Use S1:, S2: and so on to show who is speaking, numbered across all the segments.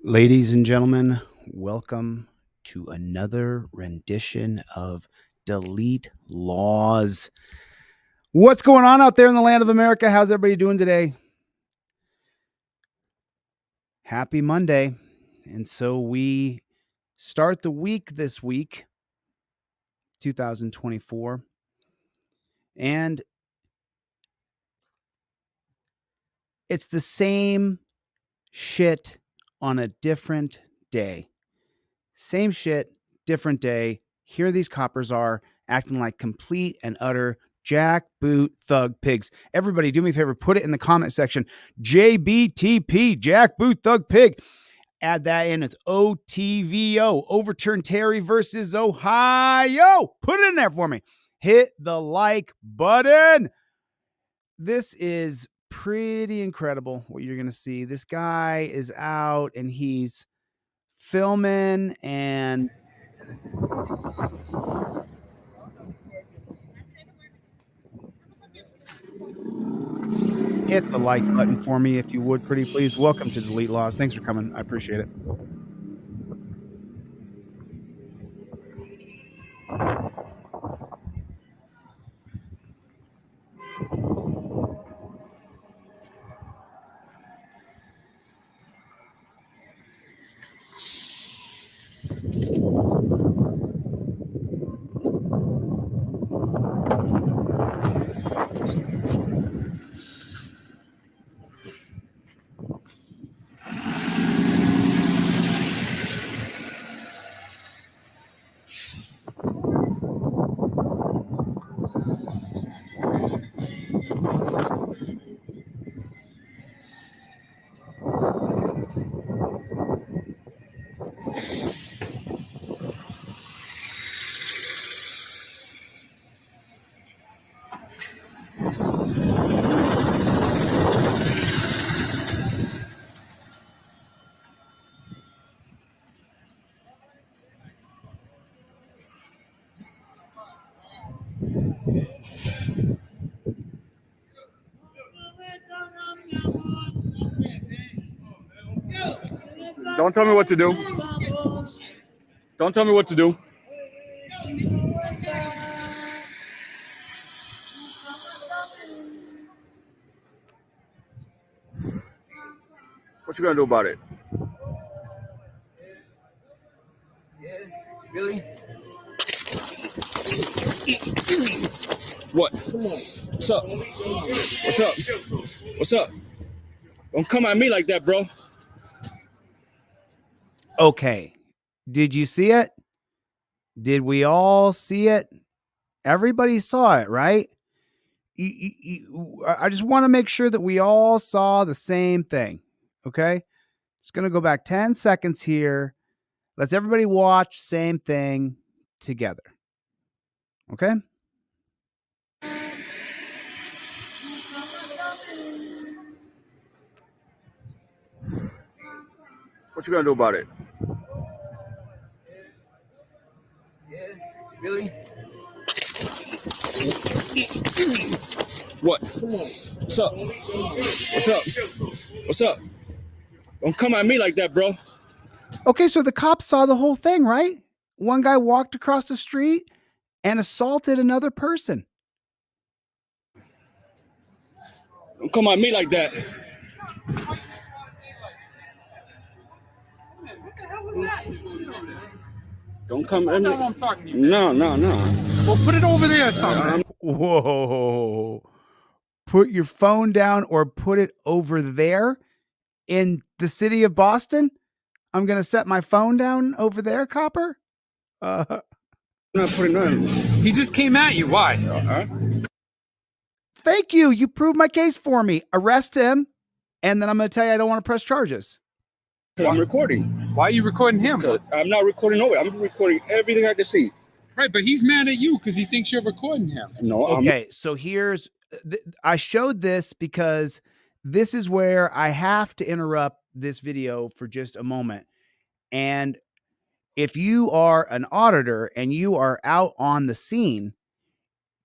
S1: Ladies and gentlemen, welcome to another rendition of Delete Laws. What's going on out there in the land of America? How's everybody doing today? Happy Monday. And so we start the week this week, 2024. And it's the same shit on a different day. Same shit, different day. Here these coppers are acting like complete and utter jackboot thug pigs. Everybody, do me a favor, put it in the comment section. JBTP, jackboot thug pig. Add that in with OTVO, Overturn Terry versus Ohio. Put it in there for me. Hit the like button. This is pretty incredible what you're going to see. This guy is out and he's filming and hit the like button for me if you would, pretty please. Welcome to Delete Laws. Thanks for coming. I appreciate it.
S2: Don't tell me what to do. Don't tell me what to do. What you gonna do about it?
S3: Really?
S2: What? What's up? What's up? What's up? Don't come at me like that, bro.
S1: Okay. Did you see it? Did we all see it? Everybody saw it, right? I just want to make sure that we all saw the same thing. Okay. Just going to go back 10 seconds here. Let's everybody watch same thing together. Okay.
S2: What you gonna do about it?
S3: Really?
S2: What? What's up? What's up? What's up? Don't come at me like that, bro.
S1: Okay, so the cops saw the whole thing, right? One guy walked across the street and assaulted another person.
S2: Don't come at me like that.
S4: What the hell was that?
S2: Don't come at me.
S4: No, I'm talking to you.
S2: No.
S4: Well, put it over there or something.
S1: Whoa. Put your phone down or put it over there in the city of Boston? I'm going to set my phone down over there, Copper?
S2: I'm not putting nothing.
S4: He just came at you. Why?
S1: Thank you. You proved my case for me. Arrest him, and then I'm going to tell you I don't want to press charges.
S2: I'm recording.
S4: Why are you recording him?
S2: I'm not recording nobody. I'm recording everything I can see.
S4: Right, but he's mad at you because he thinks you're recording him.
S2: No,
S1: Okay, so here's I showed this because this is where I have to interrupt this video for just a moment. And if you are an auditor and you are out on the scene,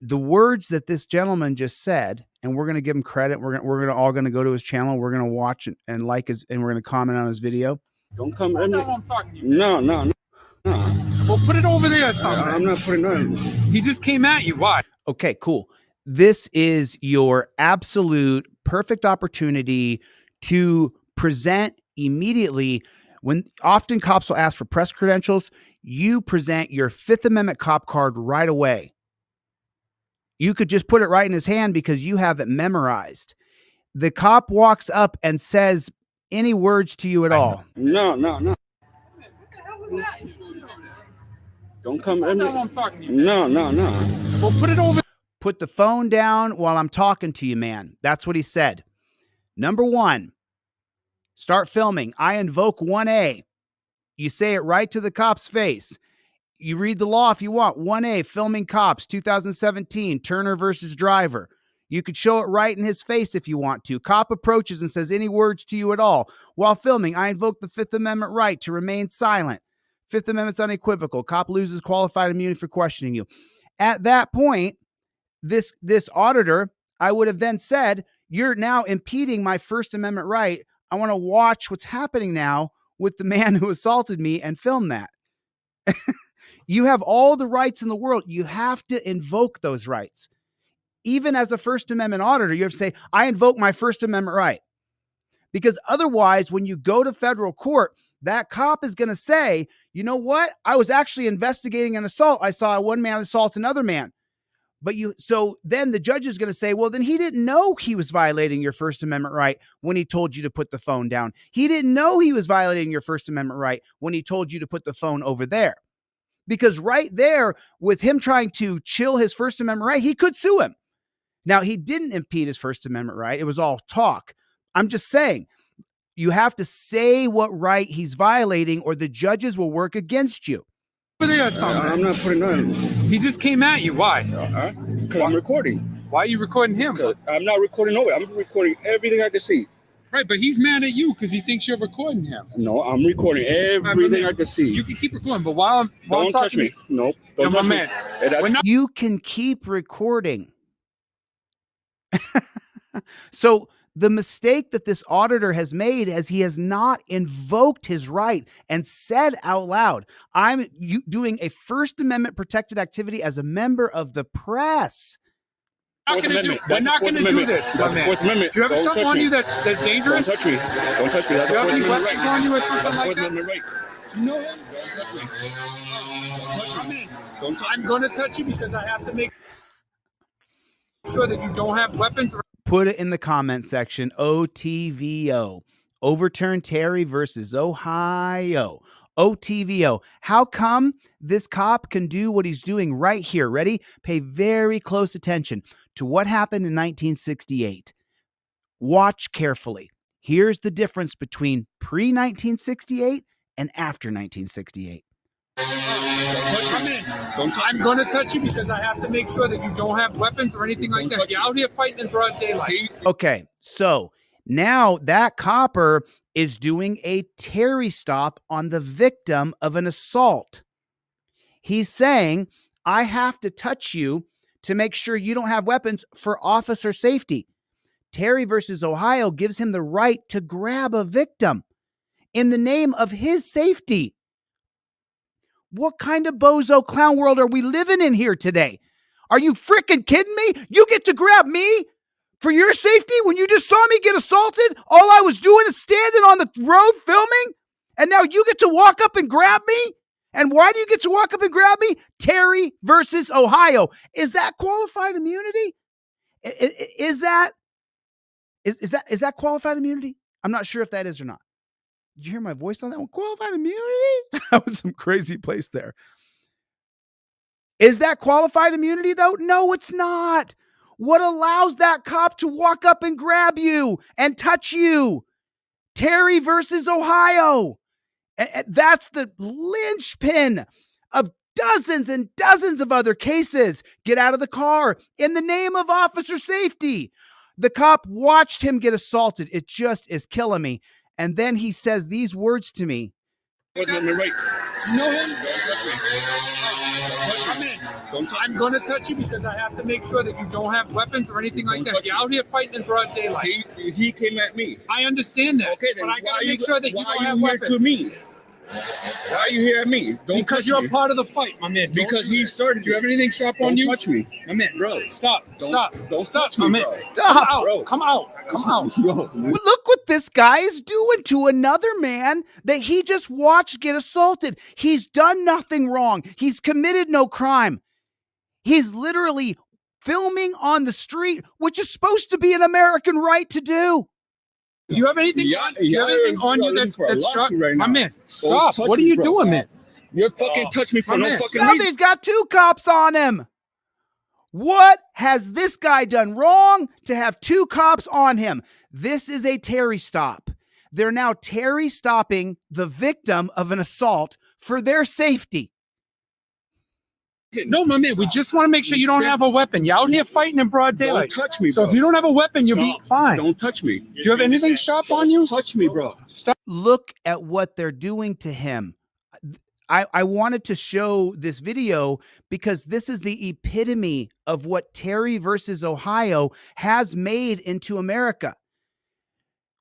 S1: the words that this gentleman just said, and we're going to give him credit. We're all going to go to his channel. We're going to watch and like his, and we're going to comment on his video.
S2: Don't come at
S4: That's
S2: me.
S4: not what I'm talking to you.
S2: No, no, no.
S4: Well, put it over there or something.
S2: I'm not putting nothing.
S4: He just came at you. Why?
S1: Okay, cool. This is your absolute perfect opportunity to present immediately. When often cops will ask for press credentials, you present your Fifth Amendment cop card right away. You could just put it right in his hand because you have it memorized. The cop walks up and says any words to you at all.
S2: No, no, no.
S4: What the hell was that?
S2: Don't come at
S4: That's
S2: me.
S4: not what I'm talking to you.
S2: No, no, no.
S4: Well, put it over.
S1: Put the phone down while I'm talking to you, man. That's what he said. Number one, start filming. I invoke 1A. You say it right to the cop's face. You read the law if you want. 1A, filming cops, 2017, Turner versus Driver. You could show it right in his face if you want to. Cop approaches and says any words to you at all. While filming, I invoke the Fifth Amendment right to remain silent. Fifth Amendment's unequivocal. Cop loses qualified immunity for questioning you. At that point, this auditor, I would have then said, you're now impeding my First Amendment right. I want to watch what's happening now with the man who assaulted me and film that. You have all the rights in the world. You have to invoke those rights. Even as a First Amendment auditor, you have to say, I invoke my First Amendment right. Because otherwise, when you go to federal court, that cop is going to say, you know what? I was actually investigating an assault. I saw one man assault another man. So then the judge is going to say, well, then he didn't know he was violating your First Amendment right when he told you to put the phone down. He didn't know he was violating your First Amendment right when he told you to put the phone over there. Because right there, with him trying to chill his First Amendment right, he could sue him. Now, he didn't impede his First Amendment right. It was all talk. I'm just saying, you have to say what right he's violating or the judges will work against you.
S4: Over there or something.
S2: I'm not putting nothing.
S4: He just came at you. Why?
S2: Because I'm recording.
S4: Why are you recording him?
S2: I'm not recording nobody. I'm recording everything I can see.
S4: Right, but he's mad at you because he thinks you're recording him.
S2: No, I'm recording everything I can see.
S4: You can keep recording, but while I'm
S2: Don't touch me. Nope. Don't touch me.
S1: You can keep recording. So the mistake that this auditor has made is he has not invoked his right and said out loud, I'm doing a First Amendment protected activity as a member of the press.
S4: We're not going to do this.
S2: That's the Fourth Amendment.
S4: Do you have something on you that's dangerous?
S2: Don't touch me. Don't touch me. That's the Fourth Amendment right.
S4: On you or something like that?
S2: Right.
S4: You know him?
S2: Don't touch me.
S4: I'm going to touch you because I have to make sure that you don't have weapons.
S1: Put it in the comment section. OTVO. Overturn Terry versus Ohio. OTVO. How come this cop can do what he's doing right here? Ready? Pay very close attention to what happened in 1968. Watch carefully. Here's the difference between pre-1968 and after 1968.
S4: I'm going to touch you because I have to make sure that you don't have weapons or anything like that. You're out here fighting in broad daylight.
S1: Okay, so now that copper is doing a Terry stop on the victim of an assault. He's saying, I have to touch you to make sure you don't have weapons for officer safety. Terry versus Ohio gives him the right to grab a victim in the name of his safety. What kind of bozo clown world are we living in here today? Are you freaking kidding me? You get to grab me for your safety when you just saw me get assaulted? All I was doing is standing on the road filming, and now you get to walk up and grab me? And why do you get to walk up and grab me? Terry versus Ohio. Is that qualified immunity? Is that qualified immunity? I'm not sure if that is or not. Did you hear my voice on that one? Qualified immunity? That was some crazy place there. Is that qualified immunity though? No, it's not. What allows that cop to walk up and grab you and touch you? Terry versus Ohio. That's the linchpin of dozens and dozens of other cases. Get out of the car in the name of officer safety. The cop watched him get assaulted. It just is killing me. And then he says these words to me.
S2: Right.
S4: You know him?
S2: Don't touch
S4: I'm
S2: me.
S4: going to touch you because I have to make sure that you don't have weapons or anything like
S2: Don't
S4: that.
S2: touch
S4: You're
S2: me.
S4: out here fighting in broad daylight.
S2: He came at me.
S4: I understand that.
S2: Okay, then
S4: but I got
S2: why
S4: to make
S2: you-
S4: sure that you
S2: why
S4: don't
S2: are
S4: have
S2: you here
S4: weapons.
S2: to me? Why are you here at me? Don't
S4: Because
S2: touch
S4: you're
S2: me.
S4: a part of the fight, my man. Don't
S2: Because
S4: do
S2: he
S4: this.
S2: started
S4: Do you have anything sharp
S2: Don't
S4: on you?
S2: touch me.
S4: My man,
S2: Bro.
S4: Stop. Stop.
S2: Don't
S4: Stop,
S2: touch
S4: my
S2: me,
S4: man.
S2: bro.
S4: Come
S1: Stop.
S4: out.
S2: Bro.
S4: Come out. Come out.
S2: Yo,
S1: Look what this guy is doing to another man that he just watched get assaulted. He's done nothing wrong. He's committed no crime. He's literally filming on the street, which is supposed to be an American right to do.
S4: Do you have anything
S2: Yeah,
S4: on, do you have
S2: yeah,
S4: anything
S2: you're
S4: on you
S2: looking
S4: that's,
S2: for a
S4: that's
S2: lawsuit
S4: sharp?
S2: right
S4: My
S2: now.
S4: man, stop.
S2: touch
S4: What are
S2: me,
S4: you
S2: bro.
S4: doing, man?
S2: You're fucking touch me for
S4: My
S2: no
S4: man.
S2: fucking
S1: Now
S2: reason.
S1: he's got 2 cops on him. What has this guy done wrong to have 2 cops on him? This is a Terry stop. They're now Terry stopping the victim of an assault for their safety.
S4: No, my man, we just want to make sure you don't have a weapon. You're out here fighting in broad daylight.
S2: Don't touch me,
S4: So
S2: bro.
S4: if you don't have a weapon, you'll be fine.
S2: Don't touch me.
S4: Do you have anything sharp on you?
S2: Touch me, bro.
S4: Stop.
S1: Look at what they're doing to him. I wanted to show this video because this is the epitome of what Terry versus Ohio has made into America.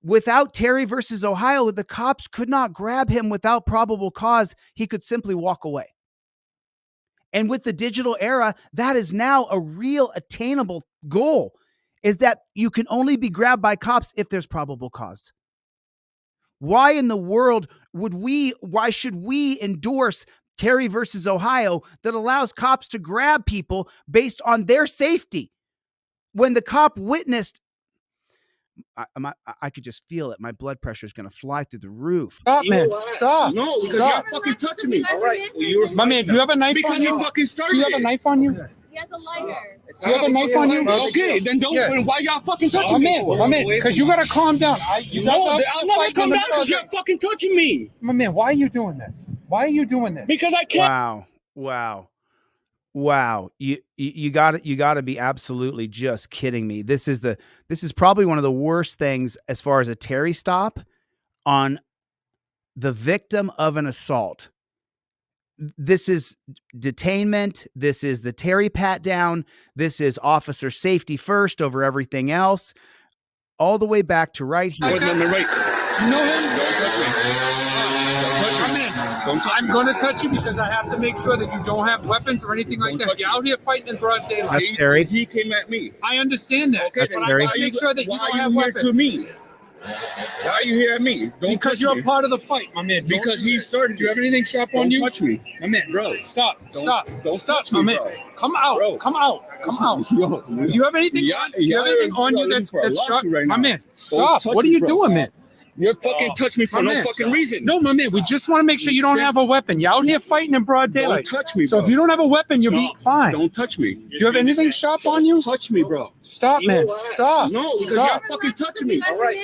S1: Without Terry versus Ohio, the cops could not grab him without probable cause. He could simply walk away. And with the digital era, that is now a real attainable goal, is that you can only be grabbed by cops if there's probable cause. Why in the world why should we endorse Terry versus Ohio that allows cops to grab people based on their safety? When the cop witnessed, I could just feel it. My blood pressure is going to fly through the roof.
S4: Stop, man. Stop.
S2: No, because
S4: Stop.
S2: you're fucking touching me.
S3: All right.
S4: My man, do you have a knife
S2: Because
S4: on you?
S2: you fucking started
S4: Do you have a
S2: it.
S4: knife on you?
S3: He has a lighter.
S4: Do you have a knife on you?
S2: Okay, then don't.
S4: Yeah.
S2: Why y'all fucking
S4: My
S2: touching me?
S4: man, because you gotta calm down. You guys
S2: No,
S4: are
S2: I'm not gonna
S4: fighting
S2: come
S4: on the
S2: down because you're
S4: road.
S2: fucking touching me.
S4: My man, why are you doing this? Why are you doing this?
S2: Because I can't.
S1: Wow. You got to be absolutely just kidding me. This is probably one of the worst things as far as a Terry stop on the victim of an assault. This is detainment. This is the Terry pat down. This is officer safety first over everything else. All the way back to right here.
S2: Wait, no, right.
S4: You know him?
S2: Don't touch
S4: I'm
S2: me.
S4: going to touch you because I have to make sure that you don't have weapons or anything like
S2: Don't
S4: that.
S2: touch
S4: You're
S2: me.
S4: out here fighting in broad daylight.
S1: That's Terry.
S2: He came at me.
S4: I understand that.
S2: Okay,
S1: That's
S2: then
S4: but
S1: Terry.
S4: I got to make sure that you
S2: why
S4: don't
S2: are
S4: have
S2: you here
S4: weapons.
S2: to me? Why are you here at me? Don't
S4: Because
S2: touch
S4: you're
S2: me.
S4: a part of the fight, my man. Don't
S2: Because
S4: do
S2: he
S4: this.
S2: started
S4: Do you have anything sharp
S2: Don't
S4: on you?
S2: touch me.
S4: My man,
S2: Bro.
S4: Stop.
S2: Don't-
S4: Stop.
S2: don't
S4: Stop,
S2: touch
S4: my
S2: me,
S4: man.
S2: bro.
S4: Come out.
S2: Bro.
S4: Come out. Come out.
S2: Yo,
S4: Do you have anything?
S2: Yeah,
S4: do you have anything
S2: you're
S4: on you
S2: looking
S4: that's
S2: for a
S4: sharp?
S2: lawsuit right
S4: My
S2: now.
S4: man, stop.
S2: touch
S4: What are
S2: me,
S4: you
S2: bro.
S4: doing, man?
S2: You're fucking touch me for
S4: My
S2: no
S4: man,
S2: fucking reason.
S4: No, my man, we just want to make sure you don't have a weapon. You're out here fighting in broad daylight.
S2: Don't touch me,
S4: So
S2: bro.
S4: if you don't have a weapon, you'll be fine.
S2: Don't touch me.
S4: Do you have anything sharp on you?
S2: Touch me, bro.
S4: Stop, man. Stop.
S2: No, because
S4: Stop.
S2: you're fucking touching me.
S3: All right.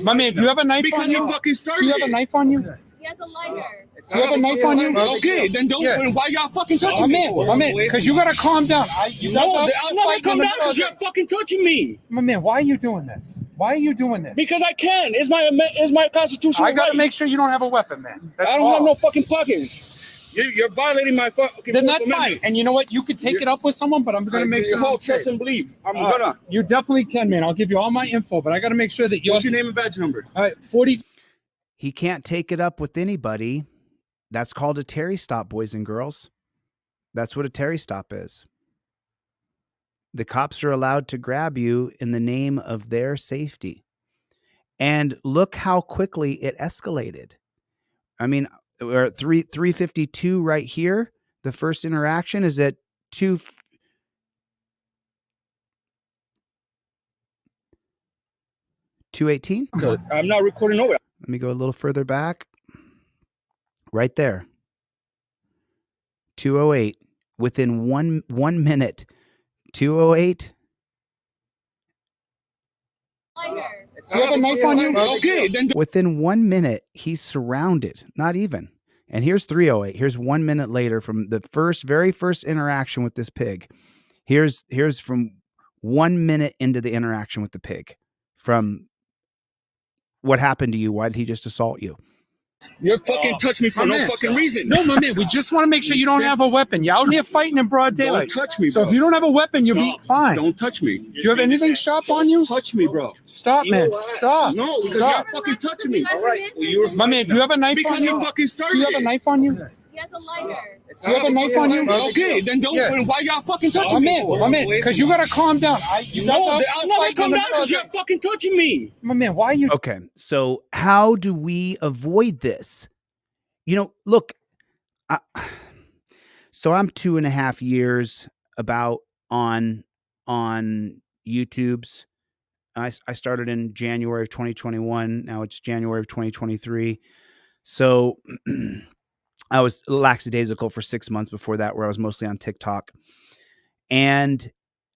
S4: My man, do you have a knife
S2: Because
S4: on
S2: you
S4: you?
S2: fucking
S4: Do
S2: started
S4: you have a
S2: it.
S4: knife on you?
S3: He has a lighter.
S4: Do you have a knife on you?
S2: Okay, then don't.
S4: Yeah.
S2: Why y'all fucking touching me?
S4: My man, because you gotta calm down. You guys
S2: No,
S4: are
S2: I'm not gonna
S4: fighting
S2: come
S4: on the
S2: down because
S4: road.
S2: you're fucking touching me.
S4: My man, why are you doing this? Why are you doing this?
S2: Because I can. It's my constitutional
S4: I gotta
S2: right.
S4: make sure you don't have a weapon, man. That's
S2: I don't
S4: all.
S2: have no fucking pockets. You're violating my fucking.
S4: Then
S2: Fourth
S4: that's fine.
S2: Amendment.
S4: And you know what? You could take it up with someone, but I'm gonna make sure.
S2: Your whole
S4: I'm safe.
S2: trust and believe. I'm
S4: All right.
S2: gonna.
S4: You definitely can, man. I'll give you all my info, but I gotta make sure that you're.
S2: What's your name and badge number?
S4: All right, 40.
S1: He can't take it up with anybody. That's called a Terry stop, boys and girls. That's what a Terry stop is. The cops are allowed to grab you in the name of their safety. And look how quickly it escalated. I mean, we're at 352 right here. The first interaction is at 218.
S2: I'm not recording over.
S1: Let me go a little further back. Right there. 208. Within one minute. 208.
S3: Lighter.
S4: Do you have a knife on you?
S2: Okay, then.
S1: Within 1 minute, he's surrounded. Not even. And here's 308. Here's 1 minute later from the very first interaction with this pig. Here's from 1 minute into the interaction with the pig. From what happened to you? Why did he just assault you?
S2: You're fucking touch me for no fucking reason.
S4: No, my man, we just want to make sure you don't have a weapon. You're out here fighting in broad daylight.
S2: Don't touch me,
S4: So
S2: bro.
S4: if you don't have a weapon, you'll be fine.
S2: Don't touch me.
S4: Do you have anything sharp on you?
S2: Touch me, bro.
S4: Stop, man. Stop.
S2: No, because
S4: Stop.
S2: you're fucking touching me.
S3: All right.
S4: My man, do you have a knife
S2: Because
S4: on you?
S2: you fucking started.
S4: Do you have a knife on you?
S3: He has a lighter.
S4: Do you have a knife on you?
S2: Okay, then don't.
S4: Yeah.
S2: Why y'all fucking touching me?
S4: My man, because you gotta calm down. You
S2: No,
S4: guys are
S2: I'm not gonna
S4: fighting
S2: come
S4: in the
S2: down because you're
S4: broad-
S2: fucking touching me.
S4: My man, why are you?
S1: Okay, so how do we avoid this? You know, look, so I'm 2.5 years about on YouTube's. I started in January of 2021. Now it's January of 2023. So I was lackadaisical for 6 months before that, where I was mostly on TikTok. And,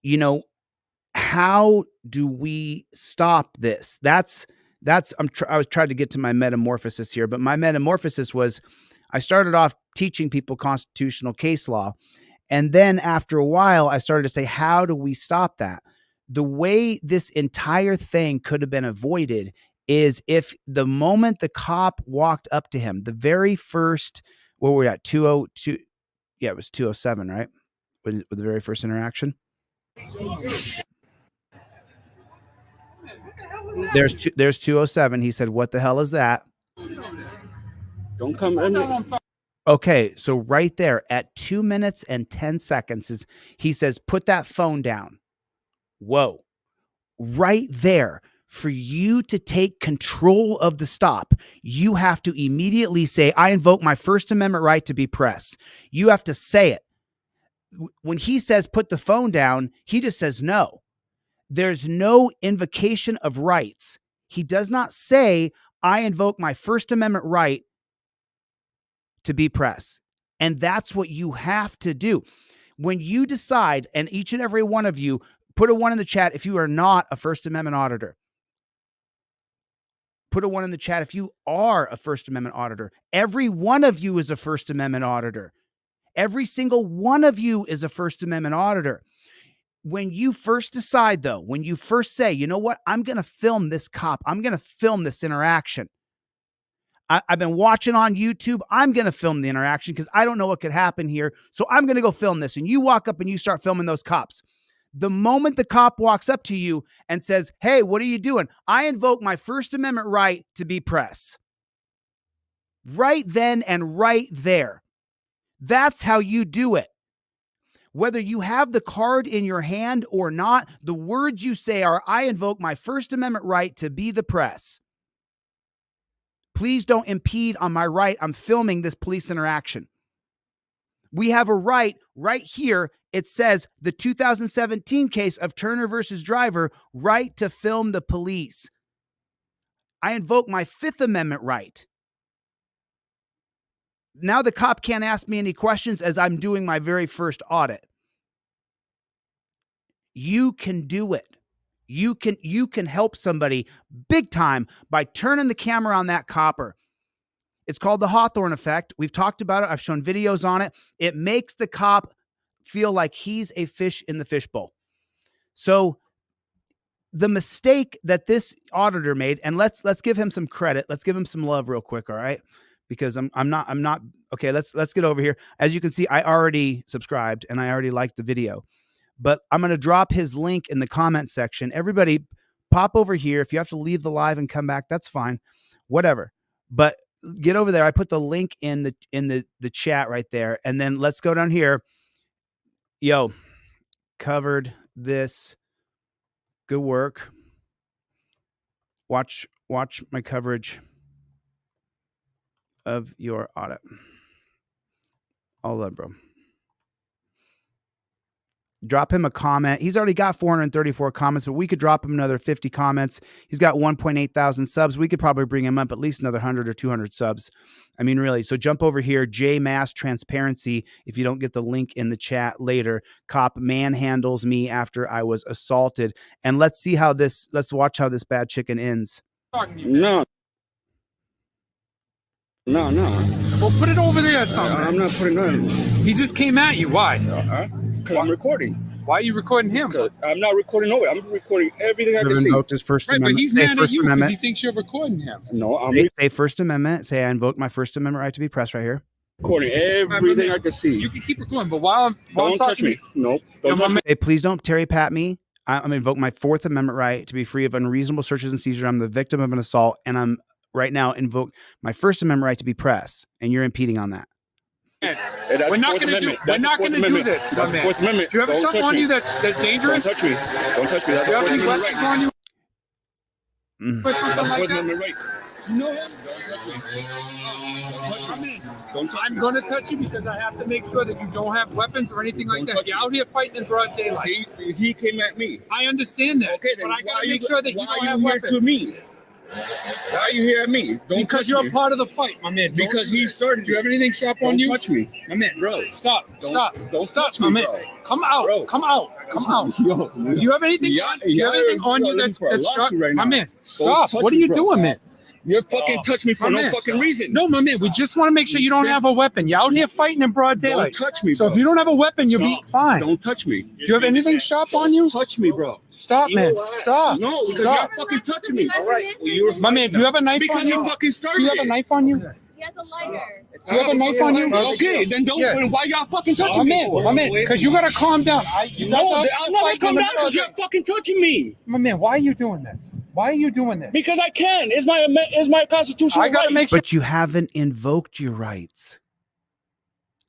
S1: you know, how do we stop this? I was trying to get to my metamorphosis here, but my metamorphosis was I started off teaching people constitutional case law. And then after a while, I started to say, how do we stop that? The way this entire thing could have been avoided is if the moment the cop walked up to him, the very first, where were we at? 202. Yeah, it was 207, right? With the very first interaction. There's 207. He said, "What the hell is that?"
S2: Don't come in me.
S1: Okay, so right there at 2 minutes and 10 seconds he says, "Put that phone down." Whoa. Right there, for you to take control of the stop, you have to immediately say, "I invoke my First Amendment right to be press." You have to say it. When he says, "Put the phone down," he just says no. There's no invocation of rights. He does not say, "I invoke my First Amendment right to be press." And that's what you have to do. When you decide, and each and every one of you, put a 1 in the chat if you are not a First Amendment auditor. Put a 1 in the chat if you are a First Amendment auditor. Every one of you is a First Amendment auditor. Every single one of you is a First Amendment auditor. When you first decide, though, when you first say, "You know what? I'm going to film this cop. I'm going to film this interaction. I've been watching on YouTube. I'm going to film the interaction because I don't know what could happen here. So I'm going to go film this." And you walk up and you start filming those cops. The moment the cop walks up to you and says, "Hey, what are you doing?" "I invoke my First Amendment right to be press." Right then and right there. That's how you do it. Whether you have the card in your hand or not, the words you say are, "I invoke my First Amendment right to be the press. Please don't impede on my right. I'm filming this police interaction." We have a right here. It says the 2017 case of Turner versus Driver, right to film the police. I invoke my Fifth Amendment right. Now the cop can't ask me any questions as I'm doing my very first audit. You can do it. You can help somebody big time by turning the camera on that copper. It's called the Hawthorne effect. We've talked about it. I've shown videos on it. It makes the cop feel like he's a fish in the fishbowl. So the mistake that this auditor made, and let's give him some credit. Let's give him some love real quick, all right? Because I'm not okay. Let's get over here. As you can see, I already subscribed and I already liked the video. But I'm going to drop his link in the comment section. Everybody pop over here. If you have to leave the live and come back, that's fine. Whatever. But get over there. I put the link in the chat right there. And then let's go down here. Yo, covered this. Good work. Watch my coverage of your audit. All love, bro. Drop him a comment. He's already got 434 comments, but we could drop him another 50 comments. He's got 1.8 thousand subs. We could probably bring him up at least another 100 or 200 subs. I mean, really. So jump over here, J Mass Transparency. If you don't get the link in the chat later, cop manhandles me after I was assaulted. And let's watch how this bad chicken ends.
S2: No.
S4: Well, put it over there or something.
S2: I'm not putting it on.
S4: He just came at you. Why?
S2: Because I'm recording.
S4: Why are you recording him?
S2: I'm not recording nobody. I'm recording everything I
S1: You
S2: can
S1: have
S2: see.
S1: invoked his First
S4: Right, but
S1: Amendment.
S4: he's
S1: Say
S4: mad at
S1: First
S4: you because
S1: Amendment.
S4: he thinks you're recording him.
S2: No, I'm
S1: Say First Amendment. Say I invoke my First Amendment right to be pressed right here.
S2: recording everything I can see.
S4: You can keep recording, but while I'm
S2: Don't touch
S4: talking
S2: me. Nope. Don't touch me.
S1: Say, please don't Terry Pat me. I'm going to invoke my Fourth Amendment right to be free of unreasonable searches and seizures. I'm the victim of an assault, and I'm right now invoke my First Amendment right to be pressed, and you're impeding on that.
S4: We're not going to do. We're not going to do this.
S2: That's the Fourth Amendment.
S4: Do you have
S2: Don't
S4: something
S2: touch
S4: on
S2: me.
S4: you that's dangerous?
S2: Don't touch me. Don't touch me. That's
S4: Do you
S2: the
S4: have
S2: Fourth
S4: any
S2: Amendment
S4: weapons
S2: right.
S4: on you?
S1: Mm.
S4: Or
S2: That's
S4: something
S2: the
S4: like
S2: Fourth
S4: that?
S2: Amendment right.
S4: You know him?
S2: Don't touch
S4: I'm
S2: me.
S4: going to touch you because I have to make sure that you don't have weapons or anything like
S2: Don't
S4: that.
S2: touch
S4: You're
S2: me.
S4: out here fighting in broad daylight.
S2: He came at me.
S4: I understand that,
S2: Okay, then
S4: but I got
S2: why
S4: to
S2: you-
S4: make sure that you
S2: why
S4: don't
S2: are
S4: have
S2: you here
S4: weapons.
S2: to me? Why are you here at me? Don't
S4: Because
S2: touch
S4: you're
S2: me.
S4: a part of the fight, my man. Don't
S2: Because
S4: do
S2: he
S4: this.
S2: started
S4: Do you have anything sharp
S2: Don't
S4: on you?
S2: touch me.
S4: My man,
S2: Bro.
S4: Stop.
S2: Don't
S4: Stop,
S2: touch
S4: my
S2: me,
S4: man.
S2: bro.
S4: Come out.
S2: Bro.
S4: Come out.
S2: Yo,
S4: Do you have anything?
S2: Yeah,
S4: do you have
S2: yeah,
S4: anything on
S2: you're
S4: you
S2: looking
S4: that's
S2: for a
S4: sharp?
S2: lawsuit right
S4: My
S2: now.
S4: man, stop.
S2: touch
S4: What are
S2: me,
S4: you
S2: bro.
S4: doing, man?
S2: You're fucking touch me for
S4: My
S2: no
S4: man.
S2: fucking reason.
S4: No, my man. We just want to make sure you don't have a weapon. You're out here fighting in broad
S2: Don't
S4: daylight.
S2: touch me,
S4: So
S2: bro.
S4: if you don't have a weapon, you'll be fine.
S2: Don't touch me.
S4: Do you have anything sharp on you?
S2: Touch me, bro.
S4: Stop, man. Stop.
S2: No, because
S4: Stop.
S2: you're fucking touching me.
S3: All right.
S4: My man, do you have a knife
S2: Because
S4: on you?
S2: you fucking started
S4: Do you have a
S2: it.
S4: knife on you?
S3: He has a lighter.
S4: Do you have a knife on you?
S2: Okay, then don't.
S4: Yeah.
S2: Why y'all fucking
S4: My
S2: touching me?
S4: man, because you gotta calm down. You guys
S2: No,
S4: are
S2: I'm not gonna
S4: fighting
S2: come
S4: in the
S2: down because you're
S4: middle of
S2: fucking touching me.
S4: my man, why are you doing this? Why are you doing this?
S2: Because I can. It's my constitutional
S4: I gotta
S2: right.
S4: make sure.
S1: But you haven't invoked your rights.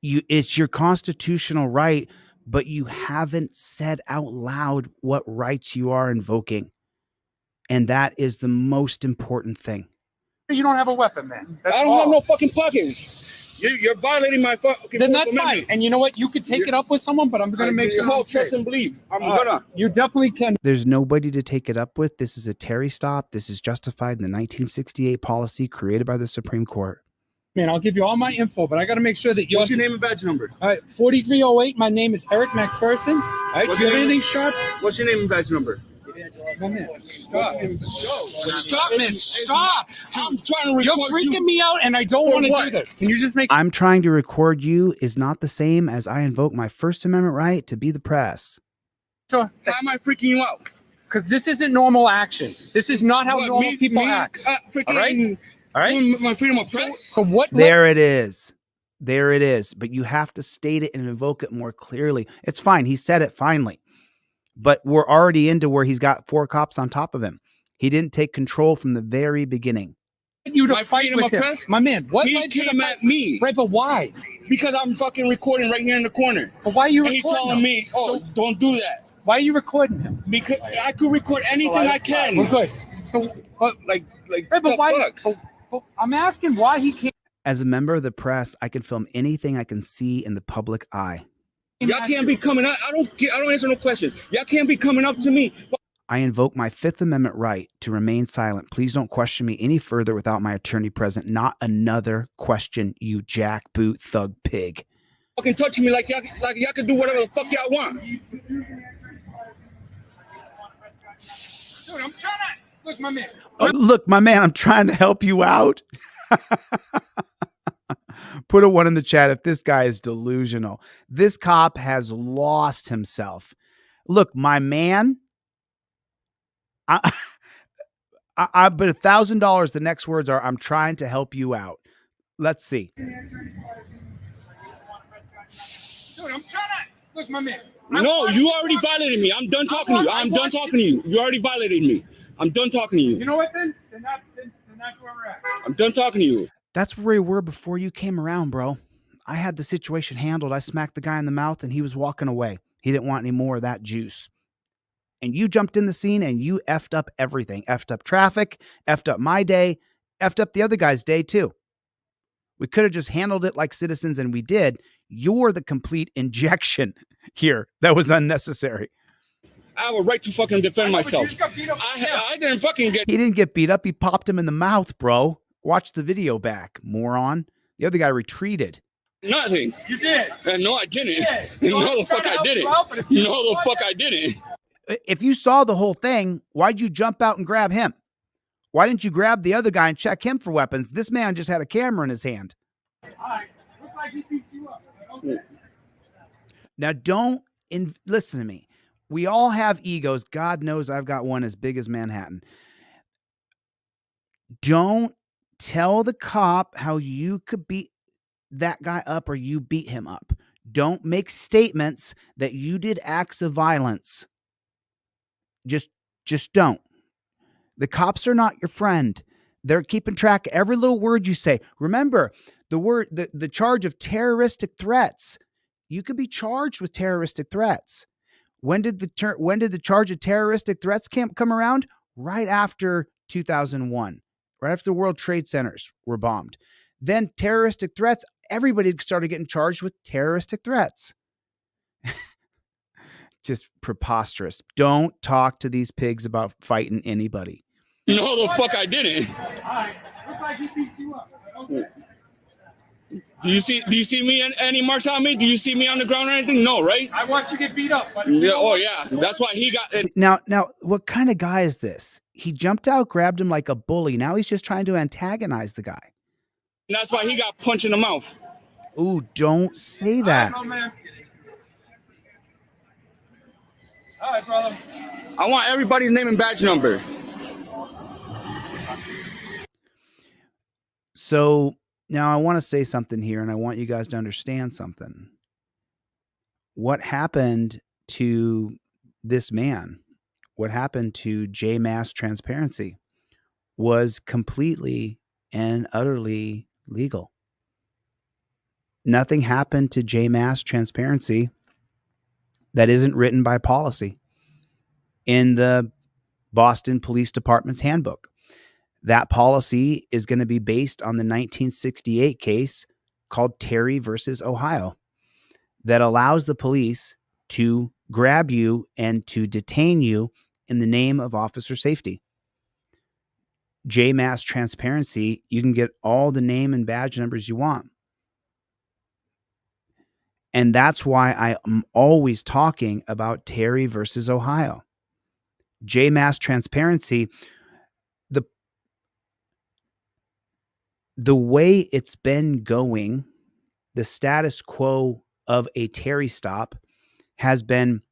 S1: It's your constitutional right, but you haven't said out loud what rights you are invoking. And that is the most important thing.
S4: You don't have a weapon, man. That's
S2: I don't
S4: all.
S2: have no fucking pockets. You're violating my fucking.
S4: Then
S2: Fourth
S4: that's fine.
S2: Amendment.
S4: And you know what? You could take it up with someone, but I'm gonna make sure.
S2: Your whole
S4: I'm safe.
S2: trust and believe. I'm
S4: All right.
S2: gonna.
S4: You definitely can.
S1: There's nobody to take it up with. This is a Terry stop. This is justified in the 1968 policy created by the Supreme Court.
S4: Man, I'll give you all my info, but I gotta make sure that you're.
S2: What's your name and badge number?
S4: All right, 4308. My name is Eric McPherson. All right,
S2: What's
S4: do you have
S2: your name?
S4: anything sharp?
S2: What's your name and badge number?
S4: One minute. Stop.
S2: Stop, man. Stop. I'm trying to
S4: You're
S2: record
S4: freaking
S2: you.
S4: me out, and I don't
S2: For
S4: want to
S2: what?
S4: do this. Can you just make?
S1: I'm trying to record you is not the same as I invoke my First Amendment right to be the press.
S4: sure?
S2: How am I freaking you out?
S4: Because this isn't normal action. This is not how
S2: What,
S4: normal people act.
S2: Freaking,
S4: All right? All right.
S2: doing my freedom of press.
S4: So what?
S1: There it is. There it is. But you have to state it and invoke it more clearly. It's fine. He said it finally. But we're already into where he's got 4 cops on top of him. He didn't take control from the very beginning.
S4: You to
S2: My
S4: fight
S2: freedom
S4: with
S2: of
S4: him,
S2: press?
S4: my man. What
S2: He
S4: led you to
S2: came
S4: fight?
S2: at me
S4: Right, but why?
S2: because I'm fucking recording right here in the corner.
S4: But why are you
S2: And
S4: recording
S2: he's telling
S4: him?
S2: me, "Oh, don't do that,"
S4: Why are you recording him?
S2: because I could record anything I can.
S4: We're good. So, but,
S2: Like,
S4: right,
S2: what
S4: but
S2: the
S4: why?
S2: fuck?
S4: But I'm asking why he can't.
S1: As a member of the press, I can film anything I can see in the public eye.
S2: Y'all can't be coming up. I don't answer no questions. Y'all can't be coming up to me.
S1: I invoke my Fifth Amendment right to remain silent. Please don't question me any further without my attorney present. Not another question, you jackboot thug pig.
S2: Fucking touching me like y'all can do whatever the fuck y'all want.
S4: Dude, I'm trying to look, my man.
S1: Look, my man, I'm trying to help you out. Put a 1 in the chat if this guy is delusional. This cop has lost himself. Look, my man, I but $1,000. The next words are, I'm trying to help you out. Let's see.
S4: Dude, I'm trying to look, my man.
S2: No, you already violated me. I'm done talking to you. I'm done talking to you. You already violated me. I'm done talking to
S4: You
S2: you.
S4: know what? Then that's where we're at.
S2: I'm done talking to you.
S1: That's where we were before you came around, bro. I had the situation handled. I smacked the guy in the mouth and he was walking away. He didn't want any more of that juice. And you jumped in the scene and you effed up everything. Effed up traffic, effed up my day, effed up the other guy's day too. We could have just handled it like citizens and we did. You're the complete injection here that was unnecessary.
S2: I have a right to fucking defend myself.
S4: You just got beat up.
S2: I didn't fucking get.
S1: He didn't get beat up. He popped him in the mouth, bro. Watch the video back, moron. The other guy retreated.
S2: Nothing.
S4: You did.
S2: And no, I didn't.
S4: Yeah.
S2: No, the fuck I didn't. No, the fuck I didn't.
S1: If you saw the whole thing, why'd you jump out and grab him? Why didn't you grab the other guy and check him for weapons? This man just had a camera in his hand.
S4: All right. Look like he beat you up. Okay.
S1: Now, don't listen to me. We all have egos. God knows I've got one as big as Manhattan. Don't tell the cop how you could beat that guy up or you beat him up. Don't make statements that you did acts of violence. Just don't. The cops are not your friend. They're keeping track of every little word you say. Remember, the charge of terroristic threats. You could be charged with terroristic threats. When did the charge of terroristic threats come around? Right after 2001, right after the World Trade Centers were bombed. Then terroristic threats, everybody started getting charged with terroristic threats. Just preposterous. Don't talk to these pigs about fighting anybody.
S2: No, the fuck I didn't.
S4: Alright. Look like he beat you up.
S2: Do you see me any marks on me? Do you see me on the ground or anything? No, right?
S4: I watched you get beat up, but
S2: Yeah, oh yeah. That's why he got it.
S1: Now, what kind of guy is this? He jumped out, grabbed him like a bully. Now he's just trying to antagonize the guy.
S2: That's why he got punched in the mouth.
S1: Ooh, don't say that.
S4: All right, brother.
S2: I want everybody's name and badge number.
S1: So now I want to say something here, and I want you guys to understand something. What happened to this man, what happened to J Mass Transparency, was completely and utterly legal. Nothing happened to J Mass Transparency that isn't written by policy in the Boston Police Department's handbook. That policy is going to be based on the 1968 case called Terry versus Ohio that allows the police to grab you and to detain you in the name of officer safety. J Mass Transparency, you can get all the name and badge numbers you want. And that's why I am always talking about Terry versus Ohio. J Mass Transparency, the way it's been going, the status quo of a Terry stop has been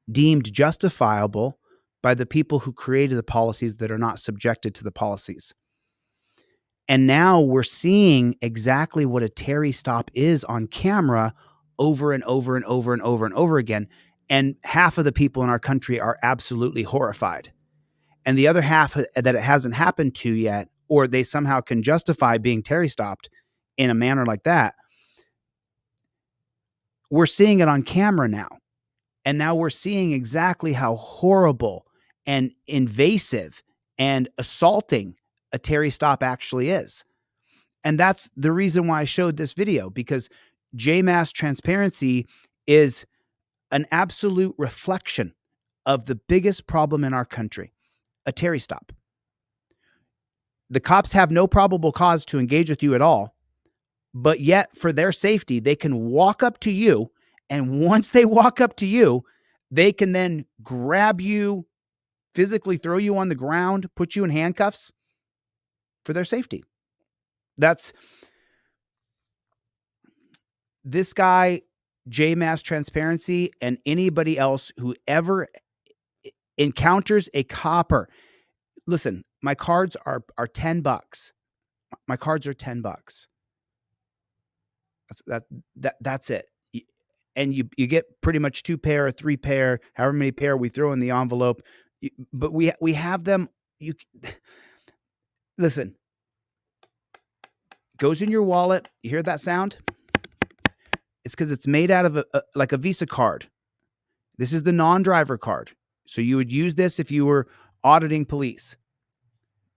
S1: deemed justifiable by the people who created the policies that are not subjected to the policies. And now we're seeing exactly what a Terry stop is on camera over and over and over and over and over again. And half of the people in our country are absolutely horrified. And the other half that it hasn't happened to yet, or they somehow can justify being Terry stopped in a manner like that, we're seeing it on camera now. And now we're seeing exactly how horrible and invasive and assaulting a Terry stop actually is. And that's the reason why I showed this video, because J Mass Transparency is an absolute reflection of the biggest problem in our country, a Terry stop. The cops have no probable cause to engage with you at all, but yet for their safety, they can walk up to you, and once they walk up to you, they can then grab you, physically throw you on the ground, put you in handcuffs for their safety. That's this guy, J Mass Transparency, and anybody else who ever encounters a copper. Listen, my cards are $10. My cards are $10. That's it. And you get pretty much 2 pair or 3 pair, however many pair we throw in the envelope. But we have them. Listen, goes in your wallet. You hear that sound? It's because it's made out of like a Visa card. This is the non-driver card. So you would use this if you were auditing police.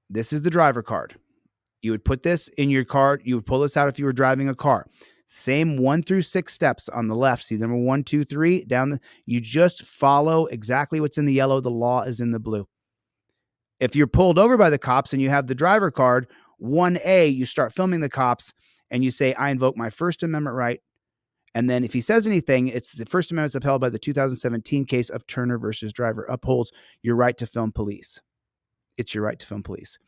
S1: This is the driver card. You would put this in your card. You would pull this out if you were driving a car. Same 1 through 6 steps on the left. See number 1, 2, 3 down. You just follow exactly what's in the yellow. The law is in the blue. If you're pulled over by the cops and you have the driver card, 1A, you start filming the cops and you say, I invoke my First Amendment right. And then if he says anything, it's the First Amendment's upheld by the 2017 case of Turner versus Driver, upholds your right to film police. It's your right to film police.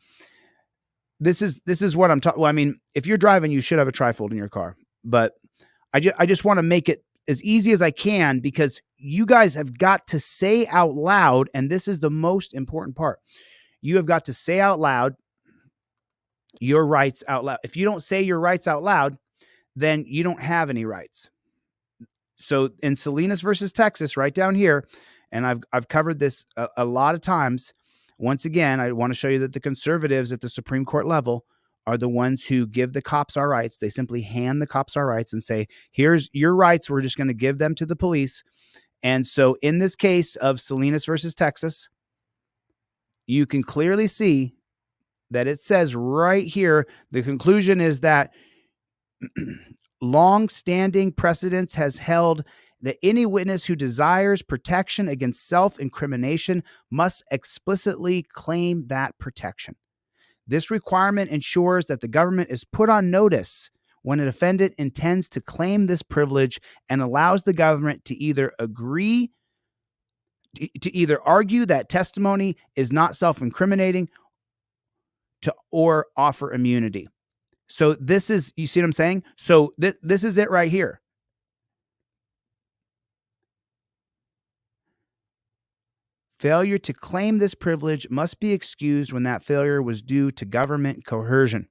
S1: This is what I'm talking. Well, I mean, if you're driving, you should have a trifold in your car. But I just want to make it as easy as I can, because you guys have got to say out loud, and this is the most important part. You have got to say out loud your rights out loud. If you don't say your rights out loud, then you don't have any rights. So in Salinas versus Texas, right down here, and I've covered this a lot of times. Once again, I want to show you that the conservatives at the Supreme Court level are the ones who give the cops our rights. They simply hand the cops our rights and say, here's your rights. We're just going to give them to the police. And so in this case of Salinas versus Texas, you can clearly see that it says right here, the conclusion is that long-standing precedence has held that any witness who desires protection against self-incrimination must explicitly claim that protection. This requirement ensures that the government is put on notice when a defendant intends to claim this privilege, and allows the government to either argue that testimony is not self-incriminating or offer immunity. So this is, you see what I'm saying? So this is it right here. Failure to claim this privilege must be excused when that failure was due to government coercion.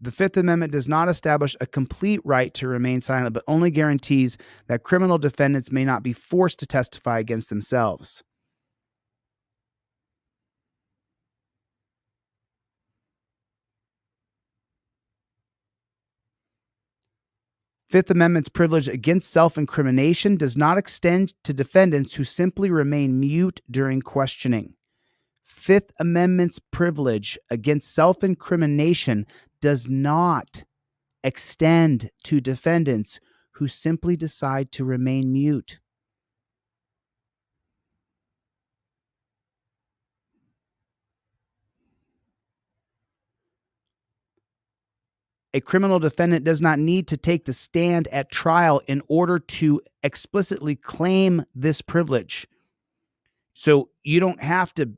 S1: The Fifth Amendment does not establish a complete right to remain silent, but only guarantees that criminal defendants may not be forced to testify against themselves. Fifth Amendment's privilege against self-incrimination does not extend to defendants who simply remain mute during questioning. Fifth Amendment's privilege against self-incrimination does not extend to defendants who simply decide to remain mute. A criminal defendant does not need to take the stand at trial in order to explicitly claim this privilege. So you don't have to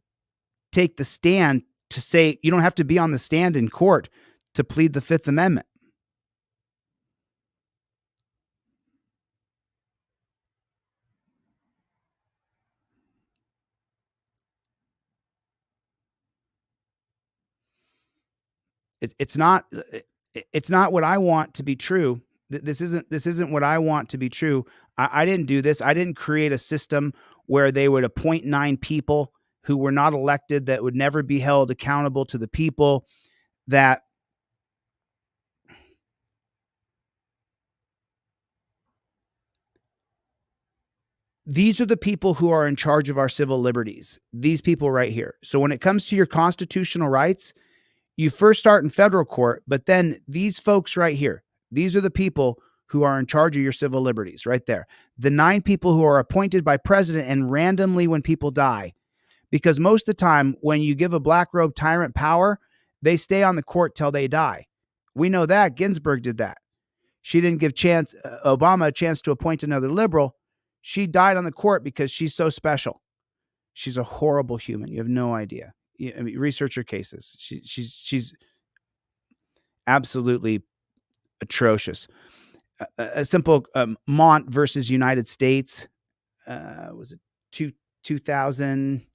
S1: take the stand to say, you don't have to be on the stand in court to plead the Fifth Amendment. It's not what I want to be true. This isn't what I want to be true. I didn't do this. I didn't create a system where they would appoint 9 people who were not elected, that would never be held accountable to the people, that these are the people who are in charge of our civil liberties. These people right here. So when it comes to your constitutional rights, you first start in federal court, but then these folks right here, these are the people who are in charge of your civil liberties right there. The 9 people who are appointed by president and randomly when people die. Because most of the time when you give a black robe tyrant power, they stay on the court till they die. We know that. Ginsburg did that. She didn't give Obama a chance to appoint another liberal. She died on the court because she's so special. She's a horrible human. You have no idea. I mean, research her cases. She's absolutely atrocious. A simple Mont versus United States. Was it 2018,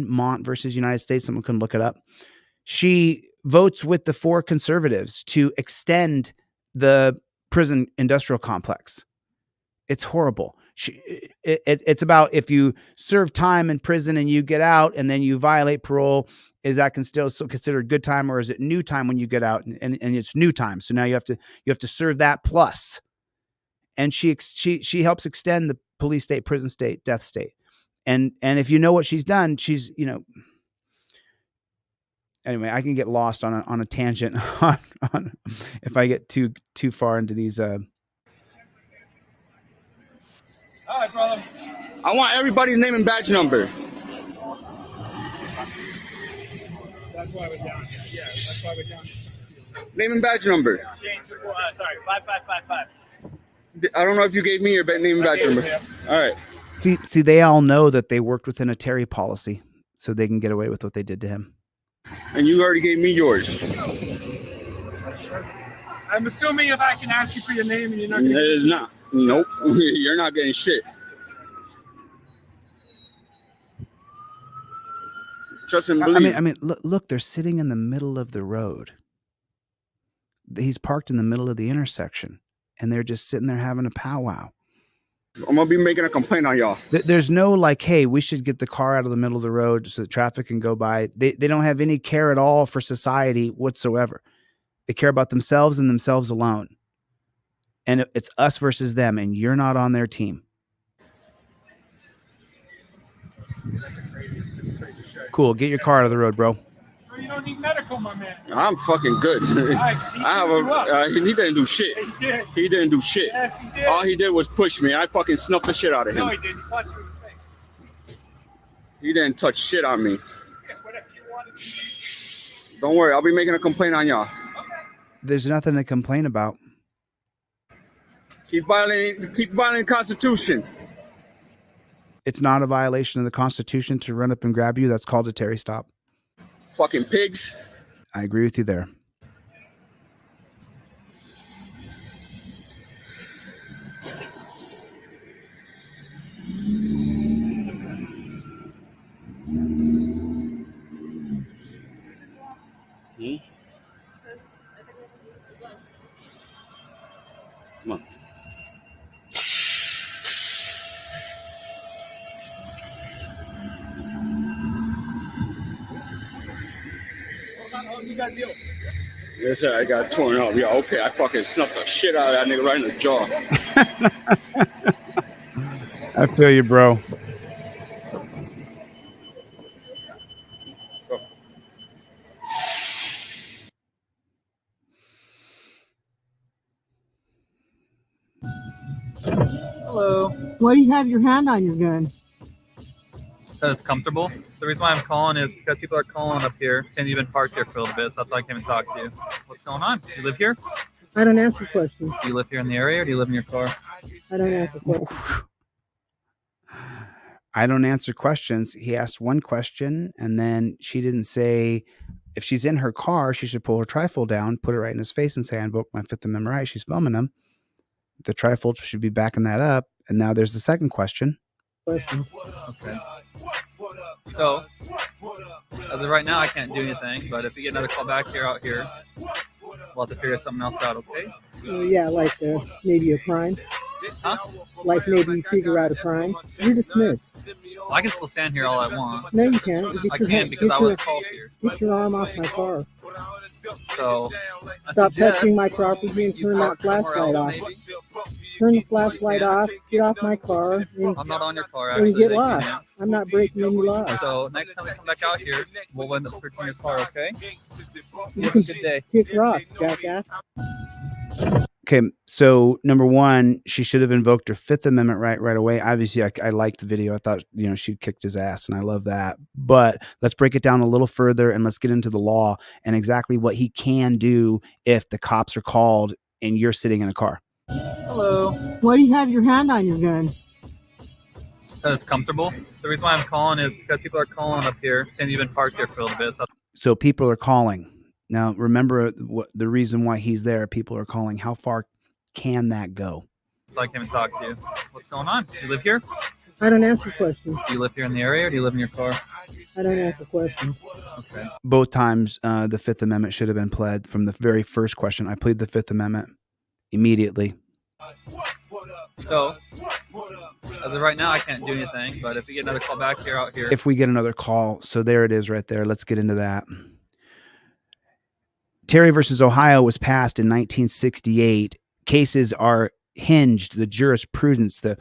S1: Mont versus United States. Someone can look it up. She votes with the 4 conservatives to extend the prison industrial complex. It's horrible. It's about, if you serve time in prison and you get out and then you violate parole, is that still considered good time, or is it new time when you get out and it's new time? So now you have to serve that plus. And she helps extend the police state, prison state, death state. And if you know what she's done, she's, anyway, I can get lost on a tangent on if I get too far into these.
S4: All right, brother.
S2: I want everybody's name and badge number.
S4: That's why we're down here. Yeah, that's why we're down here.
S2: Name and badge number.
S5: Sorry, 5555.
S2: I don't know if you gave me your name and badge number. All right.
S1: See, they all know that they worked within a Terry policy. so they can get away with what they did to him.
S2: And you already gave me yours.
S4: I'm assuming if I can ask you for your name and you're not.
S2: It is not. Nope. You're not getting shit. Trust and believe.
S1: I mean, look, they're sitting in the middle of the road. He's parked in the middle of the intersection, and they're just sitting there having a powwow.
S2: I'm gonna be making a complaint on y'all.
S1: There's no like, hey, we should get the car out of the middle of the road so the traffic can go by. They don't have any care at all for society whatsoever. They care about themselves and themselves alone. And it's us versus them, and you're not on their team.
S4: That's a crazy shit.
S1: Cool. Get your car out of the road, bro.
S4: You don't need medical, my man.
S2: I'm fucking good. I have a. He didn't do shit.
S4: He did.
S2: He didn't do shit.
S4: Yes, he did.
S2: All he did was push me. I fucking snuffed the shit out of him.
S4: No, he didn't. He punched you in the face.
S2: He didn't touch shit on me.
S4: Yeah, whatever you wanted.
S2: Don't worry. I'll be making a complaint on y'all.
S1: There's nothing to complain about.
S2: Keep violating the Constitution.
S1: It's not a violation of the Constitution to run up and grab you. That's called a Terry stop.
S2: Fucking pigs.
S1: I agree with you there.
S2: Come on.
S4: You got a deal.
S2: Yes, sir. I got torn up. Yeah, okay. I fucking snuffed the shit out of that nigga right in the jaw.
S1: I feel you, bro.
S4: Hello.
S6: Why do you have your hand on your gun?
S7: Because it's comfortable. So the reason why I'm calling is because people are calling up here saying you've been parked here for a little bit. So that's why I came and talked to you. What's going on? Do you live here?
S6: I don't answer questions.
S7: Do you live here in the area or do you live in your car?
S6: I don't answer questions.
S1: I don't answer questions. He asked one question, and then she didn't say if she's in her car, she should pull her trifold down, put it right in his face, and say, I invoke my Fifth Amendment right. She's filming him. The trifold should be backing that up. And now there's the second question.
S6: Questions.
S7: Okay. So, as of right now, I can't do anything. But if you get another call back here out here, we'll have to figure something else out, okay?
S6: Yeah, like maybe a crime.
S7: Huh?
S6: Like maybe figure out a crime. You're dismissed.
S7: Well, I can still stand here all I want.
S6: No, you can't.
S7: I can because I was called here.
S6: Get your arm off my car.
S7: So,
S6: Stop touching my property and turn that flashlight off. Turn the flashlight off. Get off my car.
S7: I'm not on your car,
S6: And
S7: actually.
S6: get
S7: Thank you,
S6: lost.
S7: ma'am.
S6: I'm not breaking any laws.
S7: So, next time we come back out here, we'll end up searching your car, okay?
S6: You
S7: Have
S6: can
S7: a good day.
S6: kick rocks, jackass.
S1: Okay, so number one, she should have invoked her Fifth Amendment right away. Obviously, I liked the video. I thought, she kicked his ass, and I love that. But let's break it down a little further, and let's get into the law and exactly what he can do if the cops are called and you're sitting in a car.
S7: Hello.
S6: Why do you have your hand on your gun?
S7: Because it's comfortable. So the reason why I'm calling is because people are calling up here saying you've been parked here for a little bit.
S1: So people are calling. Now, remember the reason why he's there. People are calling. How far can that go?
S7: So I came and talked to you. What's going on? Do you live here?
S6: I don't answer questions.
S7: Do you live here in the area or do you live in your car?
S6: I don't answer questions.
S7: Okay.
S1: Both times, the Fifth Amendment should have been pled from the very first question. I plead the Fifth Amendment immediately.
S7: So, as of right now, I can't do anything. But if you get another call back here out here,
S1: If we get another call, so there it is right there. Let's get into that. Terry versus Ohio was passed in 1968. Cases are hinged. The jurisprudence, the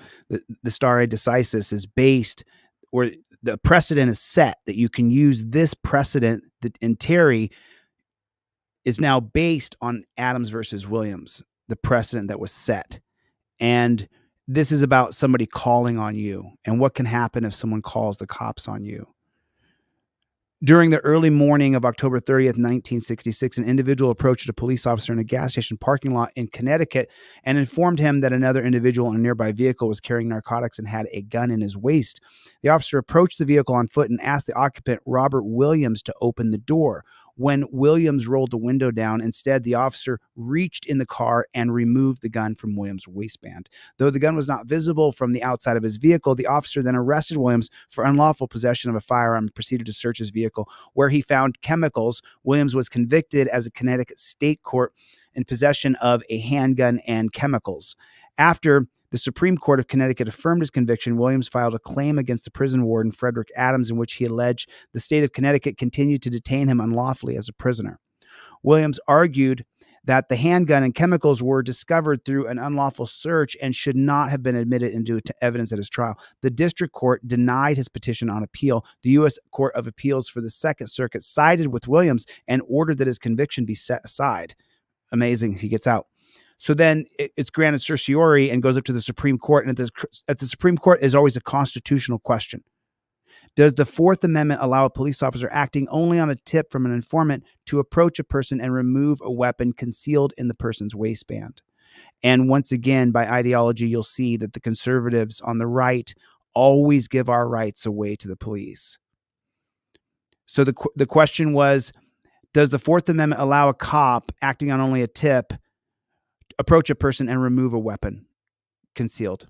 S1: stare decisis is based, or the precedent is set that you can use this precedent that in Terry is now based on Adams versus Williams, the precedent that was set. And this is about somebody calling on you and what can happen if someone calls the cops on you. During the early morning of October 30th, 1966, an individual approached a police officer in a gas station parking lot in Connecticut and informed him that another individual in a nearby vehicle was carrying narcotics and had a gun in his waist. The officer approached the vehicle on foot and asked the occupant, Robert Williams, to open the door. When Williams rolled the window down, instead, the officer reached in the car and removed the gun from Williams' waistband. Though the gun was not visible from the outside of his vehicle, the officer then arrested Williams for unlawful possession of a firearm and proceeded to search his vehicle, where he found chemicals. Williams was convicted as a Connecticut state court in possession of a handgun and chemicals. After the Supreme Court of Connecticut affirmed his conviction, Williams filed a claim against the prison warden, Frederick Adams, in which he alleged the state of Connecticut continued to detain him unlawfully as a prisoner. Williams argued that the handgun and chemicals were discovered through an unlawful search and should not have been admitted into evidence at his trial. The district court denied his petition on appeal. The U.S. Court of Appeals for the Second Circuit sided with Williams and ordered that his conviction be set aside. Amazing, he gets out. So then it's granted certiorari and goes up to the Supreme Court. And at the Supreme Court is always a constitutional question. Does the Fourth Amendment allow a police officer acting only on a tip from an informant to approach a person and remove a weapon concealed in the person's waistband? And once again, by ideology, you'll see that the conservatives on the right always give our rights away to the police. So the question was, does the Fourth Amendment allow a cop acting on only a tip approach a person and remove a weapon concealed?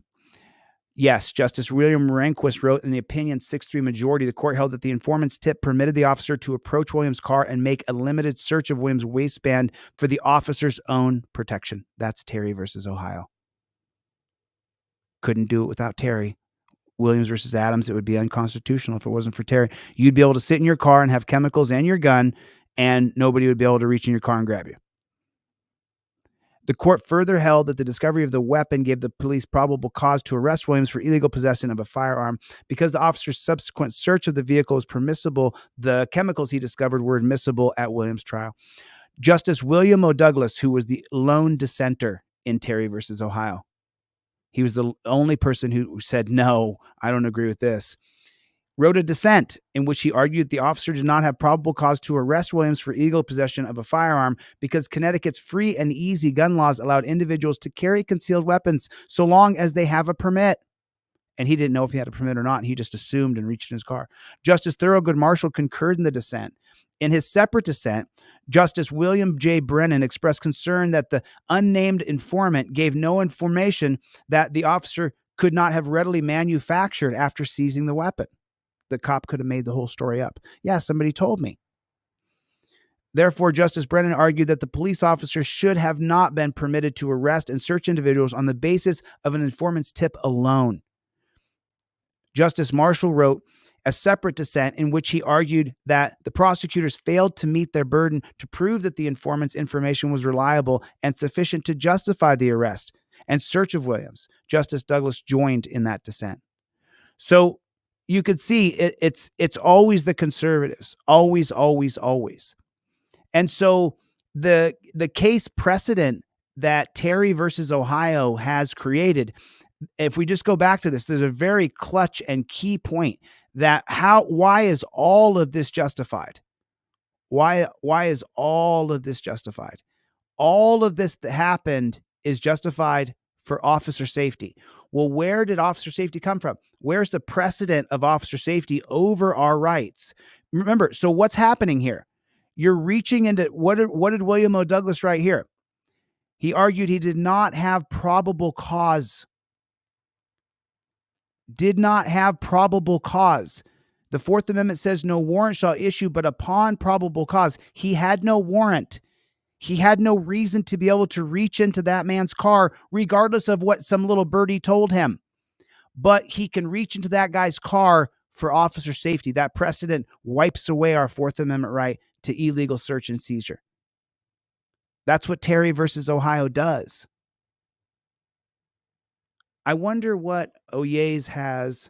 S1: Yes, Justice William Rehnquist wrote in the opinion 6-3 majority, the court held that the informant's tip permitted the officer to approach Williams' car and make a limited search of Williams' waistband for the officer's own protection. That's Terry versus Ohio. Couldn't do it without Terry. Williams versus Adams, it would be unconstitutional if it wasn't for Terry. You'd be able to sit in your car and have chemicals and your gun, and nobody would be able to reach in your car and grab you. The court further held that the discovery of the weapon gave the police probable cause to arrest Williams for illegal possession of a firearm. Because the officer's subsequent search of the vehicle was permissible, the chemicals he discovered were admissible at Williams' trial. Justice William O. Douglas, who was the lone dissenter in Terry versus Ohio, he was the only person who said, no, I don't agree with this, wrote a dissent in which he argued the officer did not have probable cause to arrest Williams for illegal possession of a firearm because Connecticut's free and easy gun laws allowed individuals to carry concealed weapons so long as they have a permit. And he didn't know if he had a permit or not. And he just assumed and reached in his car. Justice Thurgood Marshall concurred in the dissent. In his separate dissent, Justice William J. Brennan expressed concern that the unnamed informant gave no information that the officer could not have readily manufactured after seizing the weapon. The cop could have made the whole story up. Yeah, somebody told me. Therefore, Justice Brennan argued that the police officer should have not been permitted to arrest and search individuals on the basis of an informant's tip alone. Justice Marshall wrote a separate dissent in which he argued that the prosecutors failed to meet their burden to prove that the informant's information was reliable and sufficient to justify the arrest and search of Williams. Justice Douglas joined in that dissent. So you could see it's always the conservatives, always. And so the case precedent that Terry versus Ohio has created, if we just go back to this, there's a very clutch and key point that why is all of this justified? Why is all of this justified? All of this that happened is justified for officer safety. Well, where did officer safety come from? Where's the precedent of officer safety over our rights? Remember, so what's happening here? You're reaching into, what did William O. Douglas write here? He argued he did not have probable cause. Did not have probable cause. The Fourth Amendment says no warrant shall issue, but upon probable cause. He had no warrant. He had no reason to be able to reach into that man's car, regardless of what some little birdie told him. But he can reach into that guy's car for officer safety. That precedent wipes away our Fourth Amendment right to illegal search and seizure. That's what Terry versus Ohio does. I wonder what Oyez has.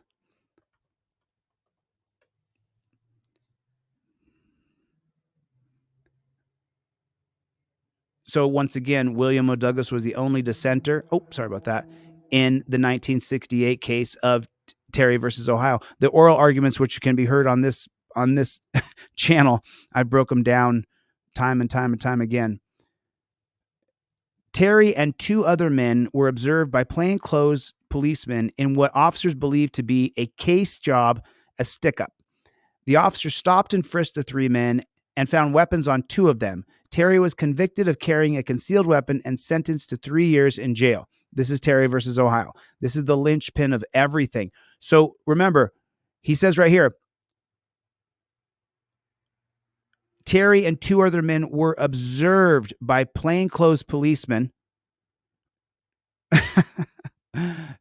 S1: So once again, William O. Douglas was the only dissenter. Oh, sorry about that. In the 1968 case of Terry versus Ohio. The oral arguments, which can be heard on this on this channel, I broke them down time and time and time again. Terry and 2 other men were observed by plainclothes policemen in what officers believed to be a case job, a stick-up. The officer stopped and frisked the 3 men and found weapons on 2 of them. Terry was convicted of carrying a concealed weapon and sentenced to 3 years in jail. This is Terry versus Ohio. This is the linchpin of everything. So remember, he says right here, Terry and 2 other men were observed by plainclothes policemen.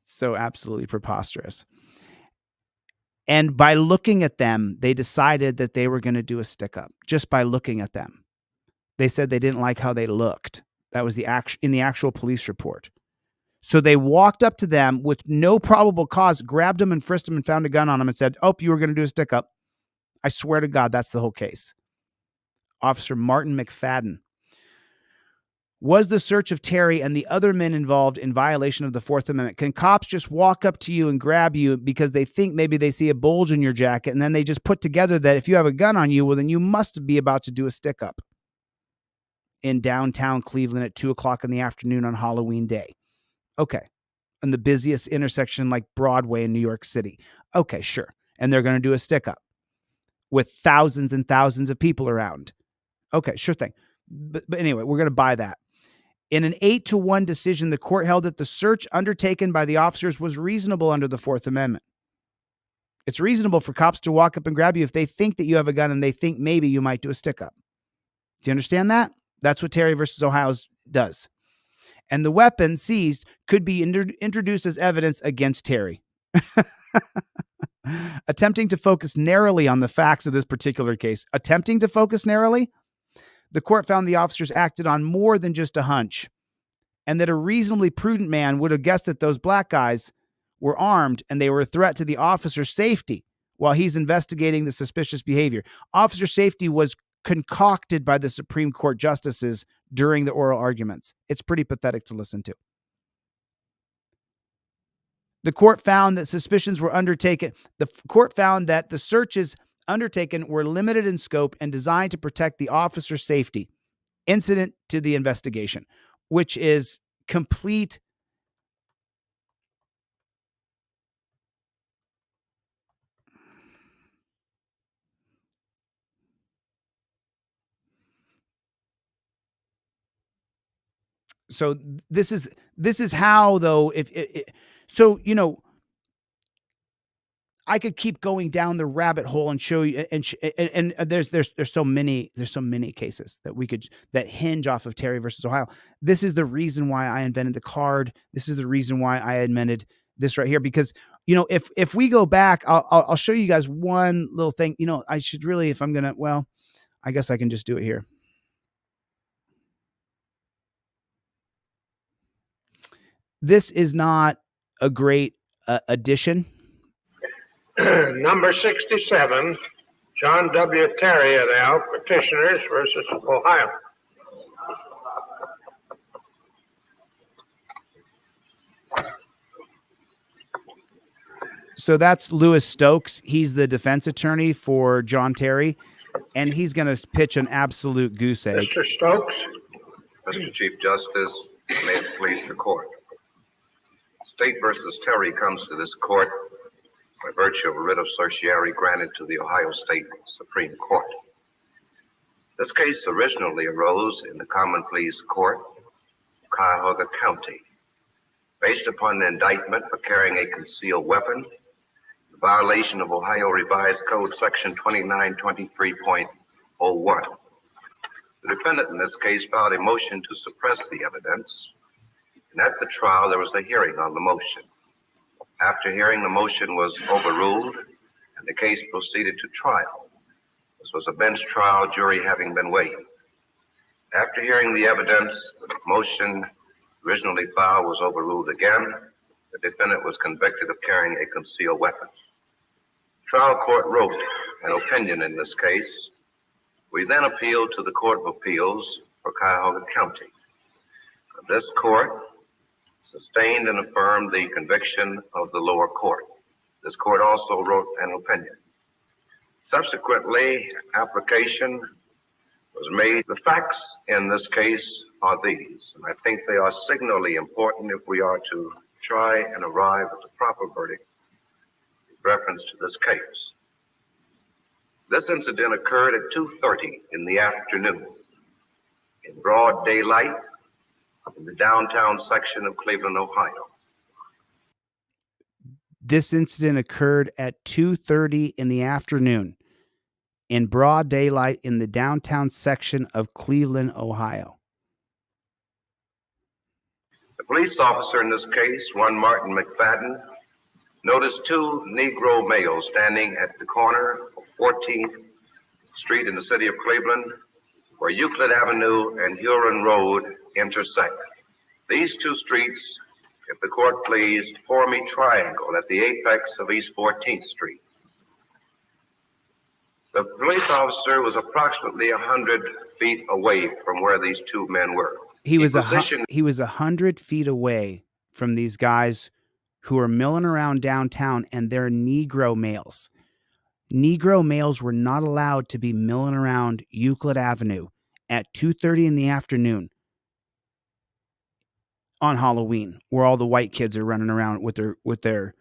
S1: So absolutely preposterous. And by looking at them, they decided that they were going to do a stick-up just by looking at them. They said they didn't like how they looked. That was in the actual police report. So they walked up to them with no probable cause, grabbed them and frisked them and found a gun on them and said, "Oh, you were going to do a stick-up." I swear to God, that's the whole case. Officer Martin McFadden. Was the search of Terry and the other men involved in violation of the 4th Amendment? Can cops just walk up to you and grab you because they think maybe they see a bulge in your jacket, and then they just put together that if you have a gun on you, well, then you must be about to do a stick-up in downtown Cleveland at 2:00 in the afternoon on Halloween day? Okay. In the busiest intersection like Broadway in New York City. Okay, sure. And they're going to do a stick-up with thousands and thousands of people around. Okay, sure thing. But anyway, we're going to buy that. In an 8-1 decision, the court held that the search undertaken by the officers was reasonable under the 4th Amendment. It's reasonable for cops to walk up and grab you if they think that you have a gun and they think maybe you might do a stick-up. Do you understand that? That's what Terry versus Ohio does. And the weapon seized could be introduced as evidence against Terry. Attempting to focus narrowly on the facts of this particular case. Attempting to focus narrowly? The court found the officers acted on more than just a hunch, and that a reasonably prudent man would have guessed that those black guys were armed and they were a threat to the officer's safety while he's investigating the suspicious behavior. Officer safety was concocted by the Supreme Court justices during the oral arguments. It's pretty pathetic to listen to. The court found that suspicions were undertaken. The court found that the searches undertaken were limited in scope and designed to protect the officer's safety incident to the investigation, which is complete so this is how, though, so, you know, I could keep going down the rabbit hole and show you, and there's so many cases that hinge off of Terry versus Ohio. This is the reason why I invented the card. This is the reason why I invented this right here, because, you know, if we go back, I'll show you guys one little thing. You know, I should really, if I'm gonna, well, I guess I can just do it here. This is not a great addition.
S8: Number 67, John W. Terry et al., petitioners versus Ohio.
S1: So that's Louis Stokes. He's the defense attorney for John Terry, and he's going to pitch an absolute goose egg.
S8: Mr. Stokes.
S9: Mr. Chief Justice, may it please the court. State versus Terry comes to this court by virtue of a writ of certiorari granted to the Ohio State Supreme Court. This case originally arose in the Common Pleas Court, Cuyahoga County, based upon an indictment for carrying a concealed weapon, the violation of Ohio Revised Code Section 2923.01. The defendant in this case filed a motion to suppress the evidence, and at the trial there was a hearing on the motion. After hearing, the motion was overruled and the case proceeded to trial. This was a bench trial, jury having been waived. After hearing the evidence, the motion originally filed was overruled again. The defendant was convicted of carrying a concealed weapon. Trial court wrote an opinion in this case. We then appealed to the Court of Appeals for Cuyahoga County. This court sustained and affirmed the conviction of the lower court. This court also wrote an opinion. Subsequently, application was made. The facts in this case are these, and I think they are signally important if we are to try and arrive at the proper verdict with reference to this case. This incident occurred at 2:30 in the afternoon in broad daylight in the downtown section of Cleveland, Ohio.
S1: This incident occurred at 2:30 in the afternoon in broad daylight in the downtown section of Cleveland, Ohio.
S9: The police officer in this case, one Martin McFadden, noticed two Negro males standing at the corner of 14th Street in the city of Cleveland, where Euclid Avenue and Huron Road intersect. These two streets, if the court please, form a triangle at the apex of East 14th Street. The police officer was approximately 100 feet away from where these two men were.
S1: He was 100 feet away from these guys who are milling around downtown, and they're Negro males. Negro males were not allowed to be milling around Euclid Avenue at 2:30 in the afternoon on Halloween, where all the white kids are running around with their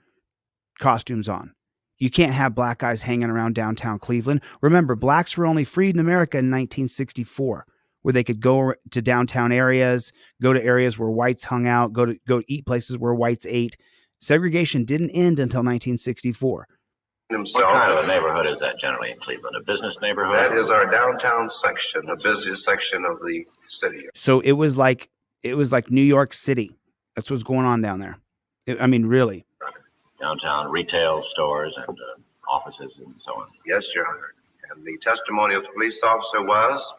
S1: costumes on. You can't have black guys hanging around downtown Cleveland. Remember, blacks were only freed in America in 1964, where they could go to downtown areas, go to areas where whites hung out, go eat places where whites ate. Segregation didn't end until 1964.
S9: What kind
S10: of a neighborhood is that generally in Cleveland? A business neighborhood?
S9: That is our downtown section, the busiest section of the city.
S1: So it was like New York City. That's what's going on down there. Really.
S10: Downtown retail stores and offices and so on.
S9: Yes, Your Honor. And the testimony of the police officer was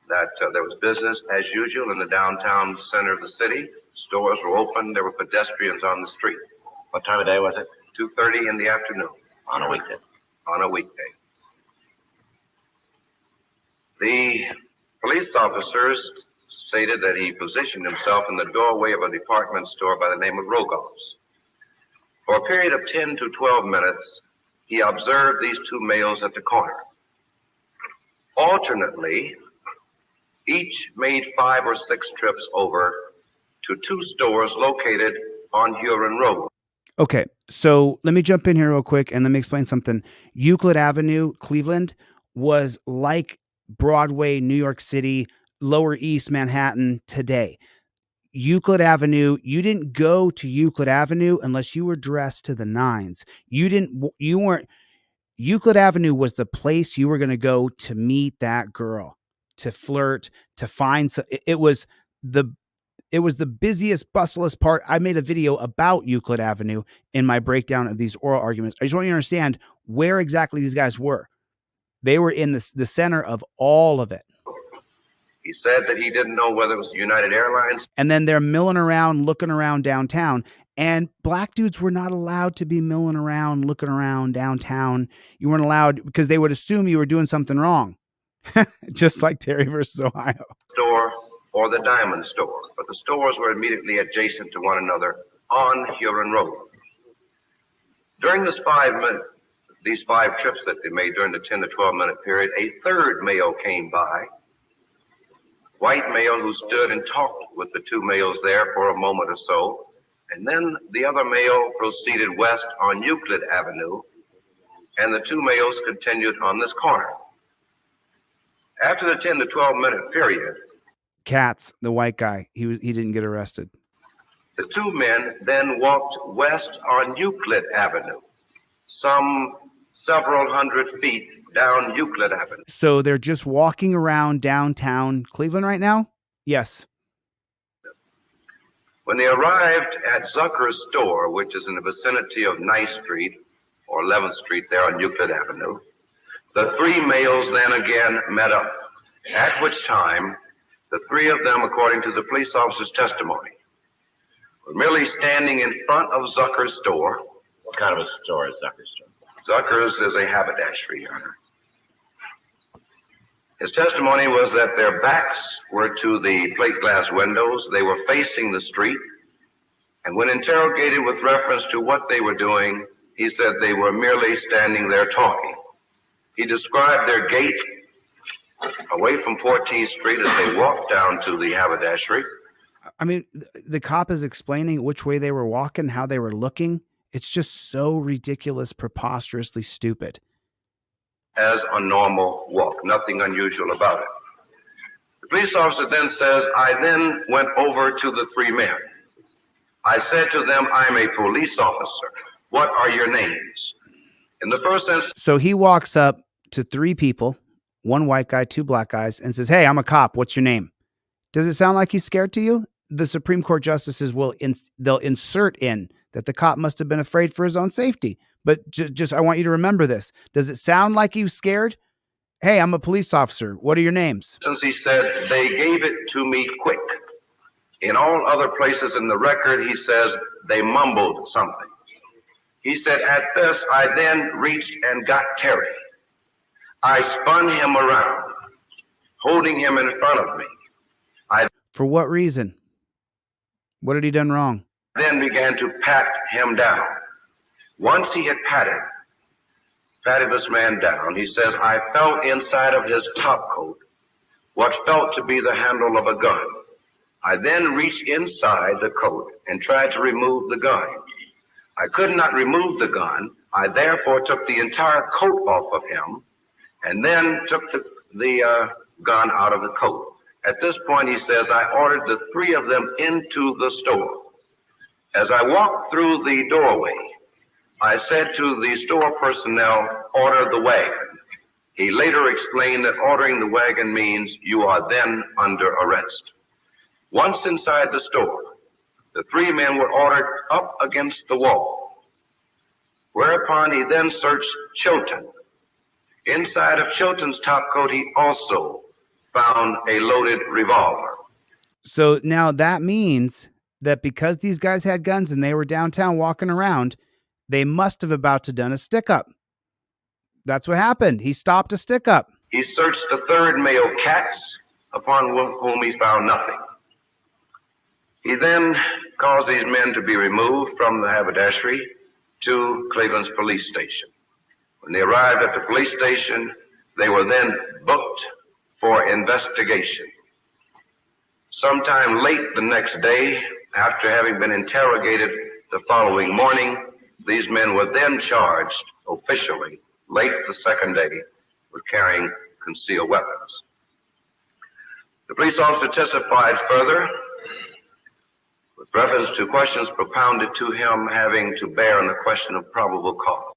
S9: that there was business as usual in the downtown center of the city. Stores were open. There were pedestrians on the street.
S10: What time of day was it?
S9: 2:30 in the afternoon.
S10: On a weekday?
S9: On a weekday. The police officers stated that he positioned himself in the doorway of a department store by the name of Rogoff's. For a period of 10 to 12 minutes, he observed these two males at the corner. Alternately, each made 5 or 6 trips over to two stores located on Huron Road.
S1: Okay, so let me jump in here real quick and let me explain something. Euclid Avenue, Cleveland, was like Broadway, New York City, Lower East Manhattan today. Euclid Avenue, you didn't go to Euclid Avenue unless you were dressed to the nines. Euclid Avenue was the place you were going to go to meet that girl, to flirt, to find. It was the busiest, bustlest part. I made a video about Euclid Avenue in my breakdown of these oral arguments. I just want you to understand where exactly these guys were. They were in the center of all of it.
S9: He said that he didn't know whether it was United Airlines.
S1: And then they're milling around, looking around downtown. And black dudes were not allowed to be milling around, looking around downtown. You weren't allowed because they would assume you were doing something wrong. Just like Terry versus Ohio.
S9: Store or the Diamond Store. But the stores were immediately adjacent to one another on Huron Road. During these 5 trips that they made during the 10 to 12 minute period, a third male came by. White male who stood and talked with the two males there for a moment or so. And then the other male proceeded west on Euclid Avenue, and the two males continued on this corner. After the 10 to 12 minute period,
S1: Katz, the white guy, he didn't get arrested.
S9: The two men then walked west on Euclid Avenue, some several hundred feet down Euclid Avenue.
S1: So they're just walking around downtown Cleveland right now? Yes.
S9: When they arrived at Zucker's store, which is in the vicinity of 9th Street or 11th Street there on Euclid Avenue, the three males then again met up, at which time the three of them, according to the police officer's testimony, were merely standing in front of Zucker's store.
S10: What kind of a store is Zucker's store?
S9: Zucker's is a haberdashery, Your Honor. His testimony was that their backs were to the plate glass windows. They were facing the street. And when interrogated with reference to what they were doing, he said they were merely standing there talking. He described their gait away from 14th Street as they walked down to the haberdashery.
S1: I mean, the cop is explaining which way they were walking, how they were looking. It's just so ridiculous, preposterously stupid.
S9: As a normal walk, nothing unusual about it. The police officer then says, I then went over to the three men. I said to them, I'm a police officer. What are your names? In the first instance.
S1: So he walks up to three people, one white guy, two black guys, and says, hey, I'm a cop. What's your name? Does it sound like he's scared to you? The Supreme Court justices they'll insert in that the cop must have been afraid for his own safety. But just I want you to remember this. Does it sound like he was scared? Hey, I'm a police officer. What are your names?
S9: Since he said, they gave it to me quick. In all other places in the record, he says, they mumbled something. He said, at this, I then reached and got Terry. I spun him around, holding him in front of me.
S1: For what reason? What had he done wrong?
S9: Then began to pat him down. Once he had patted this man down, he says, I felt inside of his top coat what felt to be the handle of a gun. I then reached inside the coat and tried to remove the gun. I could not remove the gun. I therefore took the entire coat off of him and then took the gun out of the coat. At this point, he says, I ordered the three of them into the store. As I walked through the doorway, I said to the store personnel, order the wagon. He later explained that ordering the wagon means you are then under arrest. Once inside the store, the three men were ordered up against the wall, whereupon he then searched Chilton. Inside of Chilton's top coat, he also found a loaded revolver.
S1: So now that means that because these guys had guns and they were downtown walking around, they must have about to done a stick-up. That's what happened. He stopped a stick-up.
S9: He searched the third male Katz, upon whom he found nothing. He then caused these men to be removed from the haberdashery to Cleveland's police station. When they arrived at the police station, they were then booked for investigation. Sometime late the next day, after having been interrogated the following morning, these men were then charged officially, late the second day, with carrying concealed weapons. The police officer testified further with reference to questions propounded to him having to bear on the question of probable cause.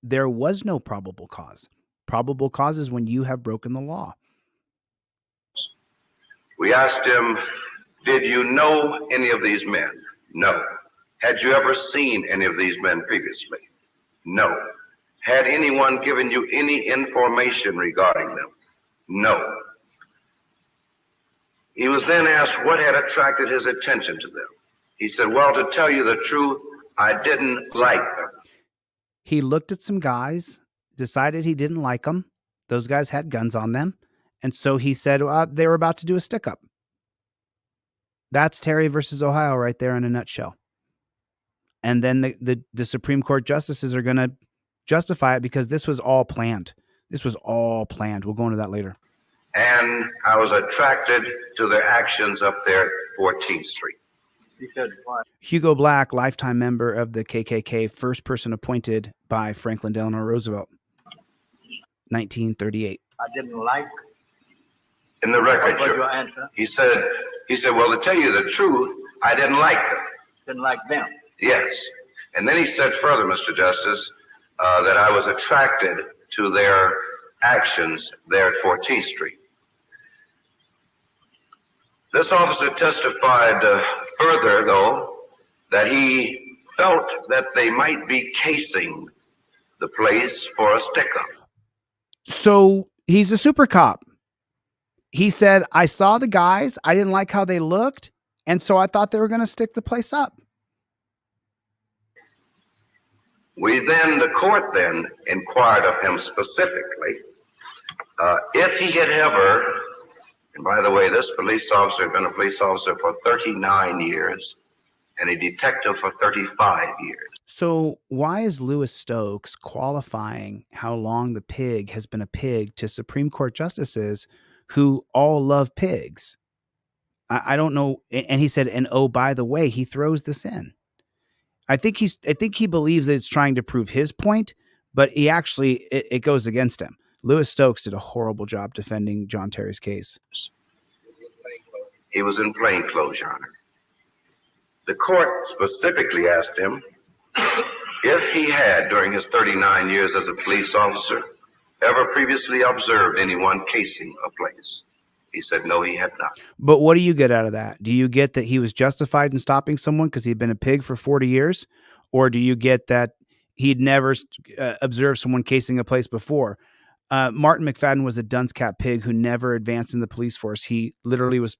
S1: There was no probable cause. Probable cause is when you have broken the law.
S9: We asked him, did you know any of these men? No. Had you ever seen any of these men previously? No. Had anyone given you any information regarding them? No. He was then asked what had attracted his attention to them. He said, well, to tell you the truth, I didn't like them.
S1: He looked at some guys, decided he didn't like them. Those guys had guns on them. And so he said they were about to do a stick-up. That's Terry versus Ohio right there in a nutshell. And then the Supreme Court justices are going to justify it because this was all planned. This was all planned. We'll go into that later.
S9: And I was attracted to their actions up there at 14th Street.
S1: Hugo Black, lifetime member of the KKK, first person appointed by Franklin Delano Roosevelt, 1938.
S10: I didn't like.
S9: In the record,
S10: What was your answer?
S9: he said, well, to tell you the truth, I didn't like them.
S10: Didn't like them.
S9: Yes. And then he said further, Mr. Justice, that I was attracted to their actions there at 14th Street. This officer testified further, though, that he felt that they might be casing the place for a stick-up.
S1: So he's a super cop. He said, I saw the guys. I didn't like how they looked. And so I thought they were going to stick the place up.
S9: The court then inquired of him specifically if he had ever, and by the way, this police officer had been a police officer for 39 years, and a detective for 35 years.
S1: So why is Louis Stokes qualifying how long the pig has been a pig to Supreme Court justices who all love pigs? I don't know. And he said, and oh, by the way, he throws this in. I think he believes that it's trying to prove his point, but he actually, it goes against him. Louis Stokes did a horrible job defending John Terry's case.
S9: He was in plain clothes, Your Honor. The court specifically asked him if he had, during his 39 years as a police officer, ever previously observed anyone casing a place. He said, no, he had not.
S1: But what do you get out of that? Do you get that he was justified in stopping someone because he'd been a pig for 40 years? Or do you get that he'd never observed someone casing a place before? Martin McFadden was a dunce cap pig who never advanced in the police force. He literally was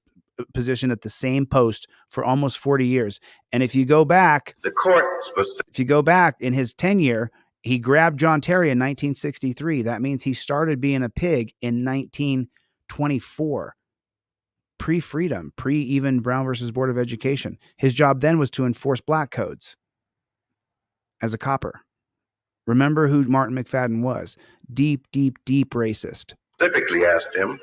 S1: positioned at the same post for almost 40 years. And if you go back, if you go back in his tenure, he grabbed John Terry in 1963. That means he started being a pig in 1924, pre-freedom, pre-even Brown versus Board of Education. His job then was to enforce black codes as a copper. Remember who Martin McFadden was. Deep, deep, deep racist.
S9: Specifically asked him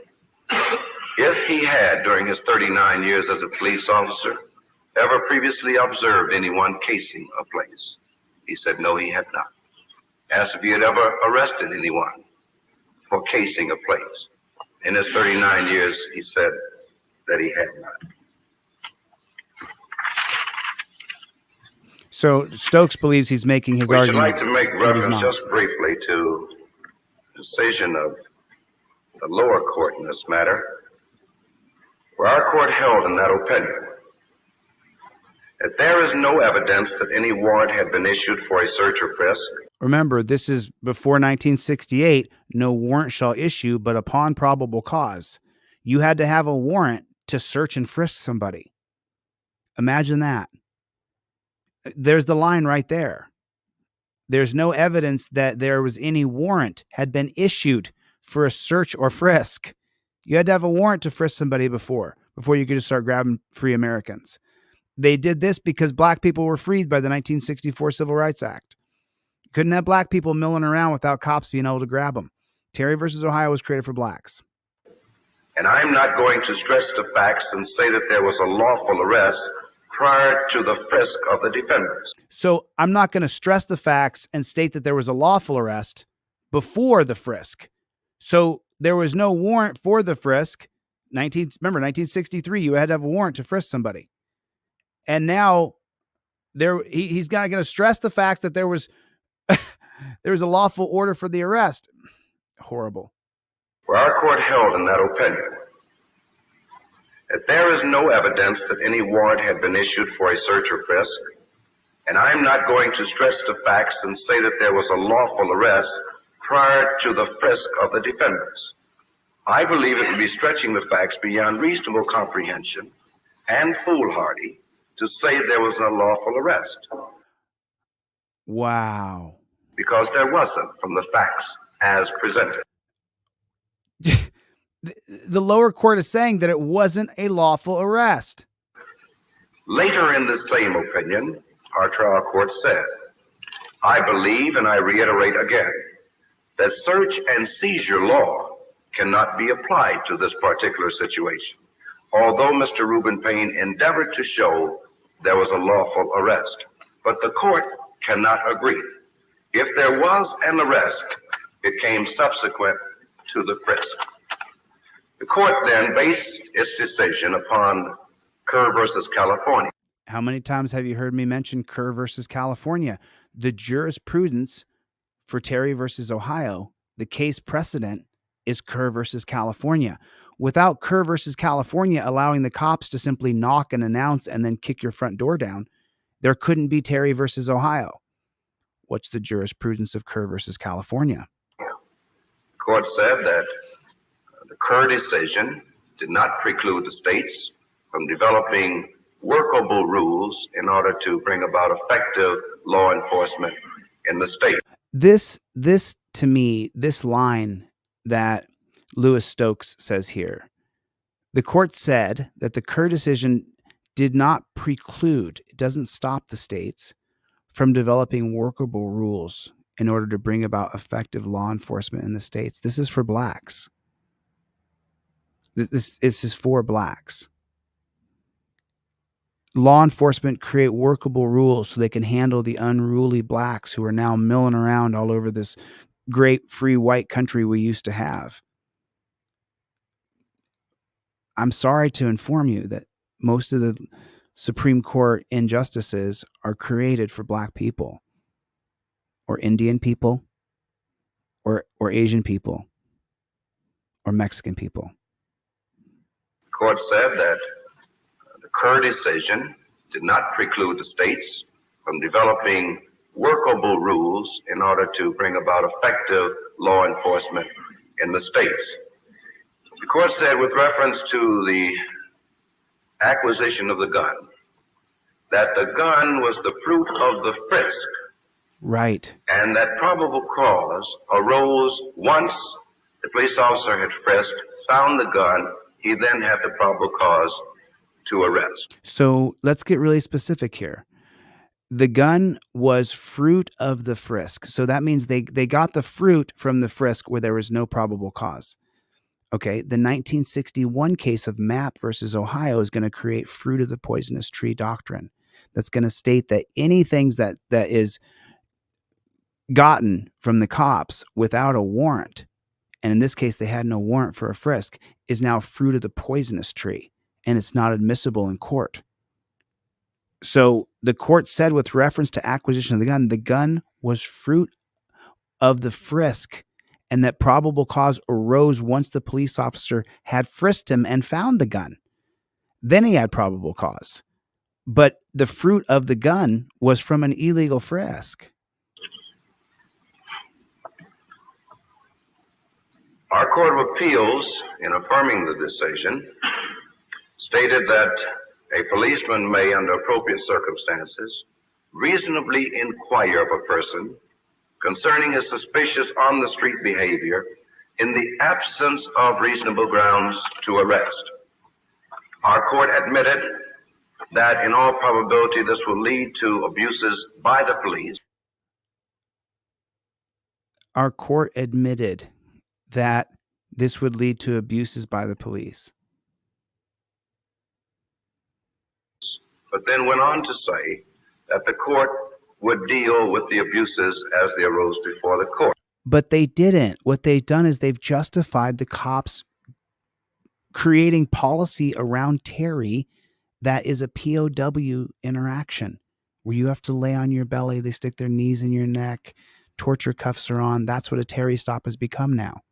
S9: if he had, during his 39 years as a police officer, ever previously observed anyone casing a place. He said, no, he had not. Asked if he had ever arrested anyone for casing a place. In his 39 years, he said that he had not.
S1: So Stokes believes he's making his argument.
S9: We should like to make reference just briefly to the decision of the lower court in this matter, where our court held in that opinion that there is no evidence that any warrant had been issued for a search or frisk.
S1: Remember, this is before 1968. No warrant shall issue, but upon probable cause. You had to have a warrant to search and frisk somebody. Imagine that. There's the line right there. There's no evidence that there was any warrant had been issued for a search or frisk. You had to have a warrant to frisk somebody before you could just start grabbing free Americans. They did this because black people were freed by the 1964 Civil Rights Act. You couldn't have black people milling around without cops being able to grab them. Terry versus Ohio was created for blacks.
S9: And I'm not going to stress the facts and say that there was a lawful arrest prior to the frisk of the defendants.
S1: So I'm not going to stress the facts and state that there was a lawful arrest before the frisk. So there was no warrant for the frisk. Remember, 1963, you had to have a warrant to frisk somebody. And now he's not going to stress the facts that there was there was a lawful order for the arrest. Horrible.
S9: Where our court held in that opinion that there is no evidence that any warrant had been issued for a search or frisk, and I'm not going to stress the facts and say that there was a lawful arrest prior to the frisk of the defendants. I believe it would be stretching the facts beyond reasonable comprehension and foolhardy to say there was a lawful arrest.
S1: Wow.
S9: Because there wasn't from the facts as presented.
S1: The lower court is saying that it wasn't a lawful arrest.
S9: Later in the same opinion, our trial court said, I believe, and I reiterate again, that search and seizure law cannot be applied to this particular situation, although Mr. Reuben Payne endeavored to show there was a lawful arrest. But the court cannot agree. If there was an arrest, it came subsequent to the frisk. The court then based its decision upon Kerr versus California.
S1: How many times have you heard me mention Kerr versus California? The jurisprudence for Terry versus Ohio, the case precedent is Kerr versus California. Without Kerr versus California allowing the cops to simply knock and announce and then kick your front door down, there couldn't be Terry versus Ohio. What's the jurisprudence of Kerr versus California?
S9: The court said that the Kerr decision did not preclude the states from developing workable rules in order to bring about effective law enforcement in the state.
S1: This to me, this line that Louis Stokes says here, the court said that the Kerr decision did not preclude, it doesn't stop the states from developing workable rules in order to bring about effective law enforcement in the states. This is for blacks. This is for blacks. Law enforcement create workable rules so they can handle the unruly blacks who are now milling around all over this great free white country we used to have. I'm sorry to inform you that most of the Supreme Court injustices are created for black people or Indian people or Asian people or Mexican people.
S9: The court said that the Kerr decision did not preclude the states from developing workable rules in order to bring about effective law enforcement in the states. The court said, with reference to the acquisition of the gun, that the gun was the fruit of the frisk.
S1: Right.
S9: And that probable cause arose once the police officer had frisked, found the gun, he then had the probable cause to arrest.
S1: So let's get really specific here. The gun was fruit of the frisk. So that means they got the fruit from the frisk where there was no probable cause. Okay, the 1961 case of Mapp versus Ohio is going to create fruit of the poisonous tree doctrine. That's going to state that anything that is gotten from the cops without a warrant, and in this case they had no warrant for a frisk, is now fruit of the poisonous tree, and it's not admissible in court. So the court said, with reference to acquisition of the gun was fruit of the frisk, and that probable cause arose once the police officer had frisked him and found the gun. Then he had probable cause. But the fruit of the gun was from an illegal frisk.
S9: Our Court of Appeals, in affirming the decision, stated that a policeman may, under appropriate circumstances, reasonably inquire of a person concerning his suspicious on-the-street behavior in the absence of reasonable grounds to arrest. Our court admitted that in all probability this will lead to abuses by the police.
S1: Our court admitted that this would lead to abuses by the police.
S9: But then went on to say that the court would deal with the abuses as they arose before the court.
S1: But they didn't. What they've done is they've justified the cops creating policy around Terry that is a POW interaction where you have to lay on your belly, they stick their knees in your neck, torture cuffs are on. That's what a Terry stop has become now.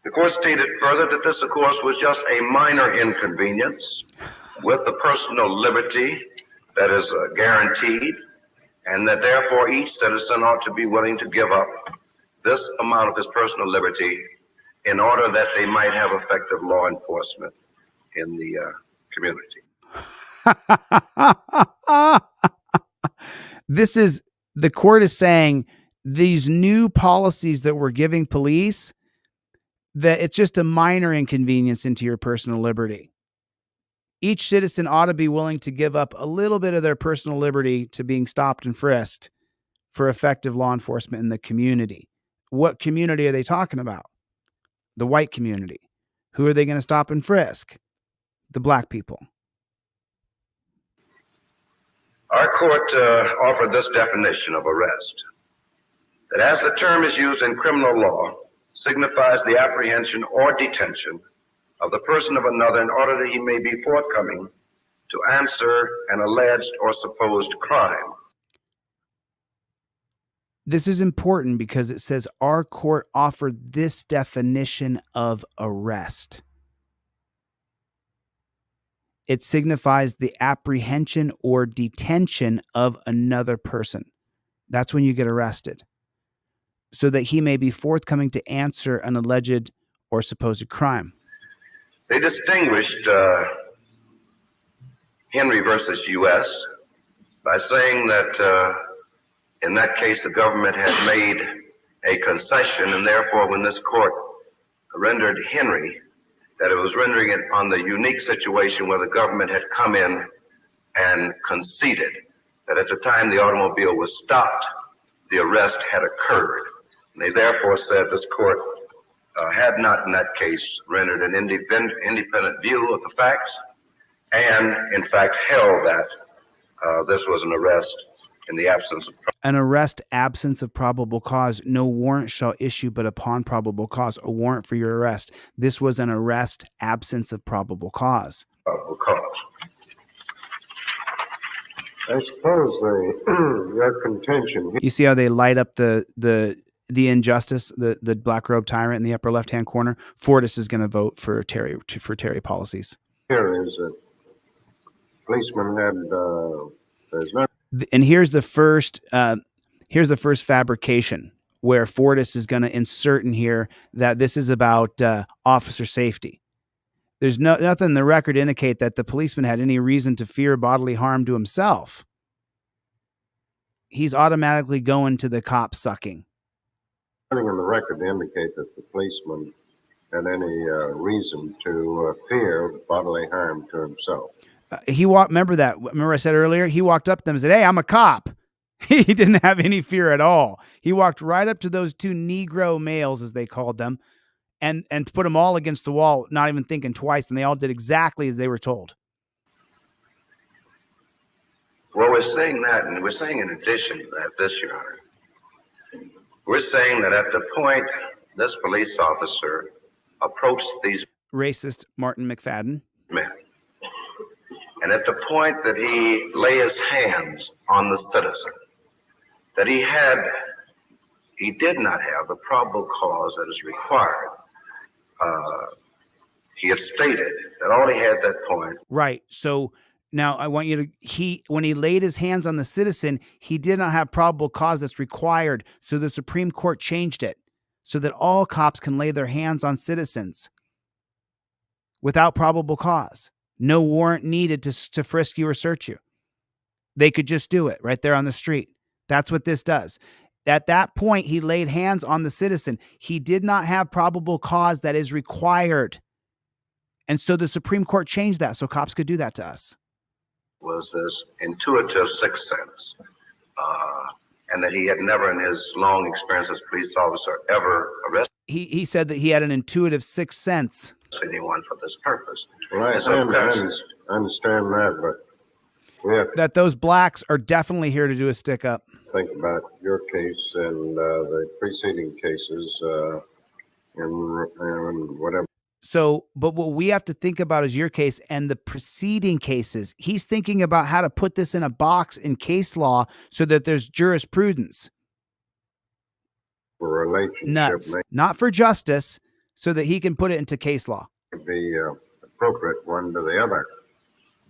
S9: The court stated further that this, of course, was just a minor inconvenience with the personal liberty that is guaranteed, and that therefore each citizen ought to be willing to give up this amount of his personal liberty in order that they might have effective law enforcement in the community.
S1: The court is saying these new policies that we're giving police, that it's just a minor inconvenience into your personal liberty. Each citizen ought to be willing to give up a little bit of their personal liberty to being stopped and frisked for effective law enforcement in the community. What community are they talking about? The white community. Who are they going to stop and frisk? The black people.
S9: Our court offered this definition of arrest, that as the term is used in criminal law, signifies the apprehension or detention of the person of another in order that he may be forthcoming to answer an alleged or supposed crime.
S1: This is important because it says our court offered this definition of arrest. It signifies the apprehension or detention of another person. That's when you get arrested, so that he may be forthcoming to answer an alleged or supposed crime.
S9: They distinguished Henry versus U.S. by saying that in that case the government had made a concession, and therefore when this court rendered Henry, that it was rendering it on the unique situation where the government had come in and conceded that at the time the automobile was stopped, the arrest had occurred. And they therefore said this court had not in that case rendered an independent view of the facts and in fact held that this was an arrest in the absence of
S1: an arrest absence of probable cause. No warrant shall issue but upon probable cause. A warrant for your arrest. This was an arrest absence of probable cause.
S9: probable cause.
S8: I suppose your contention.
S1: You see how they light up the injustice, the black robe tyrant in the upper left hand corner. Fortis is going to vote for Terry policies.
S8: Here is that policeman had there's not.
S1: And here's the first fabrication where Fortis is going to insert in here that this is about officer safety. There's nothing in the record to indicate that the policeman had any reason to fear bodily harm to himself. He's automatically going to the cop sucking.
S8: Nothing in the record to indicate that the policeman had any reason to fear bodily harm to himself.
S1: Remember I said earlier, he walked up to them and said, "Hey, I'm a cop." He didn't have any fear at all. He walked right up to those two Negro males, as they called them, and put them all against the wall, not even thinking twice. And they all did exactly as they were told.
S9: Well, we're saying that, and we're saying in addition to that, this, Your Honor, we're saying that at the point this police officer approached these
S1: racist Martin McFadden
S9: men, and at the point that he lay his hands on the citizen, that he did not have the probable cause that is required. He had stated that all he had at that point.
S1: Right. So now I want you to, when he laid his hands on the citizen, he did not have probable cause that's required. So the Supreme Court changed it so that all cops can lay their hands on citizens without probable cause. No warrant needed to frisk you or search you. They could just do it right there on the street. That's what this does. At that point, he laid hands on the citizen. He did not have probable cause that is required. And so the Supreme Court changed that so cops could do that to us.
S9: Was this intuitive sixth sense, and that he had never in his long experience as a police officer ever arrested.
S1: He said that he had an intuitive sixth sense.
S9: Anyone for this purpose.
S8: Right, I understand that, but we have
S1: that those blacks are definitely here to do a stick up.
S8: Think about your case and the preceding cases and whatever.
S1: So, but what we have to think about is your case and the preceding cases. He's thinking about how to put this in a box in case law so that there's jurisprudence.
S8: For relationship.
S1: Nuts. Not for justice, so that he can put it into case law.
S8: The appropriate one to the other.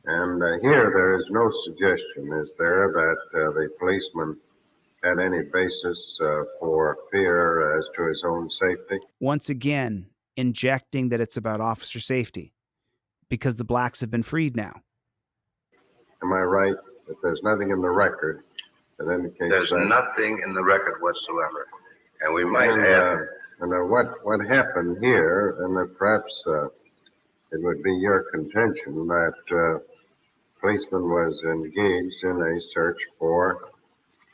S8: And here there is no suggestion, is there, that the policeman had any basis for fear as to his own safety?
S1: Once again, injecting that it's about officer safety because the blacks have been freed now.
S8: Am I right that there's nothing in the record that indicates
S9: there's
S8: that?
S9: Nothing in the record whatsoever. And we might add...
S8: what happened here, and perhaps it would be your contention that policeman was engaged in a search for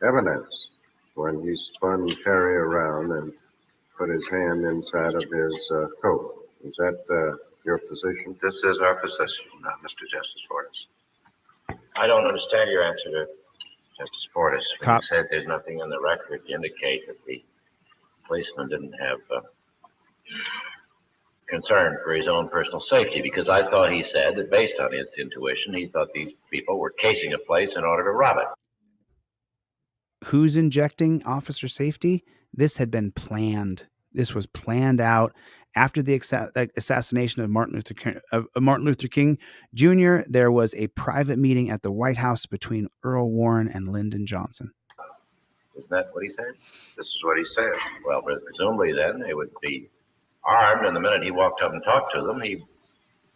S8: evidence when he spun Terry around and put his hand inside of his coat. Is that your position?
S9: This is our position, Mr. Justice Fortis.
S10: I don't understand your answer to Justice Fortis.
S1: Cop.
S10: You said there's nothing in the record to indicate that the policeman didn't have concern for his own personal safety, because I thought he said that based on his intuition, he thought these people were casing a place in order to rob it.
S1: Who's injecting officer safety? This had been planned. This was planned out after the assassination of Martin Luther King Jr. There was a private meeting at the White House between Earl Warren and Lyndon Johnson.
S10: Isn't that what he said?
S9: This is what he said.
S10: Well, presumably then they would be armed, and the minute he walked up and talked to them, he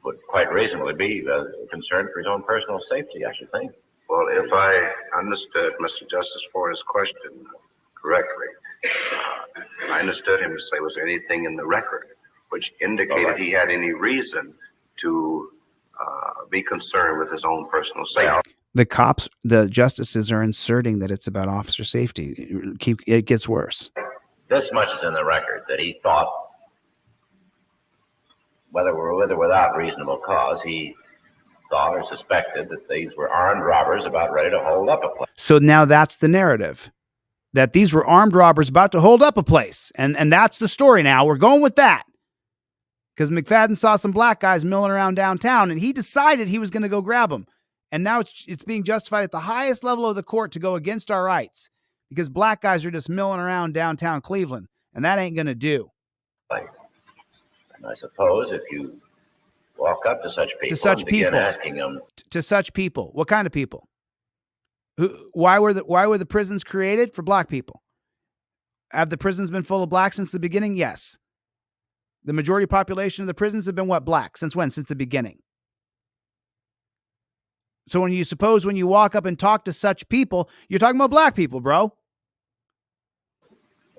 S10: would quite reasonably be concerned for his own personal safety, I should think.
S9: Well, if I understood Mr. Justice Fortis' question correctly, I understood him to say, was there anything in the record which indicated he had any reason to be concerned with his own personal safety.
S1: The justices are inserting that it's about officer safety. It gets worse.
S10: This much is in the record that he thought, whether with or without reasonable cause, he thought or suspected that these were armed robbers about ready to hold up a place.
S1: So now that's the narrative, that these were armed robbers about to hold up a place. And that's the story now. We're going with that. Because McFadden saw some black guys milling around downtown, and he decided he was going to go grab them. And now it's being justified at the highest level of the court to go against our rights because black guys are just milling around downtown Cleveland, and that ain't going to do.
S10: And I suppose if you walk up to such people and begin asking them.
S1: To such people. What kind of people? Why were the prisons created? For black people. Have the prisons been full of black since the beginning? Yes. The majority population of the prisons have been what? Black. Since when? Since the beginning. So when you walk up and talk to such people, you're talking about black people, bro.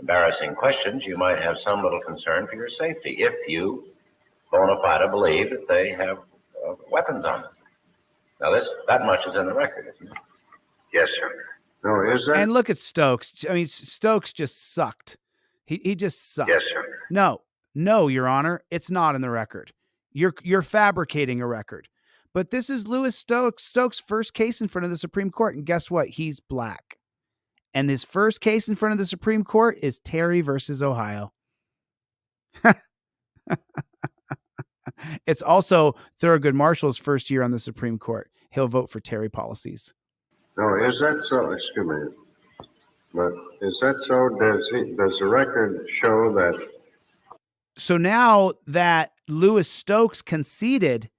S10: Embarrassing questions, you might have some little concern for your safety if you bona fide believe that they have weapons on them. Now that much is in the record, isn't it?
S9: Yes, sir.
S8: No, is that?
S1: And look at Stokes. I mean, Stokes just sucked. He just sucked.
S9: Yes, sir.
S1: No, Your Honor, it's not in the record. You're fabricating a record. But this is Louis Stokes' first case in front of the Supreme Court, and guess what? He's black. And his first case in front of the Supreme Court is Terry versus Ohio. It's also Thurgood Marshall's first year on the Supreme Court. He'll vote for Terry policies.
S8: No, is that so? Excuse me. But is that so? Does the record show that?
S1: So now that Louis Stokes conceded,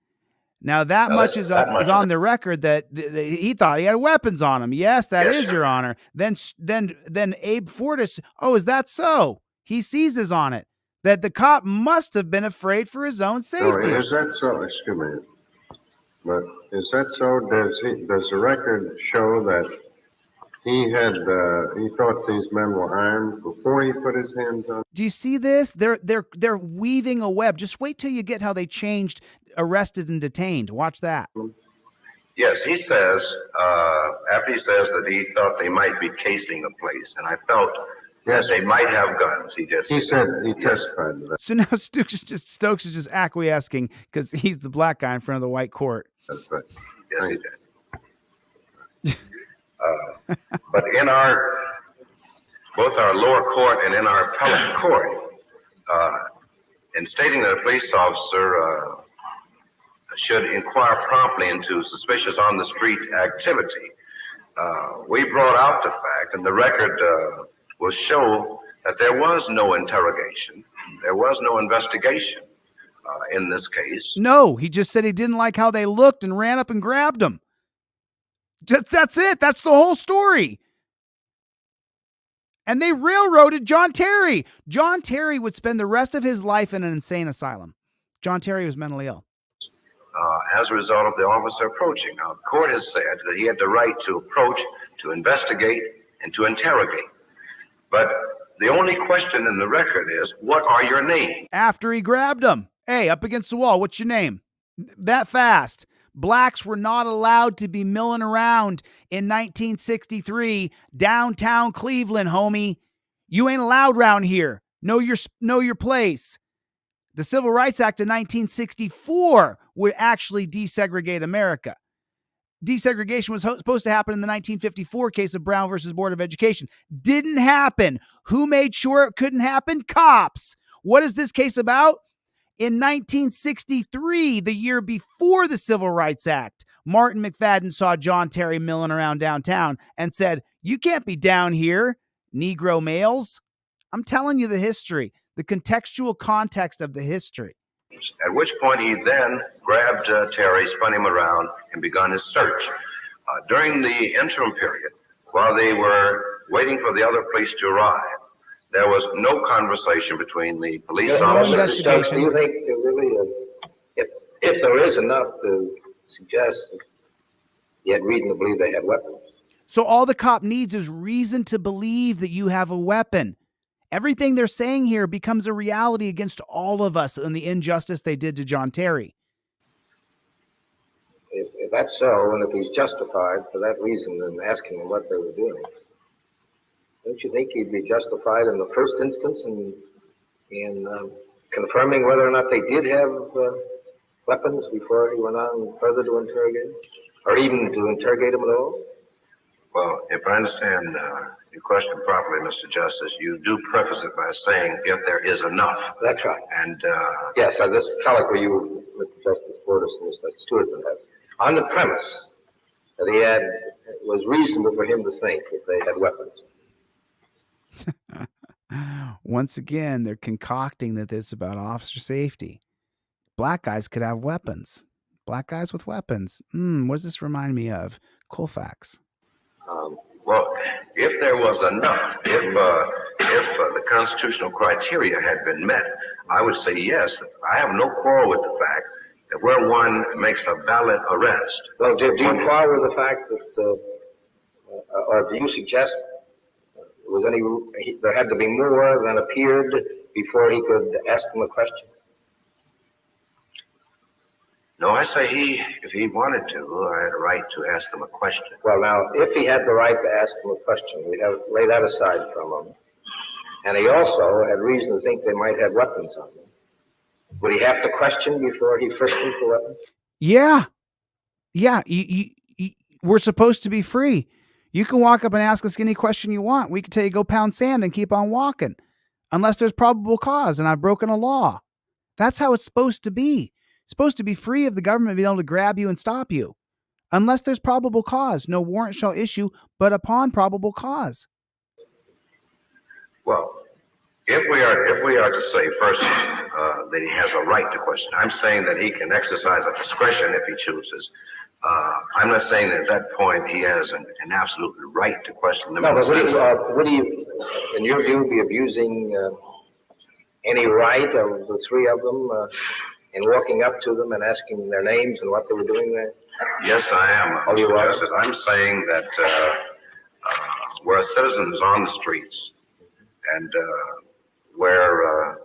S1: now that much is on the record that he thought he had weapons on him. Yes, that is, Your Honor. Then Abe Fortas, is that so? He seizes on it. That the cop must have been afraid for his own safety.
S8: No, is that so? Excuse me. But is that so? Does the record show that he thought these men were armed before he put his hands on?
S1: Do you see this? They're weaving a web. Just wait till you get how they changed arrested and detained. Watch that.
S9: Yes, he says, after he says that he thought they might be casing a place, and I felt that they might have guns. He said he testified to that.
S1: So now Stokes is just acquiescing because he's the black guy in front of the white court.
S8: That's right.
S9: Yes, he did. But in both our lower court and in our appellate court, in stating that a police officer should inquire promptly into suspicious on-the-street activity, we brought out the fact, and the record will show that there was no interrogation, there was no investigation in this case.
S1: No, he just said he didn't like how they looked and ran up and grabbed him. That's it. That's the whole story. And they railroaded John Terry. John Terry would spend the rest of his life in an insane asylum. John Terry was mentally ill.
S9: As a result of the officer approaching. Now, the court has said that he had the right to approach, to investigate, and to interrogate. But the only question in the record is, what are your names?
S1: After he grabbed him. Hey, up against the wall, what's your name? That fast. Blacks were not allowed to be milling around in 1963 downtown Cleveland, homie. You ain't allowed around here. Know your place. The Civil Rights Act of 1964 would actually desegregate America. Desegregation was supposed to happen in the 1954 case of Brown versus Board of Education. Didn't happen. Who made sure it couldn't happen? Cops. What is this case about? In 1963, the year before the Civil Rights Act, Martin McFadden saw John Terry milling around downtown and said, "You can't be down here, Negro males." I'm telling you the history, the contextual context of the history.
S9: At which point he then grabbed Terry, spun him around, and begun his search. During the interim period, while they were waiting for the other police to arrive, there was no conversation between the police officers.
S11: Do you think really, if there is enough to suggest that he had reason to believe they had weapons?
S1: So all the cop needs is reason to believe that you have a weapon. Everything they're saying here becomes a reality against all of us in the injustice they did to John Terry.
S11: If that's so, and if he's justified for that reason in asking them what they were doing, don't you think he'd be justified in the first instance in confirming whether or not they did have weapons before he went on further to interrogate them? Or even to interrogate them at all?
S9: Well, if I understand your question properly, Mr. Justice, you do preface it by saying if there is enough.
S11: That's right.
S9: And
S11: yes, this colloquy you, Mr. Justice Fortas and Mr. Stewart, have, on the premise that it was reasonable for him to think if they had weapons.
S1: Once again, they're concocting that it's about officer safety. Black guys could have weapons. Black guys with weapons. What does this remind me of? Colfax.
S9: Well, if there was enough, if the constitutional criteria had been met, I would say yes. I have no quarrel with the fact that where one makes a valid arrest.
S11: Well, do you quarrel with the fact that, or do you suggest there had to be more than appeared before he could ask them a question?
S9: No, I say if he wanted to, I had a right to ask him a question.
S11: Well, now, if he had the right to ask him a question, we have lay that aside for a moment. And he also had reason to think they might have weapons on them. Would he have to question before he frisked them for weapons?
S1: Yeah. We're supposed to be free. You can walk up and ask us any question you want. We can tell you go pound sand and keep on walking, unless there's probable cause and I've broken a law. That's how it's supposed to be. It's supposed to be free of the government being able to grab you and stop you. Unless there's probable cause, no warrant shall issue, but upon probable cause.
S9: Well, if we are to say first that he has a right to question, I'm saying that he can exercise a discretion if he chooses. I'm not saying that at that point he has an absolute right to question them.
S11: No, but would he, in your view, be abusing any right of the three of them in walking up to them and asking their names and what they were doing there?
S9: Yes, I am.
S11: Oh, you are?
S9: Justice. I'm saying that where a citizen is on the streets and where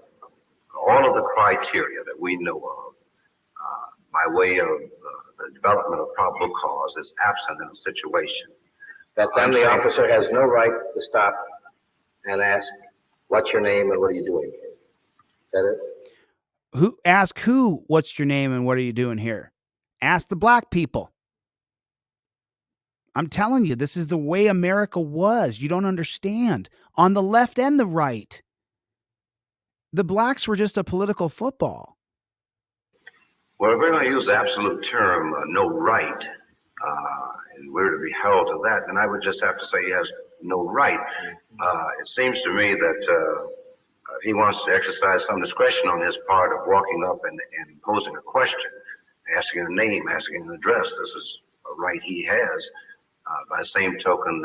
S9: all of the criteria that we know of by way of the development of probable cause is absent in a situation.
S11: That then the officer has no right to stop and ask, what's your name and what are you doing here? Is that it?
S1: Ask who, what's your name and what are you doing here? Ask the black people. I'm telling you, this is the way America was. You don't understand. On the left and the right. The blacks were just a political football.
S9: Well, if we're going to use the absolute term, no right, and we're to be held to that, then I would just have to say he has no right. It seems to me that if he wants to exercise some discretion on his part of walking up and posing a question, asking a name, asking an address, this is a right he has. By the same token,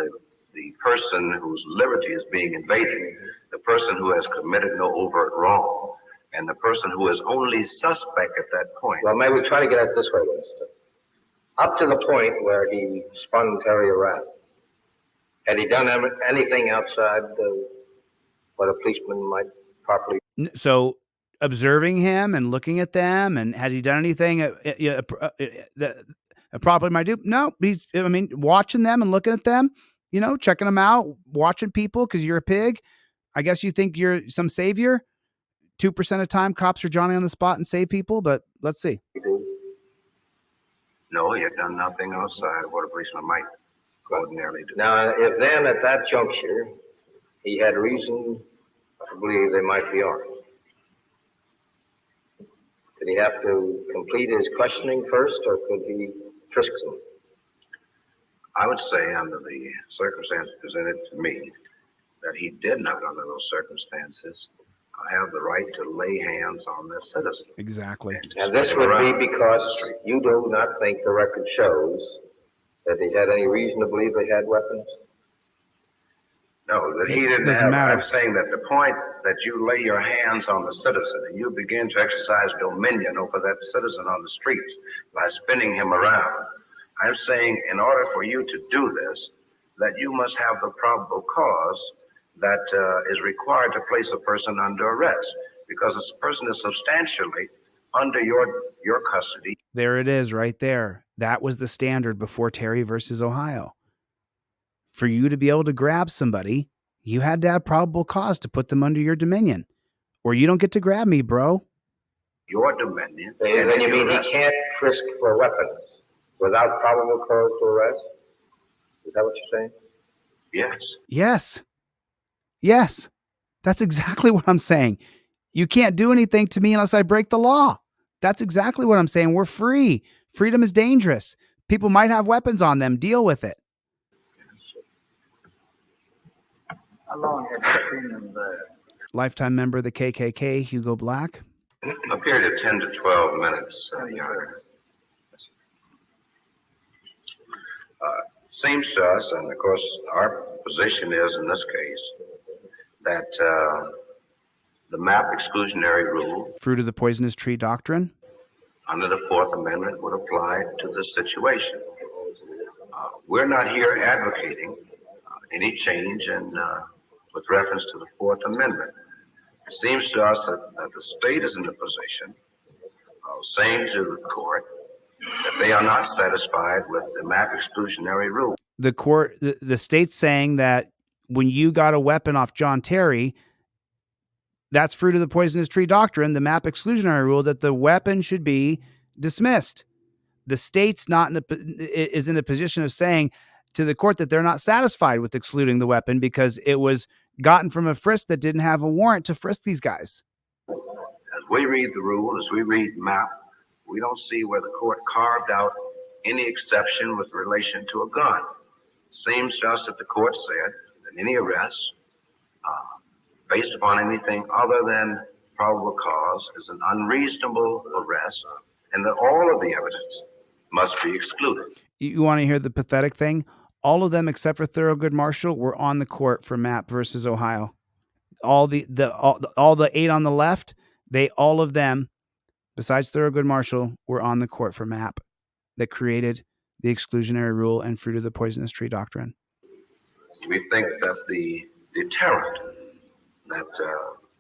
S9: the person whose liberty is being invaded, the person who has committed no overt wrong, and the person who is only suspect at that point.
S11: Well, maybe we try to get at it this way, Winston. Up to the point where he spun Terry around, had he done anything outside what a policeman might properly...
S1: So observing him and looking at them, and has he done anything that properly might do? No, watching them and looking at them, checking them out, watching people because you're a pig. I guess you think you're some savior. 2% of the time, cops are Johnny on the spot and save people, but let's see.
S9: No, he had done nothing outside of what a policeman might ordinarily do.
S11: Now, if then at that juncture, he had reason to believe they might be armed, did he have to complete his questioning first, or could he frisk them?
S9: I would say, under the circumstances presented to me, that he did not, under those circumstances, have the right to lay hands on their citizen.
S1: Exactly.
S11: And this would be because you do not think the record shows that he had any reason to believe they had weapons?
S9: No, that he didn't have. I'm saying that the point that you lay your hands on the citizen and you begin to exercise dominion over that citizen on the streets by spinning him around, I'm saying in order for you to do this, that you must have the probable cause that is required to place a person under arrest, because this person is substantially under your custody.
S1: There it is right there. That was the standard before Terry versus Ohio. For you to be able to grab somebody, you had to have probable cause to put them under your dominion, or you don't get to grab me, bro.
S9: Your dominion.
S11: And then you mean he can't frisk for weapons without probable cause to arrest? Is that what you're saying?
S9: Yes.
S1: Yes. Yes. That's exactly what I'm saying. You can't do anything to me unless I break the law. That's exactly what I'm saying. We're free. Freedom is dangerous. People might have weapons on them. Deal with it.
S11: How long have you been in there?
S1: Lifetime member of the KKK, Hugo Black.
S9: A period of 10 to 12 minutes, Your Honor. Seems to us, and of course our position is in this case, that the MAP exclusionary rule,
S1: Fruit of the poisonous tree doctrine,
S9: under the Fourth Amendment, would apply to this situation. We're not here advocating any change with reference to the Fourth Amendment. It seems to us that the state is in the position of saying to the court that they are not satisfied with the MAP exclusionary rule.
S1: The court, the state's saying that when you got a weapon off John Terry, that's fruit of the poisonous tree doctrine, the MAP exclusionary rule, that the weapon should be dismissed. The state's is in a position of saying to the court that they're not satisfied with excluding the weapon because it was gotten from a frisk that didn't have a warrant to frisk these guys.
S9: As we read the rule, as we read MAP, we don't see where the court carved out any exception with relation to a gun. Seems to us that the court said that any arrest based upon anything other than probable cause is an unreasonable arrest, and that all of the evidence must be excluded.
S1: You want to hear the pathetic thing? All of them except for Thurgood Marshall were on the court for MAP versus Ohio. All the 8 on the left, all of them, besides Thurgood Marshall, were on the court for MAP that created the exclusionary rule and fruit of the poisonous tree doctrine.
S9: We think that the deterrent that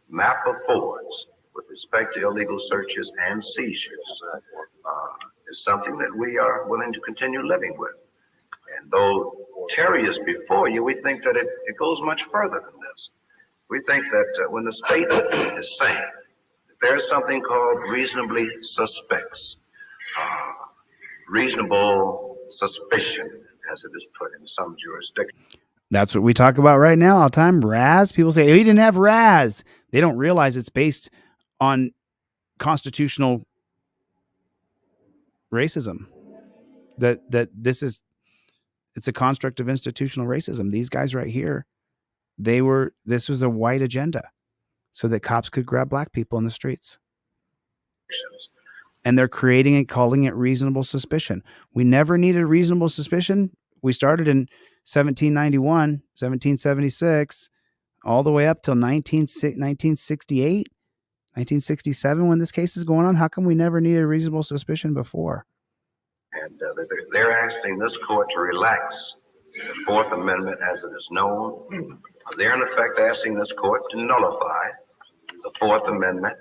S9: MAP affords with respect to illegal searches and seizures is something that we are willing to continue living with. And though Terry is before you, we think that it goes much further than this. We think that when the state is saying that there's something called reasonably suspects, reasonable suspicion, as it is put in some jurisdictions.
S1: That's what we talk about right now all the time. Raz. People say, oh, he didn't have Raz. They don't realize it's based on constitutional racism. It's a construct of institutional racism. These guys right here, this was a white agenda so that cops could grab black people in the streets. And they're creating it, calling it reasonable suspicion. We never needed reasonable suspicion. We started in 1791, 1776, all the way up till 1968, 1967 when this case is going on. How come we never needed reasonable suspicion before?
S9: And they're asking this court to relax the Fourth Amendment as it is known. They're in effect asking this court to nullify the Fourth Amendment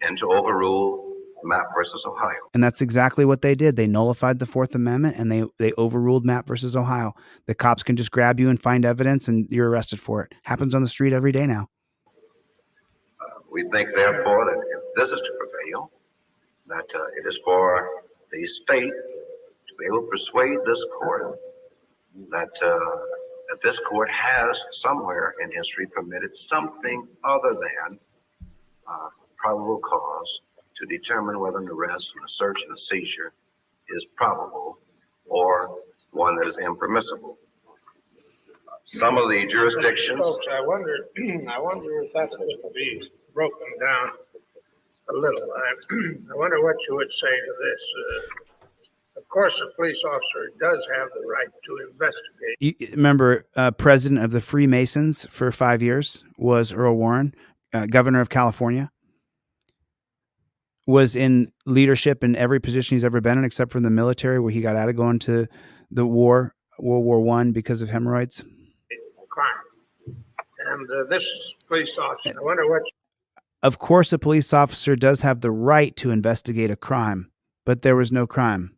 S9: and to overrule MAP versus Ohio.
S1: And that's exactly what they did. They nullified the Fourth Amendment and they overruled MAP versus Ohio. The cops can just grab you and find evidence and you're arrested for it. Happens on the street every day now.
S9: We think, therefore, that if this is to prevail, that it is for the state to be able to persuade this court that this court has somewhere in history permitted something other than probable cause to determine whether an arrest and a search and a seizure is probable or one that is impermissible. Some of the jurisdictions.
S12: Folks, I wonder if that's going to be broken down a little. I wonder what you would say to this. Of course, a police officer does have the right to investigate.
S1: You remember, president of the Freemasons for 5 years was Earl Warren, governor of California. Was in leadership in every position he's ever been in, except for in the military, where he got out of going to the World War I because of hemorrhoids.
S12: Crime. And this police officer, I wonder what.
S1: Of course, a police officer does have the right to investigate a crime, but there was no crime.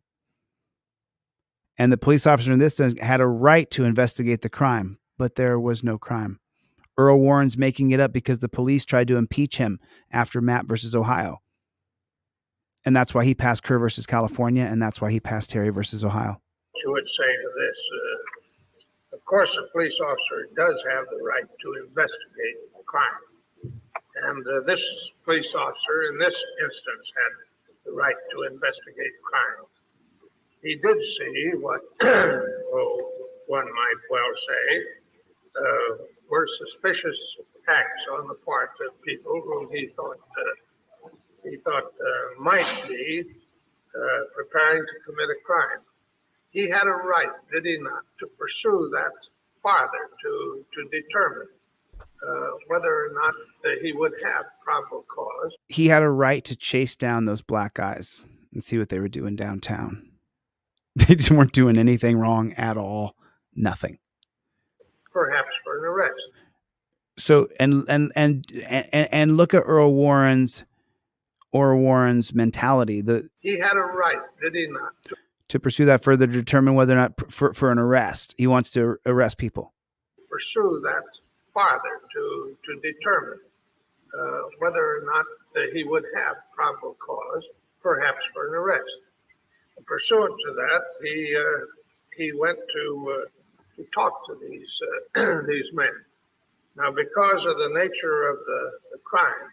S1: And the police officer in this instance had a right to investigate the crime, but there was no crime. Earl Warren's making it up because the police tried to impeach him after Mapp versus Ohio. And that's why he passed Kerr versus California, and that's why he passed Terry versus Ohio.
S12: You would say to this, of course, a police officer does have the right to investigate a crime. And this police officer in this instance had the right to investigate crime. He did see what one might well say were suspicious acts on the part of people who he thought might be preparing to commit a crime. He had a right, did he not, to pursue that farther, to determine whether or not he would have probable cause.
S1: He had a right to chase down those black guys and see what they were doing downtown. They just weren't doing anything wrong at all. Nothing.
S12: Perhaps for an arrest.
S1: So and look at Earl Warren's mentality.
S12: He had a right, did he not,
S1: to pursue that further, to determine whether or not for an arrest. He wants to arrest people.
S12: Pursue that farther to determine whether or not he would have probable cause, perhaps for an arrest. Pursuant to that, he went to talk to these men. Now, because of the nature of the crime,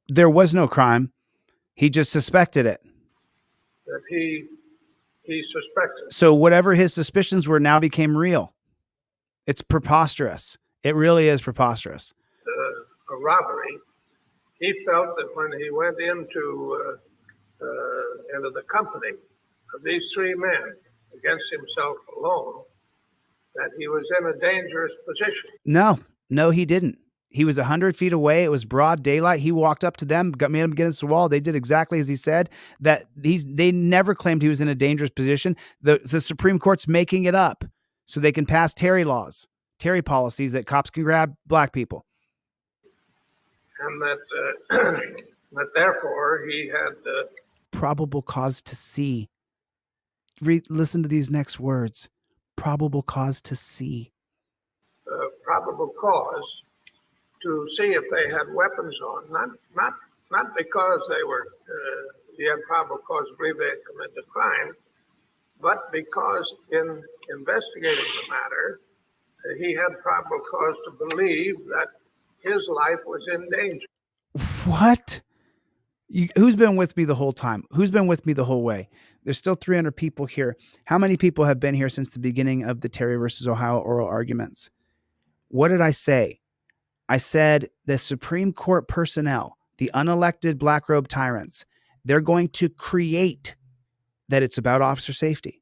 S1: there was no crime. He just suspected it.
S12: That he suspected.
S1: So whatever his suspicions were now became real. It's preposterous. It really is preposterous.
S12: A robbery. He felt that when he went into the company of these three men against himself alone, that he was in a dangerous position.
S1: No, he didn't. He was 100 feet away. It was broad daylight. He walked up to them, made them against the wall. They did exactly as he said. That they never claimed he was in a dangerous position. The Supreme Court's making it up so they can pass Terry laws, Terry policies that cops can grab black people.
S12: And that therefore he had
S1: probable cause to see. Listen to these next words. Probable cause to see.
S12: Probable cause to see if they had weapons on, not because he had probable cause to believe they had committed a crime, but because in investigating the matter, he had probable cause to believe that his life was in danger.
S1: What? Who's been with me the whole time? Who's been with me the whole way? There's still 300 people here. How many people have been here since the beginning of the Terry versus Ohio oral arguments? What did I say? I said the Supreme Court personnel, the unelected black robe tyrants, they're going to create that it's about officer safety.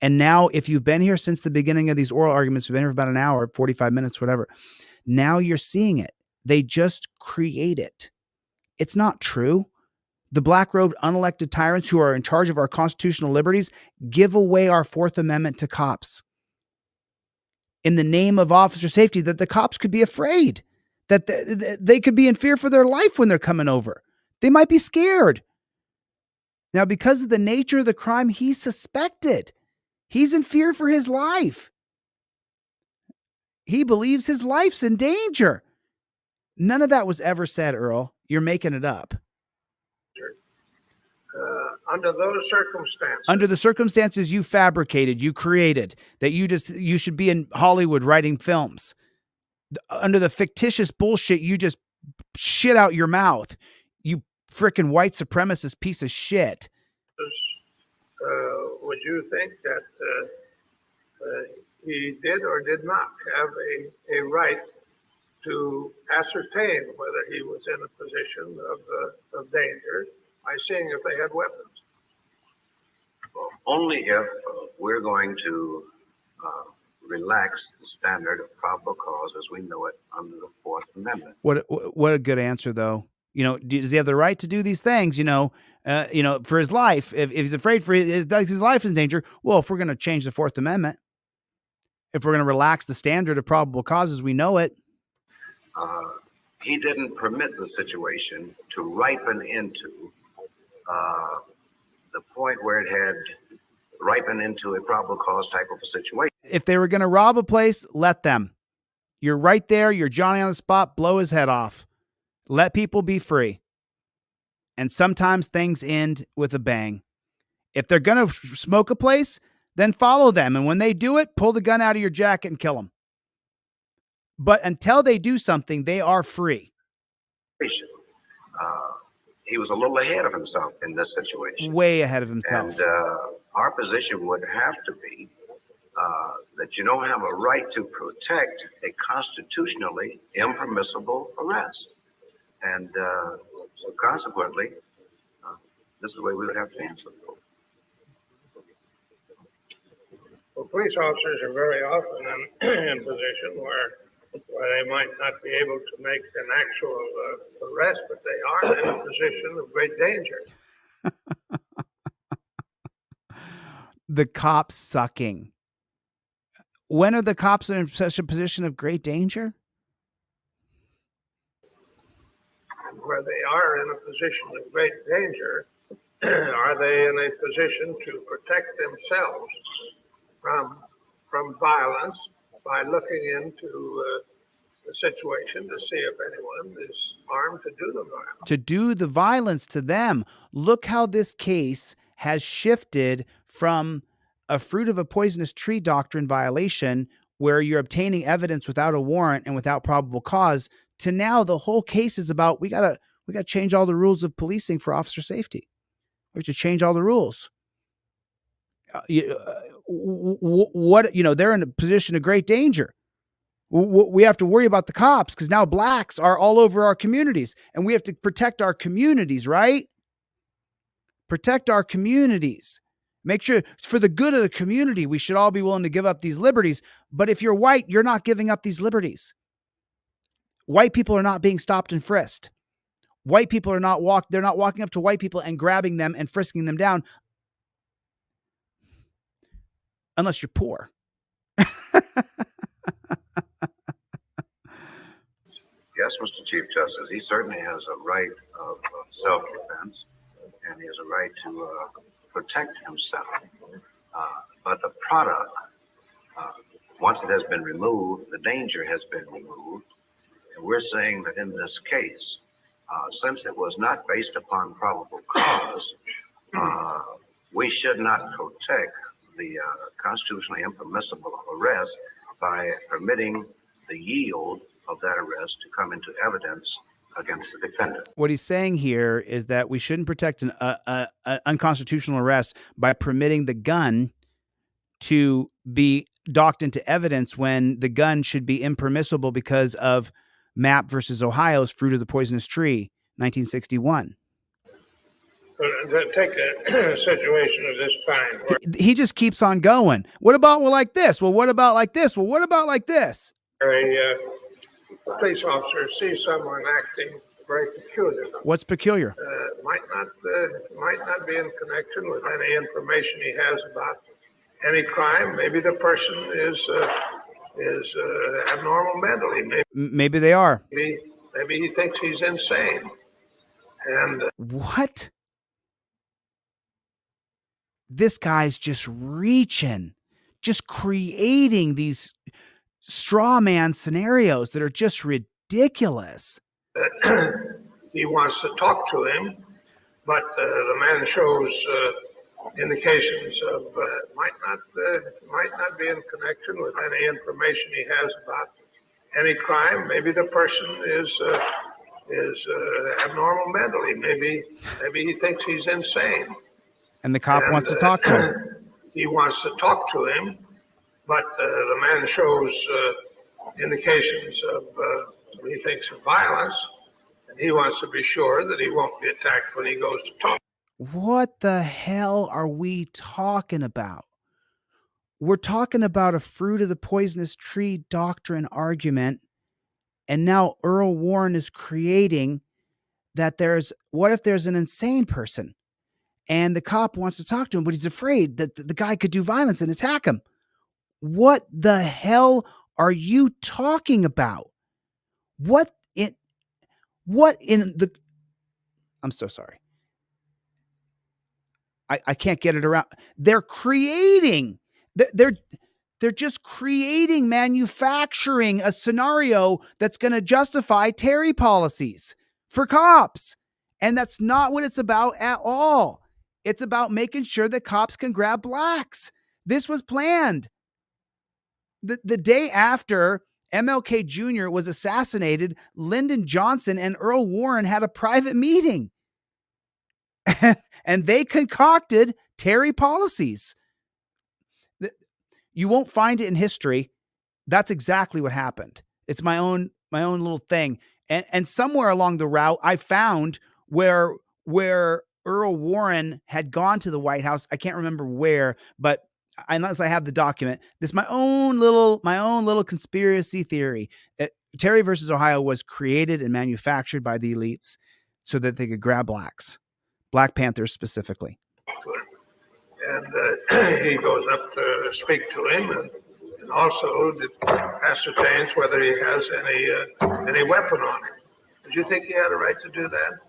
S1: And now if you've been here since the beginning of these oral arguments, we've been here for about an hour, 45 minutes, whatever. Now you're seeing it. They just create it. It's not true. The black robed unelected tyrants who are in charge of our constitutional liberties give away our Fourth Amendment to cops in the name of officer safety, that the cops could be afraid, that they could be in fear for their life when they're coming over. They might be scared. Now, because of the nature of the crime he's suspected, he's in fear for his life. He believes his life's in danger. None of that was ever said, Earl. You're making it up.
S12: Under those circumstances.
S1: Under the circumstances you fabricated, you created, that you should be in Hollywood writing films. Under the fictitious bullshit you just shit out your mouth. You frickin' white supremacist piece of shit.
S12: Would you think that he did or did not have a right to ascertain whether he was in a position of danger by seeing if they had weapons?
S9: Well, only if we're going to relax the standard of probable cause as we know it under the Fourth Amendment.
S1: What a good answer, though. You know, does he have the right to do these things? For his life. If he's afraid for his life is in danger. Well, if we're going to change the Fourth Amendment, if we're going to relax the standard of probable cause as we know it.
S9: he didn't permit the situation to ripen into the point where it had ripened into a probable cause type of a situation.
S1: If they were going to rob a place, let them. You're right there. You're Johnny on the spot. Blow his head off. Let people be free. And sometimes things end with a bang. If they're going to smoke a place, then follow them. And when they do it, pull the gun out of your jacket and kill them. But until they do something, they are free.
S9: He was a little ahead of himself in this situation.
S1: Way ahead of himself.
S9: And our position would have to be that you don't have a right to protect a constitutionally impermissible arrest. And so consequently, this is the way we would have to answer.
S12: Well, police officers are very often in position where they might not be able to make an actual arrest, but they are in a position of great danger.
S1: The cops sucking. When are the cops in such a position of great danger?
S12: Where they are in a position of great danger, are they in a position to protect themselves from violence by looking into the situation to see if anyone is armed to do the violence?
S1: To do the violence to them. Look how this case has shifted from a fruit of a poisonous tree doctrine violation where you're obtaining evidence without a warrant and without probable cause to now the whole case is about we got to change all the rules of policing for officer safety. We have to change all the rules. They're in a position of great danger. We have to worry about the cops because now blacks are all over our communities and we have to protect our communities, right? Protect our communities. Make sure for the good of the community, we should all be willing to give up these liberties. But if you're white, you're not giving up these liberties. White people are not being stopped and frisked. White people are they're not walking up to white people and grabbing them and frisking them down unless you're poor.
S9: Yes, Mr. Chief Justice, he certainly has a right of self-defense, and he has a right to protect himself. But the product, once it has been removed, the danger has been removed. And we're saying that in this case, since it was not based upon probable cause, we should not protect the constitutionally impermissible arrest by permitting the yield of that arrest to come into evidence against the defendant.
S1: What he's saying here is that we shouldn't protect an unconstitutional arrest by permitting the gun to be docked into evidence when the gun should be impermissible because of Mapp versus Ohio's fruit of the poisonous tree, 1961.
S12: Take a situation of this kind. Where
S1: he just keeps on going. What about like this? Well, what about like this? Well, what about like this?
S12: a police officer sees someone acting very peculiar.
S1: What's peculiar?
S12: Might not be in connection with any information he has about any crime. Maybe the person is abnormal mentally.
S1: Maybe they are.
S12: Maybe he thinks he's insane. And
S1: what? This guy's just reaching, just creating these straw man scenarios that are just ridiculous.
S12: He wants to talk to him, but the man shows indications of might not be in connection with any information he has about any crime. Maybe the person is abnormal mentally. Maybe he thinks he's insane.
S1: And the cop wants to talk to him.
S12: He wants to talk to him, but the man shows indications of he thinks of violence, and he wants to be sure that he won't be attacked when he goes to talk.
S1: What the hell are we talking about? We're talking about a fruit of the poisonous tree doctrine argument, and now Earl Warren is creating that what if there's an insane person? And the cop wants to talk to him, but he's afraid that the guy could do violence and attack him. What the hell are you talking about? What in the, I'm so sorry. I can't get it around. They're just creating, manufacturing a scenario that's going to justify Terry policies for cops. And that's not what it's about at all. It's about making sure that cops can grab blacks. This was planned. The day after MLK Jr. was assassinated, Lyndon Johnson and Earl Warren had a private meeting. And they concocted Terry policies. You won't find it in history. That's exactly what happened. It's my own little thing. And somewhere along the route, I found where Earl Warren had gone to the White House. I can't remember where, but unless I have the document, this is my own little conspiracy theory. Terry versus Ohio was created and manufactured by the elites so that they could grab blacks. Black Panthers specifically.
S12: And he goes up to speak to him and also ascertains whether he has any weapon on him. Did you think he had a right to do that?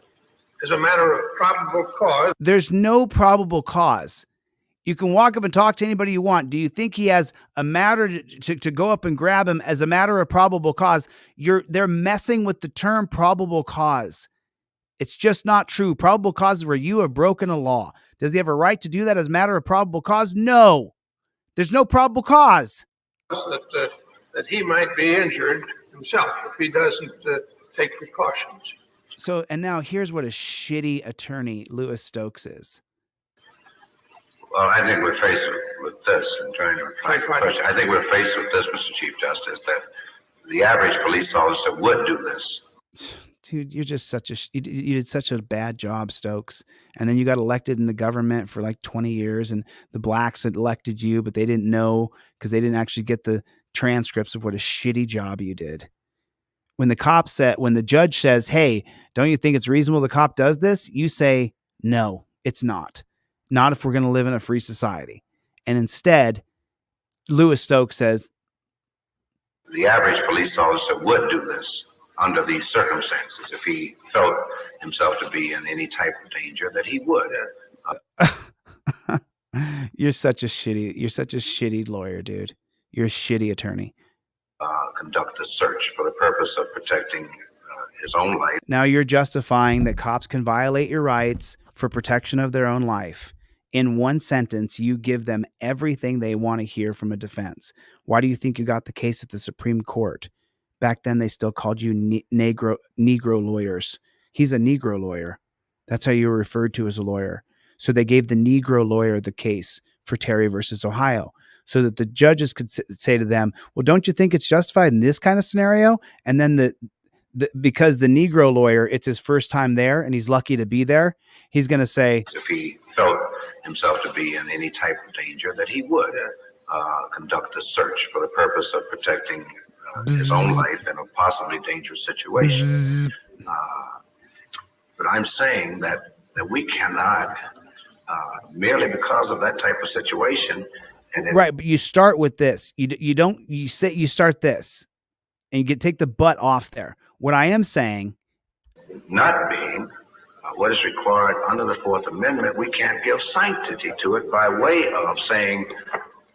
S12: As a matter of probable cause?
S1: There's no probable cause. You can walk up and talk to anybody you want. Do you think he has a matter to go up and grab him as a matter of probable cause? They're messing with the term probable cause. It's just not true. Probable cause is where you have broken a law. Does he have a right to do that as a matter of probable cause? No. There's no probable cause.
S12: That he might be injured himself if he doesn't take precautions.
S1: So, and now here's what a shitty attorney Louis Stokes is.
S9: Well, I think we're faced with this, and trying to reply to your question. I think we're faced with this, Mr. Chief Justice, that the average police officer would do this.
S1: Dude, you're just you did such a bad job, Stokes. And then you got elected in the government for like 20 years, and the blacks had elected you, but they didn't know because they didn't actually get the transcripts of what a shitty job you did. When the judge says, hey, don't you think it's reasonable the cop does this? You say, no, it's not. Not if we're going to live in a free society. And instead, Louis Stokes says,
S9: the average police officer would do this under these circumstances. If he felt himself to be in any type of danger, that he would.
S1: You're such a shitty lawyer, dude. You're a shitty attorney.
S9: Conduct a search for the purpose of protecting his own life.
S1: Now you're justifying that cops can violate your rights for protection of their own life. In one sentence, you give them everything they want to hear from a defense. Why do you think you got the case at the Supreme Court? Back then, they still called you Negro lawyers. He's a Negro lawyer. That's how you were referred to as a lawyer. So they gave the Negro lawyer the case for Terry versus Ohio, so that the judges could say to them, well, don't you think it's justified in this kind of scenario? And then because the Negro lawyer, it's his first time there and he's lucky to be there, he's going to say,
S9: if he felt himself to be in any type of danger, that he would conduct a search for the purpose of protecting his own life in a possibly dangerous situation. But I'm saying that we cannot, merely because of that type of situation.
S1: Right, but you start with this. You start this, and you take the butt off there. What I am saying,
S9: not being what is required under the Fourth Amendment, we can't give sanctity to it by way of saying,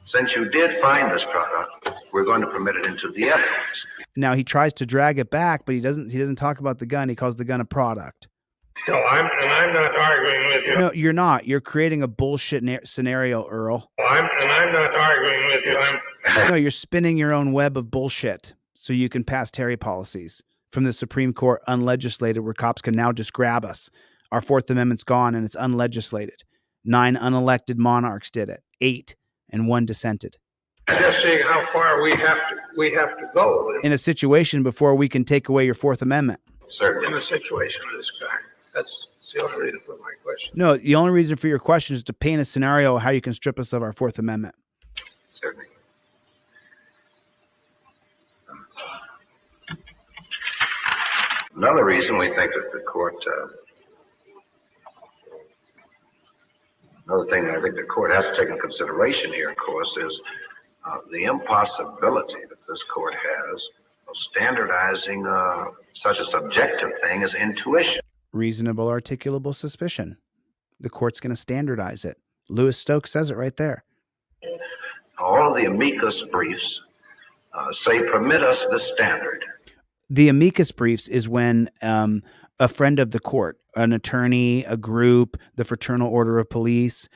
S9: since you did find this product, we're going to permit it into the evidence.
S1: Now he tries to drag it back, but he doesn't talk about the gun. He calls the gun a product.
S12: No, I'm not arguing with you.
S1: No, you're not. You're creating a bullshit scenario, Earl.
S12: I'm not arguing with you.
S1: No, you're spinning your own web of bullshit so you can pass Terry policies from the Supreme Court unlegislated, where cops can now just grab us. Our Fourth Amendment's gone and it's unlegislated. 9 unelected monarchs did it. 8 and 1 dissented.
S12: I'm just seeing how far we have to go
S1: in a situation before we can take away your Fourth Amendment.
S9: Certainly.
S12: In a situation of this kind. That's the only reason for my question.
S1: No, the only reason for your question is to paint a scenario of how you can strip us of our Fourth Amendment.
S9: Certainly. Another reason we think that the court, another thing I think the court has to take into consideration here, of course, is the impossibility that this court has Standardizing such a subjective thing as intuition.
S1: Reasonable articulable suspicion. The court's going to standardize it. Lewis Stokes says it right there.
S9: All of the amicus briefs say permit us the standard.
S1: The amicus briefs is when a friend of the court, an attorney, a group, the Fraternal Order of Police,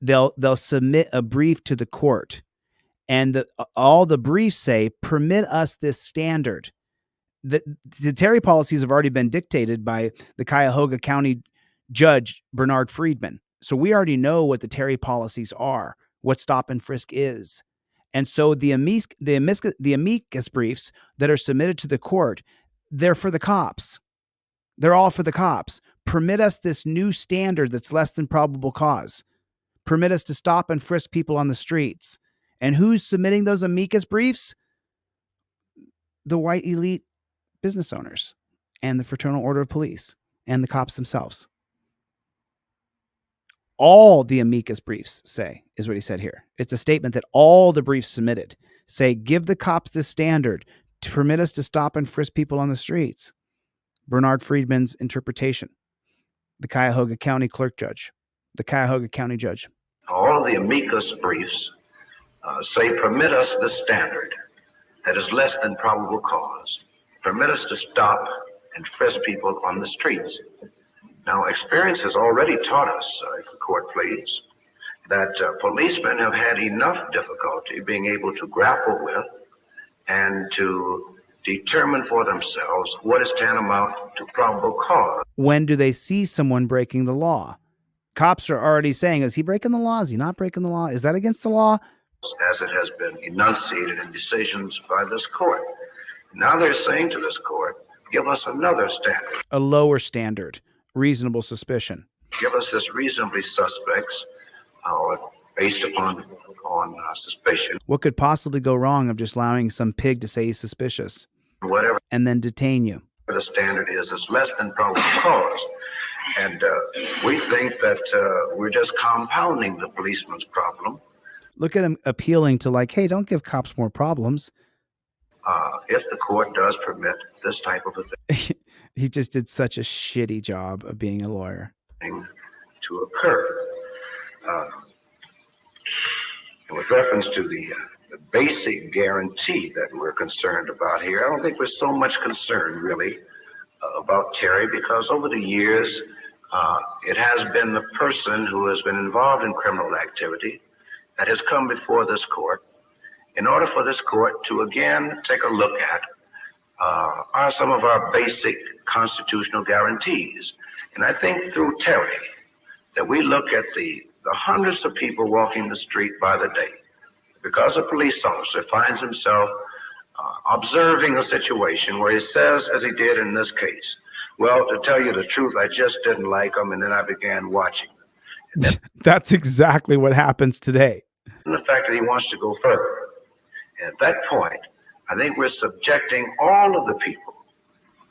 S1: they'll submit a brief to the court, and all the briefs say permit us this standard. The Terry policies have already been dictated by the Cuyahoga County Judge Bernard Friedman, so we already know what the Terry policies are, what stop and frisk is. And so the amicus briefs that are submitted to the court, they're for the cops. They're all for the cops. Permit us this new standard that's less than probable cause. Permit us to stop and frisk people on the streets. And who's submitting those amicus briefs? The white elite business owners and the Fraternal Order of Police and the cops themselves. All the amicus briefs say, is what he said here. It's a statement that all the briefs submitted say, give the cops this standard to permit us to stop and frisk people on the streets. Bernard Friedman's interpretation. The Cuyahoga County clerk judge. The Cuyahoga County judge.
S9: All of the amicus briefs say permit us the standard that is less than probable cause. Permit us to stop and frisk people on the streets. Now, experience has already taught us, if the court please, that policemen have had enough difficulty being able to grapple with and to determine for themselves what is tantamount to probable cause.
S1: When do they see someone breaking the law? Cops are already saying, is he breaking the law? Is he not breaking the law? Is that against the law?
S9: As it has been enunciated in decisions by this court. Now they're saying to this court, give us another standard.
S1: A lower standard. Reasonable suspicion.
S9: Give us this reasonably suspects based upon suspicion.
S1: What could possibly go wrong of just allowing some pig to say he's suspicious?
S9: Whatever.
S1: And then detain you.
S9: The standard is less than probable cause. And we think that we're just compounding the policeman's problem.
S1: Look at him appealing to like, hey, don't give cops more problems.
S9: If the court does permit this type of a thing.
S1: He just did such a shitty job of being a lawyer.
S9: To occur. With reference to the basic guarantee that we're concerned about here, I don't think we're so much concerned really about Terry, because over the years, it has been the person who has been involved in criminal activity that has come before this court in order for this court to again take a look at are some of our basic constitutional guarantees. And I think through Terry that we look at the hundreds of people walking the street by the day. Because a police officer finds himself observing a situation where he says, as he did in this case, well, to tell you the truth, I just didn't like him, and then I began watching them.
S1: That's exactly what happens today.
S9: And the fact that he wants to go further. And at that point, I think we're subjecting all of the people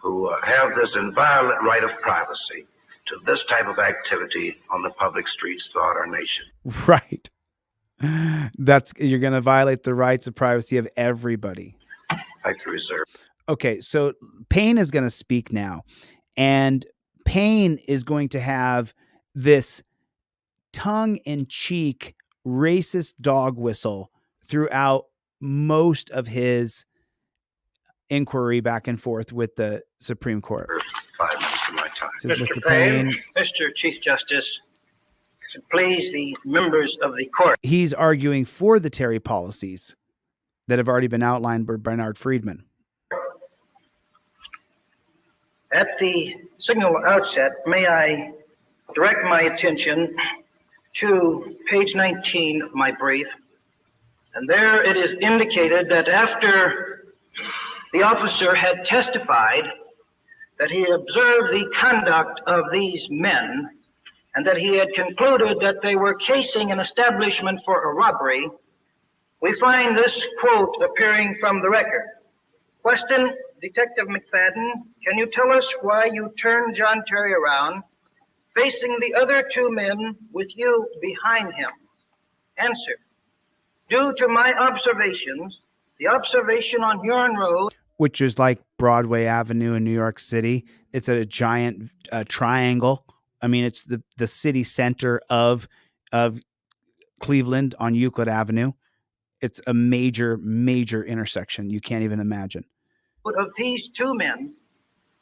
S9: who have this inviolate right of privacy to this type of activity on the public streets throughout our nation.
S1: Right. You're going to violate the rights of privacy of everybody.
S9: Like the reserve.
S1: Okay, so Payne is going to speak now, and Payne is going to have this tongue-in-cheek racist dog whistle throughout most of his inquiry back and forth with the Supreme Court.
S9: 5 minutes of my time.
S12: Mr. Payne, Mr. Chief Justice, please, the members of the court.
S1: He's arguing for the Terry policies that have already been outlined by Bernard Friedman.
S12: At the signal outset, may I direct my attention to page 19 of my brief. And there it is indicated that after the officer had testified that he observed the conduct of these men and that he had concluded that they were casing an establishment for a robbery, we find this quote appearing from the record. Question, Detective McFadden, can you tell us why you turned John Terry around, facing the other two men with you behind him? Answer, due to my observations, the observation on Huron Road.
S1: which is like Broadway Avenue in New York City. It's a giant triangle. I mean, it's the city center of Cleveland on Euclid Avenue. It's a major intersection. You can't even imagine.
S13: Of these two men,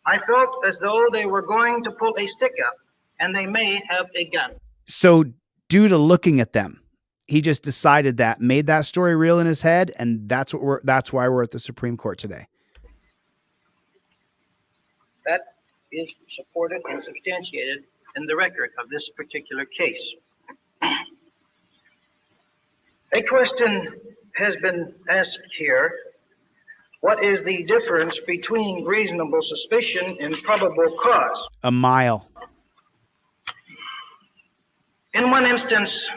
S13: I felt as though they were going to pull a stick up, and they may have a gun.
S1: So due to looking at them, he just decided that, made that story real in his head, and that's why we're at the Supreme Court today.
S13: That is supported and substantiated in the record of this particular case. A question has been asked here. What is the difference between reasonable suspicion and probable cause?
S1: A mile.
S13: In one instance,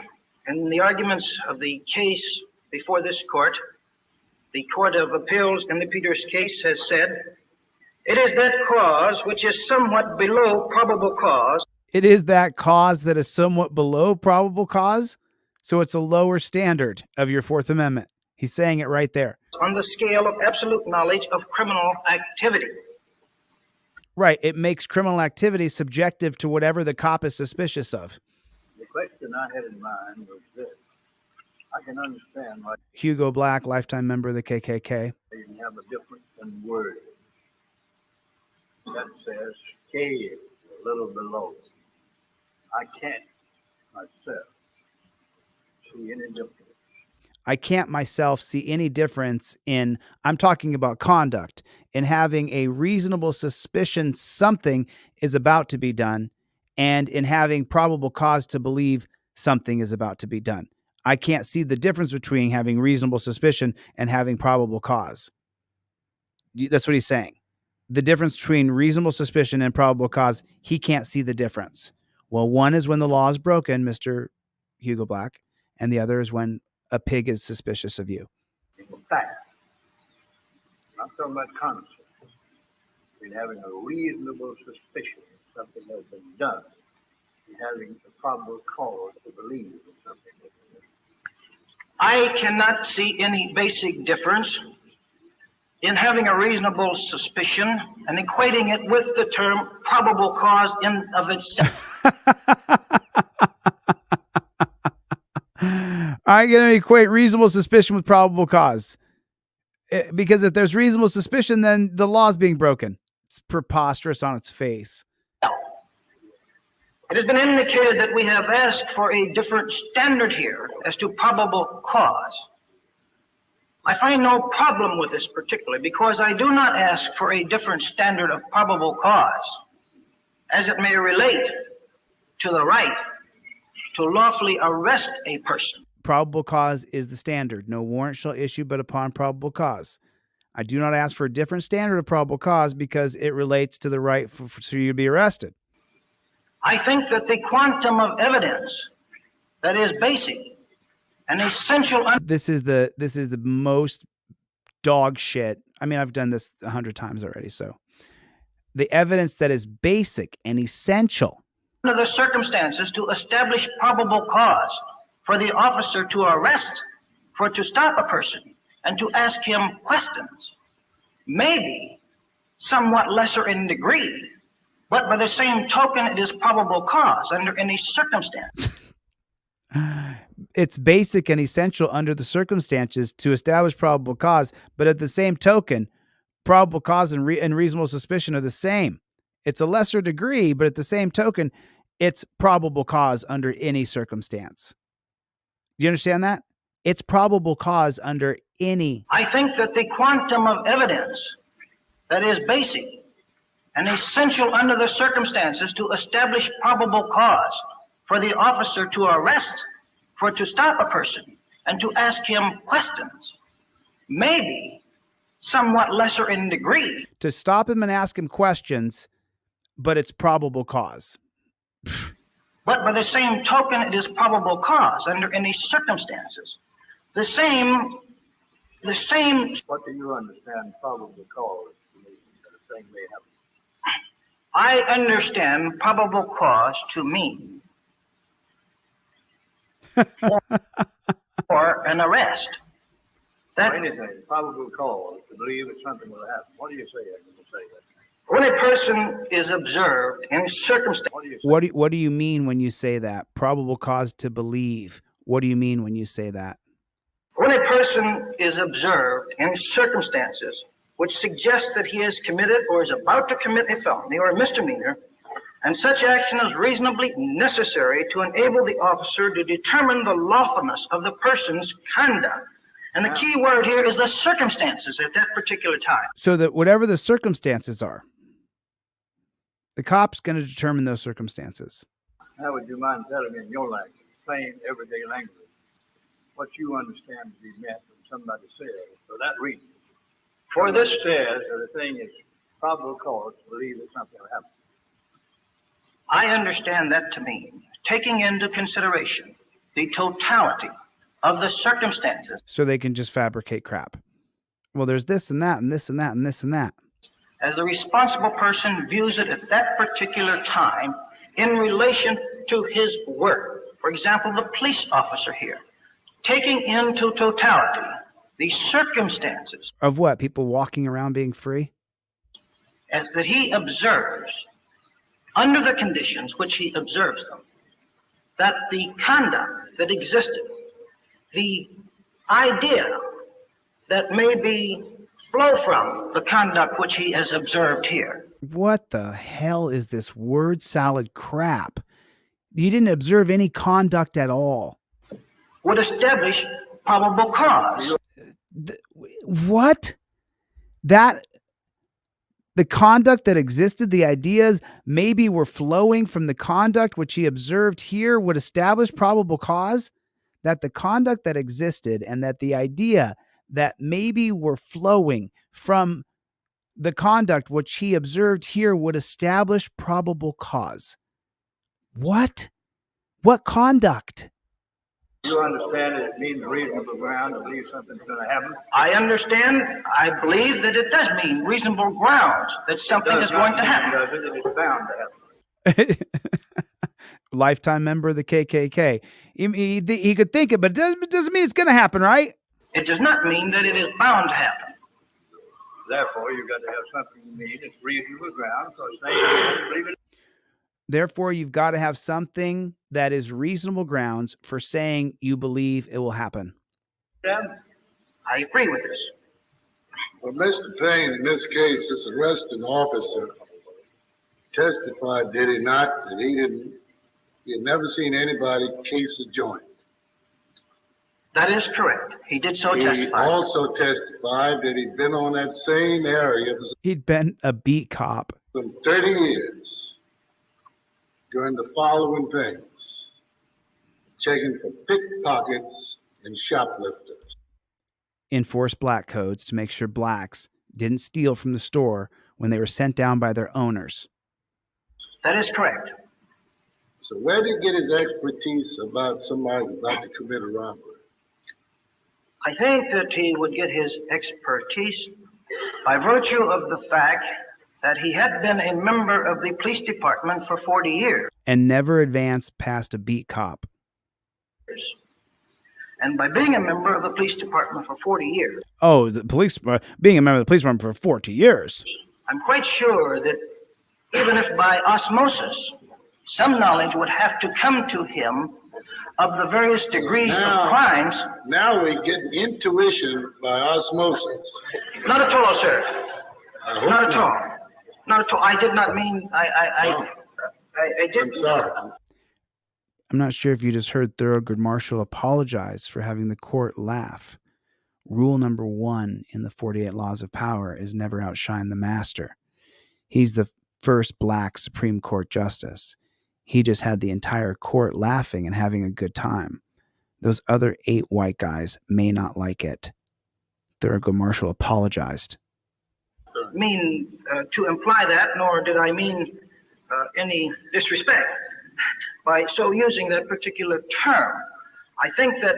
S13: in the arguments of the case before this court, the Court of Appeals in the Peters case has said, it is that cause which is somewhat below probable cause.
S1: It is that cause that is somewhat below probable cause. So it's a lower standard of your Fourth Amendment. He's saying it right there.
S13: On the scale of absolute knowledge of criminal activity.
S1: Right. It makes criminal activity subjective to whatever the cop is suspicious of.
S14: The question I had in mind was this. I can understand why
S1: Hugo Black, lifetime member of the KKK.
S14: you have a difference in word. That says scale, a little below. I can't myself see any difference.
S1: I can't myself see any difference in, I'm talking about conduct, in having a reasonable suspicion something is about to be done, and in having probable cause to believe something is about to be done. I can't see the difference between having reasonable suspicion and having probable cause. That's what he's saying. The difference between reasonable suspicion and probable cause, he can't see the difference. Well, one is when the law is broken, Mr. Hugo Black, and the other is when a pig is suspicious of you.
S14: In fact, I'm talking about concept. In having a reasonable suspicion that something has been done, and having a probable cause to believe that something has been done.
S13: I cannot see any basic difference in having a reasonable suspicion and equating it with the term probable cause in of itself.
S1: I'm going to equate reasonable suspicion with probable cause. Because if there's reasonable suspicion, then the law is being broken. It's preposterous on its face.
S13: It has been indicated that we have asked for a different standard here as to probable cause. I find no problem with this particularly because I do not ask for a different standard of probable cause as it may relate to the right to lawfully arrest a person.
S1: Probable cause is the standard. No warrant shall issue but upon probable cause. I do not ask for a different standard of probable cause because it relates to the right for you to be arrested.
S13: I think that the quantum of evidence that is basic and essential.
S1: This is the most dog shit. I mean, I've done this 100 times already. So the evidence that is basic and essential
S13: under the circumstances to establish probable cause for the officer to arrest, for to stop a person and to ask him questions, maybe somewhat lesser in degree, but by the same token, it is probable cause under any circumstance.
S1: It's basic and essential under the circumstances to establish probable cause, but at the same token, probable cause and reasonable suspicion are the same. It's a lesser degree, but at the same token, it's probable cause under any circumstance. Do you understand that? It's probable cause under any.
S13: I think that the quantum of evidence that is basic and essential under the circumstances to establish probable cause for the officer to arrest, for to stop a person and to ask him questions, maybe somewhat lesser in degree.
S1: To stop him and ask him questions, but it's probable cause.
S13: But by the same token, it is probable cause under any circumstances. The same.
S14: What do you understand probable cause to mean that a thing may happen?
S13: I understand probable cause to mean for an arrest That
S14: or anything, probable cause to believe that something will happen. What do you say when you say that?
S13: when a person is observed in circumstances.
S1: What do you mean when you say that? Probable cause to believe. What do you mean when you say that?
S13: When a person is observed in circumstances which suggest that he has committed or is about to commit a felony or a misdemeanor, and such action is reasonably necessary to enable the officer to determine the lawfulness of the person's conduct. And the key word here is the circumstances at that particular time.
S1: So that whatever the circumstances are, the cop's going to determine those circumstances.
S14: How would you mind telling me in your language, plain everyday language, what you understand to be meant when somebody says for that reason?
S13: For this
S14: says that the thing is probable cause to believe that something will happen.
S13: I understand that to mean taking into consideration the totality of the circumstances
S1: So they can just fabricate crap. Well, there's this and that and this and that and this and that.
S13: as the responsible person views it at that particular time in relation to his work. For example, the police officer here, taking into totality the circumstances
S1: Of what? People walking around being free?
S13: as that he observes, under the conditions which he observes them, that the conduct that existed, the idea that may be flow from the conduct which he has observed here.
S1: What the hell is this word salad crap? You didn't observe any conduct at all.
S13: Would establish probable cause.
S1: What? That the conduct that existed, the ideas maybe were flowing from the conduct which he observed here would establish probable cause? That the conduct that existed and that the idea that maybe were flowing from the conduct which he observed here would establish probable cause. What? What conduct?
S14: You understand that it means reasonable ground to believe something's going to happen?
S13: I understand. I believe that it does mean reasonable grounds that something is going to happen.
S14: Does it? It's bound to happen.
S1: Lifetime member of the KKK. He could think it, but it doesn't mean it's going to happen, right?
S13: It does not mean that it is bound to happen.
S14: Therefore, you've got to have something you mean it's reasonable ground, because they believe it.
S1: Therefore, you've got to have something that is reasonable grounds for saying you believe it will happen.
S13: I agree with this.
S15: Well, Mr. Payne, in this case, this arresting officer testified, did he not, that he had never seen anybody case a joint.
S13: That is correct. He did so
S15: He
S13: testify.
S15: also testified that he'd been on that same area for
S1: He'd been a beat cop.
S15: some 30 years doing the following things: checking for pickpockets and shoplifters.
S1: Enforce black codes to make sure blacks didn't steal from the store when they were sent down by their owners.
S13: That is correct.
S15: So where did he get his expertise about somebody's about to commit a robbery?
S13: I think that he would get his expertise by virtue of the fact that he had been a member of the police department for 40 years.
S1: And never advanced past a beat cop.
S13: And by being a member of the police department for 40 years,
S1: Oh, the police, being a member of the police department for 40 years.
S13: I'm quite sure that even if by osmosis, some knowledge would have to come to him of the various degrees of crimes.
S15: Now we get intuition by osmosis.
S13: Not at all, sir. Not at all. Not at all. I did not mean, I didn't.
S15: I'm sorry.
S1: I'm not sure if you just heard Thurgood Marshall apologize for having the court laugh. Rule number 1 in the 48 Laws of Power is never outshine the master. He's the first black Supreme Court justice. He just had the entire court laughing and having a good time. Those other 8 white guys may not like it. Thurgood Marshall apologized.
S13: Mean to imply that, nor did I mean any disrespect by so using that particular term. I think that,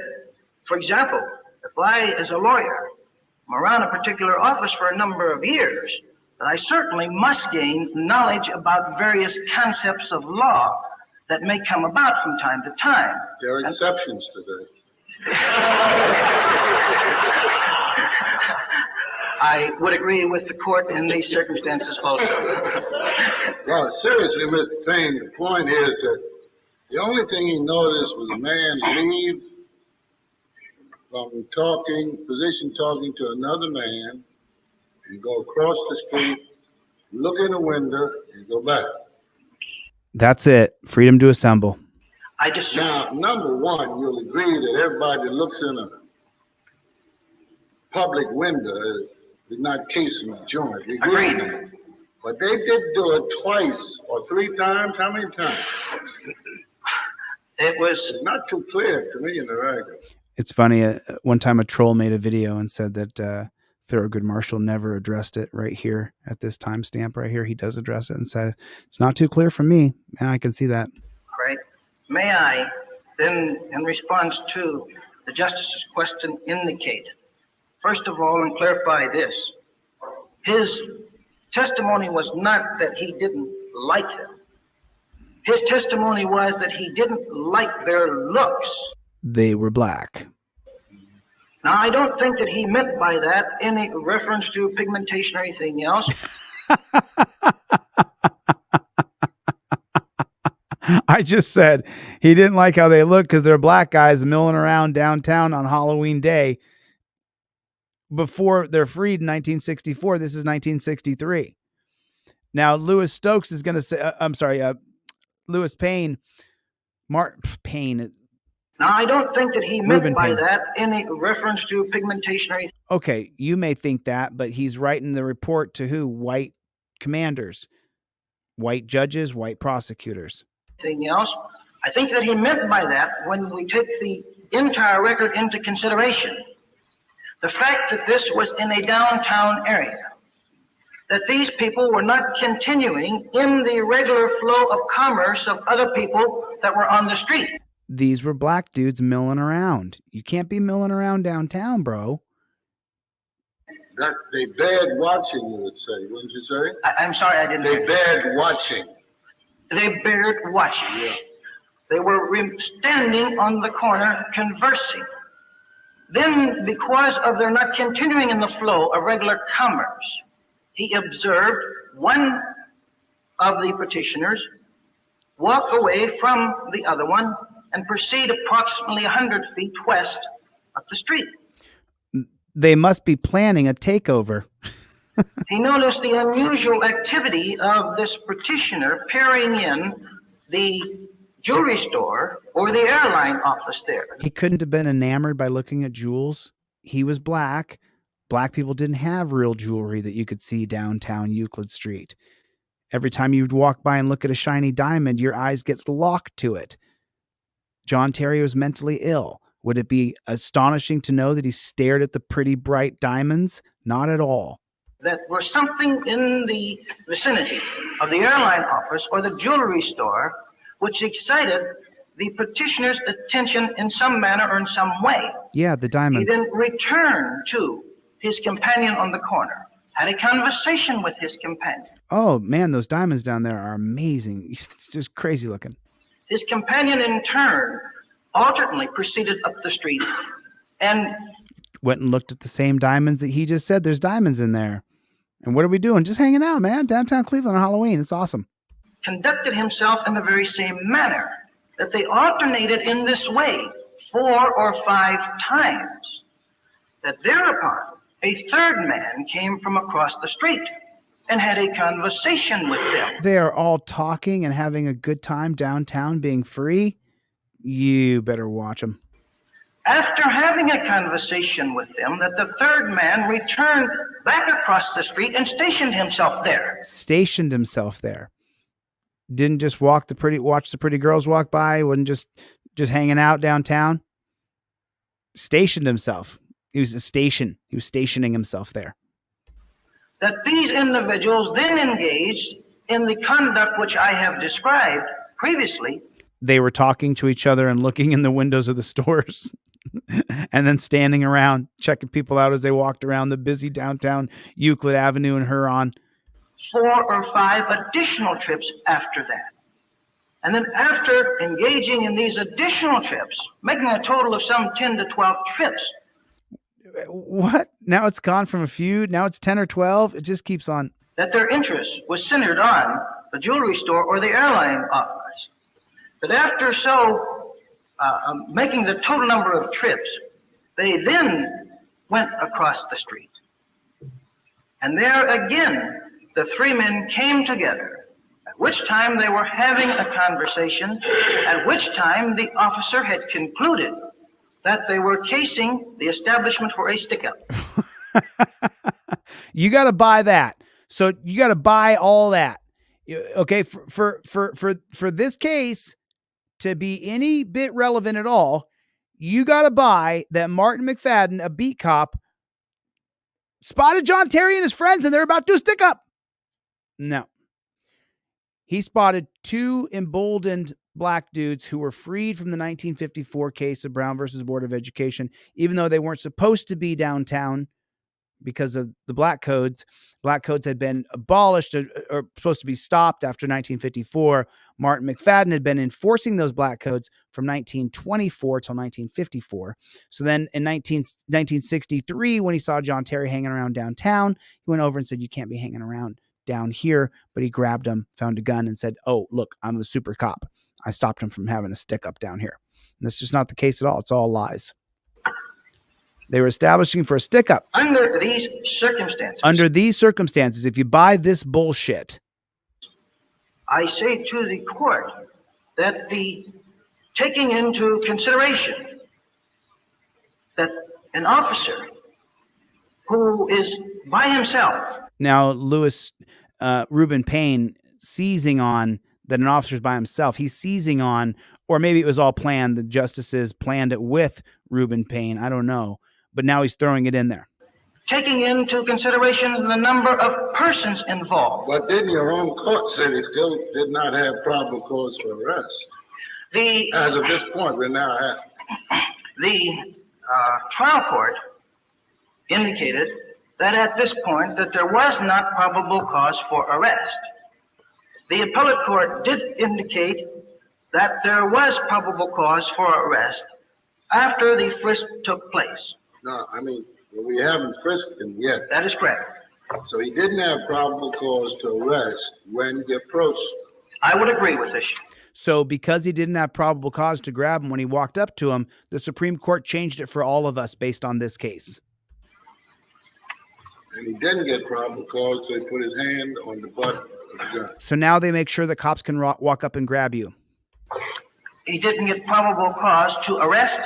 S13: for example, if I, as a lawyer, am around a particular office for a number of years, that I certainly must gain knowledge about various concepts of law that may come about from time to time.
S15: There are exceptions to that.
S13: I would agree with the court in these circumstances also.
S15: Well, seriously, Mr. Payne, the point is that the only thing he noticed was a man leave from position talking to another man, and go across the street, look in the window, and go back.
S1: That's it. Freedom to assemble.
S15: Now, number one, you'll agree that everybody that looks in a public window is not casing a joint.
S13: Agreed.
S15: But they did do it twice or three times. How many times? It's not too clear to me in the record.
S1: It's funny. One time a troll made a video and said that Thurgood Marshall never addressed it right here at this timestamp right here. He does address it and says, it's not too clear for me. Yeah, I can see that.
S13: Right. May I then, in response to the Justice's question, indicate, first of all, and clarify this. His testimony was not that he didn't like them. His testimony was that he didn't like their looks.
S1: They were black.
S13: Now, I don't think that he meant by that any reference to pigmentation or anything else.
S1: I just said he didn't like how they look because they're black guys milling around downtown on Halloween Day before they're freed in 1964. This is 1963. Now, Lewis Stokes is going to say, Lewis Payne, Payne.
S13: Now, I don't think that he meant
S1: Reuben
S13: by
S1: Payne.
S13: that any reference to pigmentation or anything.
S1: Okay, you may think that, but he's writing the report to who? White commanders, white judges, white prosecutors.
S13: Anything else. I think that he meant by that, when we take the entire record into consideration, the fact that this was in a downtown area, that these people were not continuing in the regular flow of commerce of other people that were on the street.
S1: These were black dudes milling around. You can't be milling around downtown, bro.
S15: That they bad watching, you would say, wouldn't you say?
S13: I'm sorry, I didn't.
S15: They bad watching.
S13: They bared watching.
S15: Yeah.
S13: They were standing on the corner conversing. Then, because of their not continuing in the flow of regular commerce, he observed one of the petitioners walk away from the other one and proceed approximately 100 feet west of the street.
S1: They must be planning a takeover.
S13: He noticed the unusual activity of this petitioner peering in the jewelry store or the airline office there.
S1: He couldn't have been enamored by looking at jewels. He was black. Black people didn't have real jewelry that you could see downtown Euclid Street. Every time you'd walk by and look at a shiny diamond, your eyes get locked to it. John Terry was mentally ill. Would it be astonishing to know that he stared at the pretty bright diamonds? Not at all.
S13: That was something in the vicinity of the airline office or the jewelry store which excited the petitioner's attention in some manner or in some way.
S1: Yeah, the
S13: He
S1: diamonds.
S13: then returned to his companion on the corner, had a conversation with his companion.
S1: Oh, man, those diamonds down there are amazing. It's just crazy looking.
S13: His companion, in turn, alternately proceeded up the street and
S1: Went and looked at the same diamonds that he just said there's diamonds in there. And what are we doing? Just hanging out, man. Downtown Cleveland on Halloween. It's awesome.
S13: conducted himself in the very same manner, that they alternated in this way 4 or 5 times, that thereupon a third man came from across the street and had a conversation with them.
S1: They are all talking and having a good time downtown being free. You better watch them.
S13: After having a conversation with them, that the third man returned back across the street and stationed himself there.
S1: Stationed himself there. Didn't just watch the pretty girls walk by. Wasn't just hanging out downtown. Stationed himself. He was stationing himself there.
S13: That these individuals then engaged in the conduct which I have described previously.
S1: They were talking to each other and looking in the windows of the stores and then standing around, checking people out as they walked around the busy downtown Euclid Avenue in Huron.
S13: 4 or 5 additional trips after that. And then after engaging in these additional trips, making a total of some 10 to 12 trips.
S1: What? Now it's gone from a few. Now it's 10 or 12. It just keeps on.
S13: That their interest was centered on the jewelry store or the airline operators. That after making the total number of trips, they then went across the street. And there again, the three men came together, at which time they were having a conversation, at which time the officer had concluded that they were casing the establishment for a stick-up.
S1: You got to buy that. So you got to buy all that. Okay, for this case to be any bit relevant at all, you got to buy that Martin McFadden, a beat cop, spotted John Terry and his friends and they're about to stick up. No. He spotted two emboldened black dudes who were freed from the 1954 case of Brown versus Board of Education, even though they weren't supposed to be downtown because of the black codes. Black codes had been abolished or supposed to be stopped after 1954. Martin McFadden had been enforcing those black codes from 1924 till 1954. So then in 1963, when he saw John Terry hanging around downtown, he went over and said, "You can't be hanging around down here." But he grabbed him, found a gun, and said, "Oh, look, I'm a super cop. I stopped him from having a stick up down here." And that's just not the case at all. It's all lies. They were establishing for a stick up.
S13: Under these circumstances,
S1: if you buy this bullshit,
S13: I say to the court that the taking into consideration that an officer who is by himself.
S1: Now, Lewis Reuben Payne seizing on that an officer's by himself. He's seizing on, or maybe it was all planned. The justices planned it with Reuben Payne. I don't know. But now he's throwing it in there.
S13: Taking into consideration the number of persons involved.
S15: But didn't your own court say they still did not have probable cause for arrest? As of this point, we're now at.
S13: The trial court indicated that at this point that there was not probable cause for arrest. The appellate court did indicate that there was probable cause for arrest after the frisk took place.
S15: No, I mean, we haven't frisked him yet.
S13: That is correct.
S15: So he didn't have probable cause to arrest when he approached.
S13: I would agree with this.
S1: So because he didn't have probable cause to grab him when he walked up to him, the Supreme Court changed it for all of us based on this case.
S15: And he didn't get probable cause, so he put his hand on the butt of the gun.
S1: So now they make sure that cops can walk up and grab you.
S13: He didn't get probable cause to arrest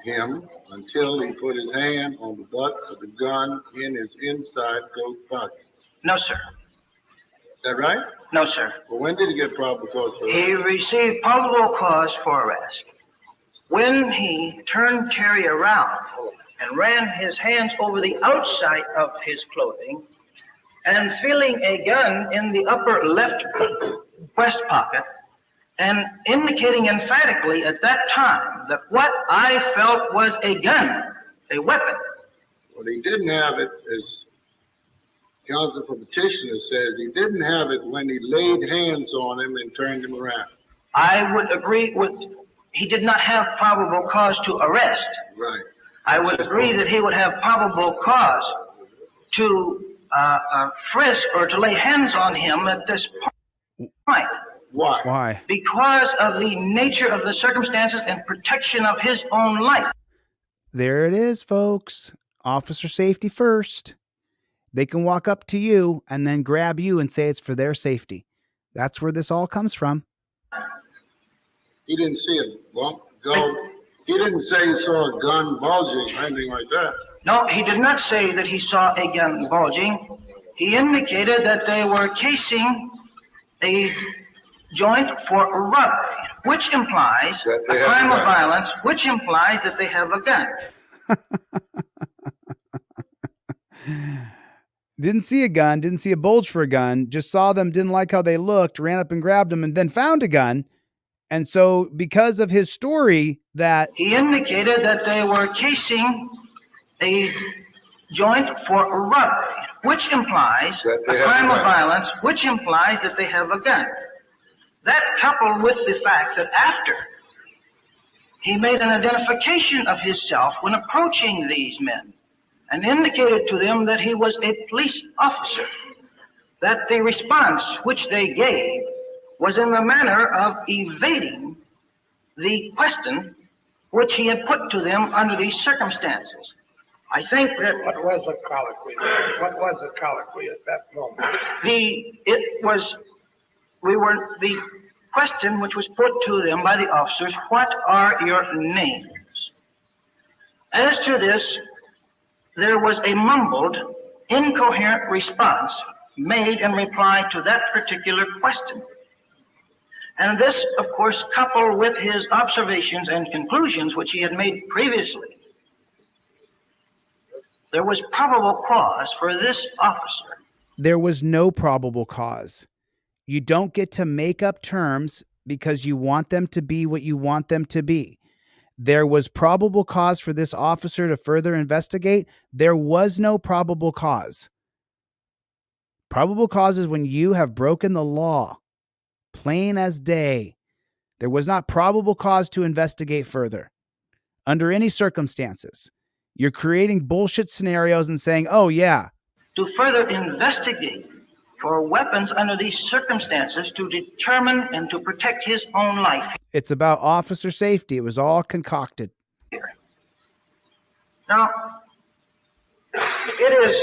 S15: him until he put his hand on the butt of the gun in his inside coat pocket.
S13: No, sir.
S15: Is that right?
S13: No, sir.
S15: Well, when did he get probable cause for arrest?
S13: He received probable cause for arrest when he turned Terry around and ran his hands over the outside of his clothing and feeling a gun in the upper left breast pocket and indicating emphatically at that time that what I felt was a gun, a weapon.
S15: Well, he didn't have it, as counsel for petitioner says, he didn't have it when he laid hands on him and turned him around.
S13: I would agree with, he did not have probable cause to arrest.
S15: Right.
S13: I would agree that he would have probable cause to frisk or to lay hands on him at this point.
S15: Why?
S1: Why?
S13: Because of the nature of the circumstances and protection of his own life.
S1: There it is, folks. Officer safety first. They can walk up to you and then grab you and say it's for their safety. That's where this all comes from.
S15: He didn't see it go. He didn't say he saw a gun bulging or anything like that.
S13: No, he did not say that he saw a gun bulging. He indicated that they were casing a joint for robbery, which implies a crime of violence, which implies that they have a gun.
S1: Didn't see a gun, didn't see a bulge for a gun, just saw them, didn't like how they looked, ran up and grabbed them, and then found a gun. And so because of his story that...
S13: He indicated that they were casing a joint for robbery, which implies a crime of violence, which implies that they have a gun. That coupled with the fact that after he made an identification of himself when approaching these men, and indicated to them that he was a police officer, that the response which they gave was in the manner of evading the question which he had put to them under these circumstances. I think that
S12: What was the colloquy? What was the colloquy at that moment?
S13: the question which was put to them by the officers, what are your names? As to this, there was a mumbled, incoherent response made in reply to that particular question. And this, of course, coupled with his observations and conclusions which he had made previously, there was probable cause for this officer.
S1: There was no probable cause. You don't get to make up terms because you want them to be what you want them to be. There was probable cause for this officer to further investigate. There was no probable cause. Probable cause is when you have broken the law, plain as day. There was not probable cause to investigate further under any circumstances. You're creating bullshit scenarios and saying, oh, yeah.
S13: To further investigate for weapons under these circumstances to determine and to protect his own life.
S1: It's about officer safety. It was all concocted.
S13: Now, it is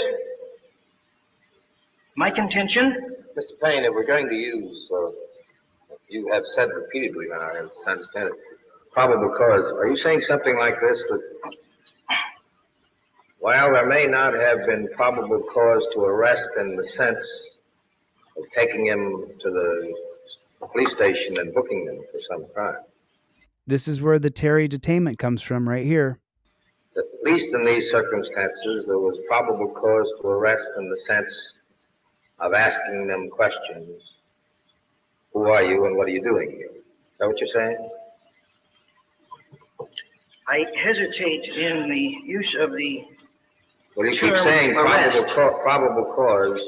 S13: my contention.
S11: Mr. Payne, if we're going to use, you have said repeatedly now, I understand it, probable cause, are you saying something like this, that while there may not have been probable cause to arrest in the sense of taking him to the police station and booking them for some crime?
S1: This is where the Terry detainment comes from right here.
S11: At least in these circumstances, there was probable cause to arrest in the sense of asking them questions. Who are you and what are you doing here? Is that what you're saying?
S13: I hesitate in the use of the
S11: Well, you keep saying probable cause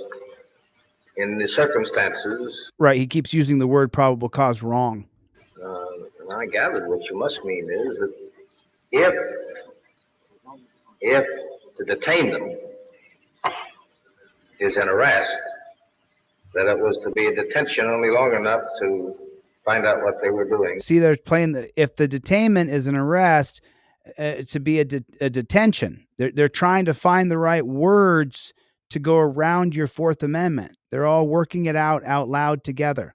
S11: in the circumstances.
S1: Right. He keeps using the word probable cause wrong.
S11: And I gathered what you must mean is that if to detain them is an arrest, that it was to be a detention only long enough to find out what they were doing.
S1: See, they're playing if the detainment is an arrest, to be a detention. They're trying to find the right words to go around your Fourth Amendment. They're all working it out loud together.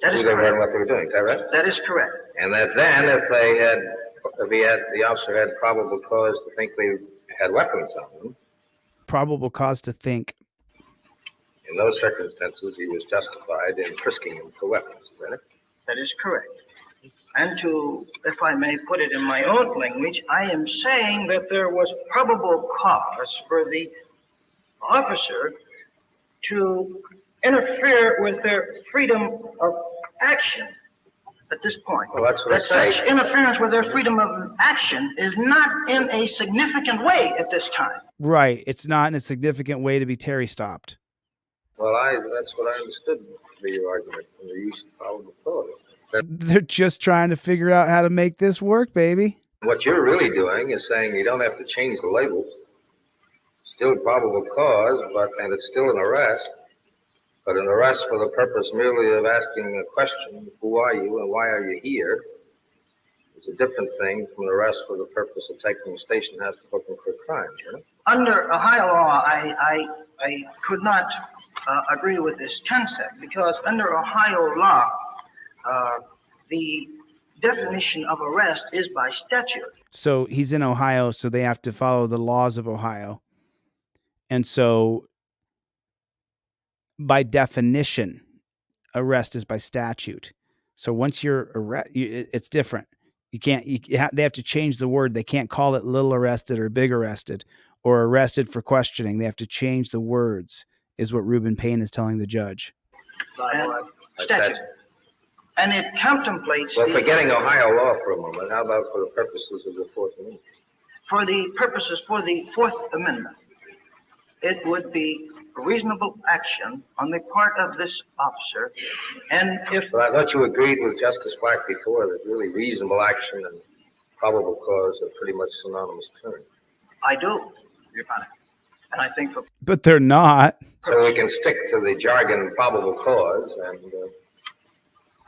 S13: That is
S11: they
S13: correct.
S11: were what they were doing. Is that right?
S13: That is correct.
S11: And that then, if the officer had probable cause to think they had weapons on them,
S1: probable cause to think.
S11: In those circumstances, he was justified in frisking him for weapons. Is that it?
S13: That is correct. And if I may put it in my own language, I am saying that there was probable cause for the officer to interfere with their freedom of action at this point.
S11: Well, that's what I say.
S13: Such interference with their freedom of action is not in a significant way at this time.
S1: Right. It's not in a significant way to be Terry stopped.
S11: Well, that's what I understood to be your argument from the use of probable cause.
S1: They're just trying to figure out how to make this work, baby.
S11: What you're really doing is saying you don't have to change the labels. Still probable cause, and it's still an arrest, but an arrest for the purpose merely of asking a question, who are you and why are you here, is a different thing from an arrest for the purpose of taking a station house to book them for a crime, you know?
S13: Under Ohio law, I could not agree with this concept, because under Ohio law, the definition of arrest is by statute.
S1: So he's in Ohio, so they have to follow the laws of Ohio. And so by definition, arrest is by statute. So once you're it's different. They have to change the word. They can't call it little arrested or big arrested or arrested for questioning. They have to change the words, is what Reuben Payne is telling the judge.
S13: Statute. And it contemplates...
S11: Well, forgetting Ohio law for a moment, how about for the purposes of the Fourth Amendment?
S13: For the purposes for the Fourth Amendment, it would be a reasonable action on the part of this officer, and if...
S11: But I thought you agreed with Justice Black before that really reasonable action and probable cause are pretty much synonymous terms.
S13: I do, Your Honor. And I think for
S1: But they're not.
S11: So we can stick to the jargon probable cause and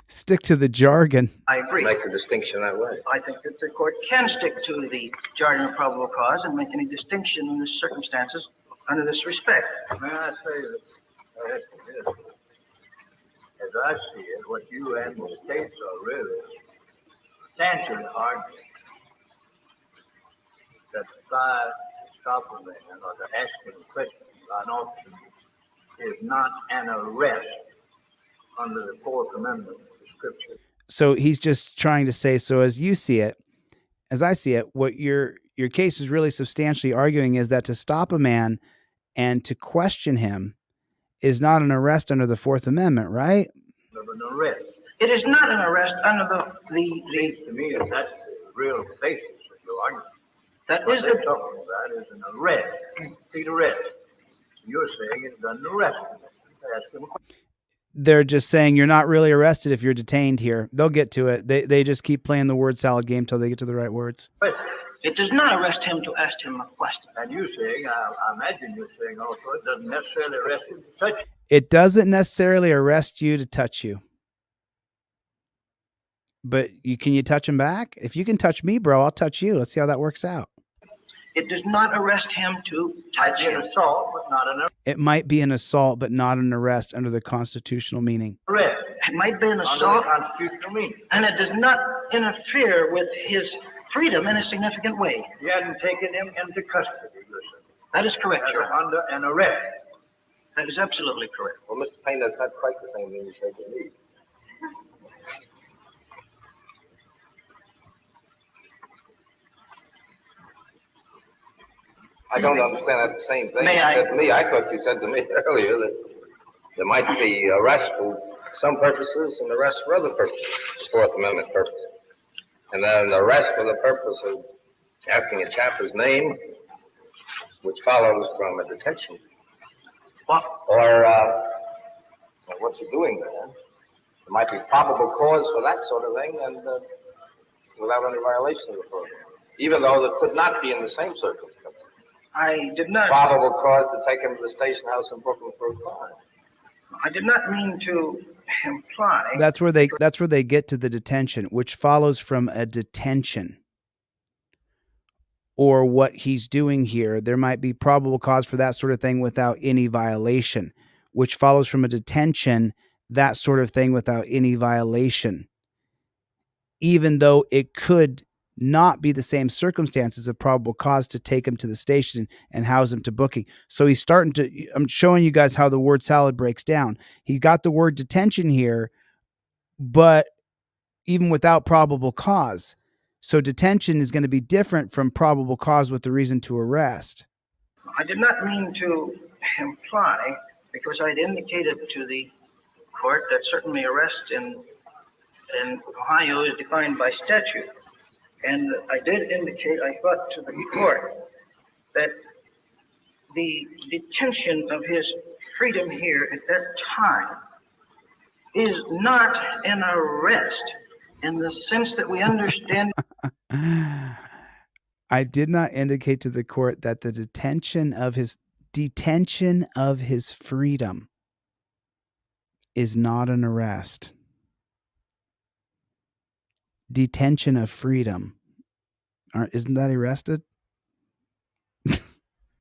S1: Stick to the jargon.
S13: I agree.
S11: make the distinction that way.
S13: I think that the court can stick to the jargon of probable cause and make any distinction in the circumstances under this respect.
S14: May I say that, as I see it, what you and the states are really substantially arguing that by stopping man or to asking questions by an officer is not an arrest under the Fourth Amendment description.
S1: So he's just trying to say, so as you see it, as I see it, what your case is really substantially arguing is that to stop a man and to question him is not an arrest under the Fourth Amendment, right?
S14: Of an arrest.
S13: It is not an arrest under the
S14: To me, that's the real basis of your argument.
S13: that
S14: What
S13: is
S14: they're
S13: the
S14: talking about is an arrest, complete arrest. You're saying it's an arrest. Ask them a question.
S1: They're just saying you're not really arrested if you're detained here. They'll get to it. They just keep playing the word salad game till they get to the right words.
S13: It does not arrest him to ask him a question.
S14: And you're saying, I imagine you're saying also, it doesn't necessarily arrest him to touch you.
S1: It doesn't necessarily arrest you to touch you. But can you touch him back? If you can touch me, bro, I'll touch you. Let's see how that works out.
S13: It does not arrest him to touch
S14: An
S13: him.
S14: assault, but not an
S1: It might be an assault, but not an arrest under the constitutional meaning.
S14: arrest.
S13: It might be an
S14: Under the
S13: assault,
S14: constitutional meaning.
S13: and it does not interfere with his freedom in a significant way.
S14: You hadn't taken him into custody, you're saying.
S13: That is correct, Your
S14: That's
S13: Honor.
S14: under an arrest.
S13: That is absolutely correct.
S11: Well, Mr. Payne, that's not quite the same thing you said to me. I don't understand that same thing.
S13: May
S11: you
S13: I?
S11: said to me. I thought you said to me earlier that there might be arrest for some purposes and arrest for other purposes, Fourth Amendment purposes. And then an arrest for the purpose of asking a chapter's name, which follows from a detention.
S13: What?
S11: Or what's he doing there? There might be probable cause for that sort of thing, and without any violation of the program, even though there could not be in the same circumstances.
S13: I did not.
S11: Probable cause to take him to the station house in Brooklyn for a crime.
S13: I did not mean to imply.
S1: That's where they get to the detention, which follows from a detention. Or what he's doing here, there might be probable cause for that sort of thing without any violation, which follows from a detention, that sort of thing without any violation. Even though it could not be the same circumstances of probable cause to take him to the station and house him to booking. So he's starting to, I'm showing you guys how the word salad breaks down. He got the word detention here, but even without probable cause. So detention is going to be different from probable cause with the reason to arrest.
S13: I did not mean to imply, because I had indicated to the court that certainly arrest in Ohio is defined by statute. And I did indicate, I thought, to the court that the detention of his freedom here at that time is not an arrest in the sense that we understand.
S1: I did not indicate to the court that the detention of his freedom is not an arrest. Detention of freedom. Isn't that arrested?
S13: To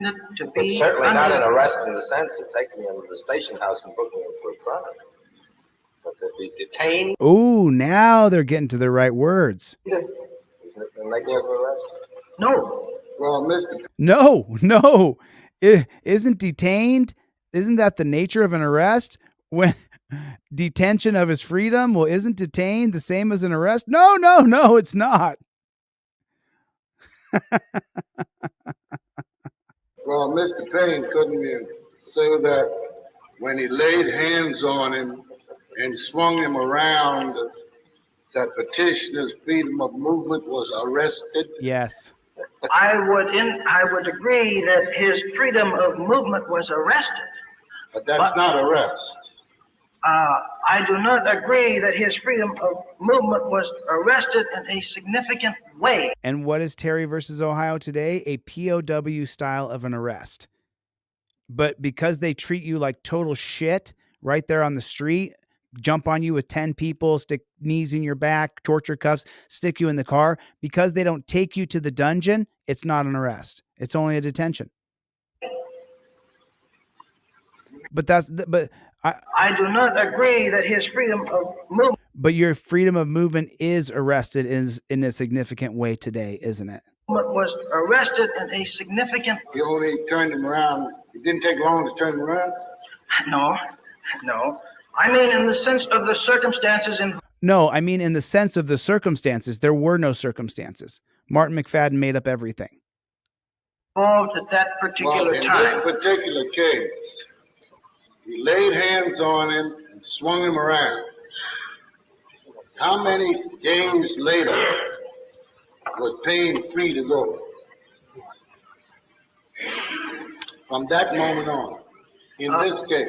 S11: It's
S13: be
S11: certainly not
S13: under-
S11: an arrest in the sense of taking him to the station house and booking him for a crime. But that he's detained
S1: Oh, now they're getting to the right words.
S11: and making him an arrest.
S13: No.
S11: Well, Mr.
S1: No. Isn't detained? Isn't that the nature of an arrest? When detention of his freedom? Well, isn't detained the same as an arrest? No, it's not.
S15: Well, Mr. Payne, couldn't you say that when he laid hands on him and swung him around, that petitioner's freedom of movement was arrested?
S1: Yes.
S13: I would agree that his freedom of movement was arrested.
S15: But that's not arrest.
S13: I do not agree that his freedom of movement was arrested in a significant way.
S1: And what is Terry versus Ohio today? A POW style of an arrest. But because they treat you like total shit right there on the street, jump on you with 10 people, stick knees in your back, torture cuffs, stick you in the car, because they don't take you to the dungeon, it's not an arrest. It's only a detention. But
S13: I do not agree that his freedom of movement.
S1: But your freedom of movement is arrested in a significant way today, isn't it?
S13: Was arrested in a significant.
S15: You only turned him around. It didn't take long to turn him around?
S13: No. I mean, in the sense of the circumstances in.
S1: No, I mean in the sense of the circumstances. There were no circumstances. Martin McFadden made up everything.
S13: Involved at that particular time.
S15: In this particular case, he laid hands on him and swung him around. How many days later was Payne free to go? From that moment on, in this case.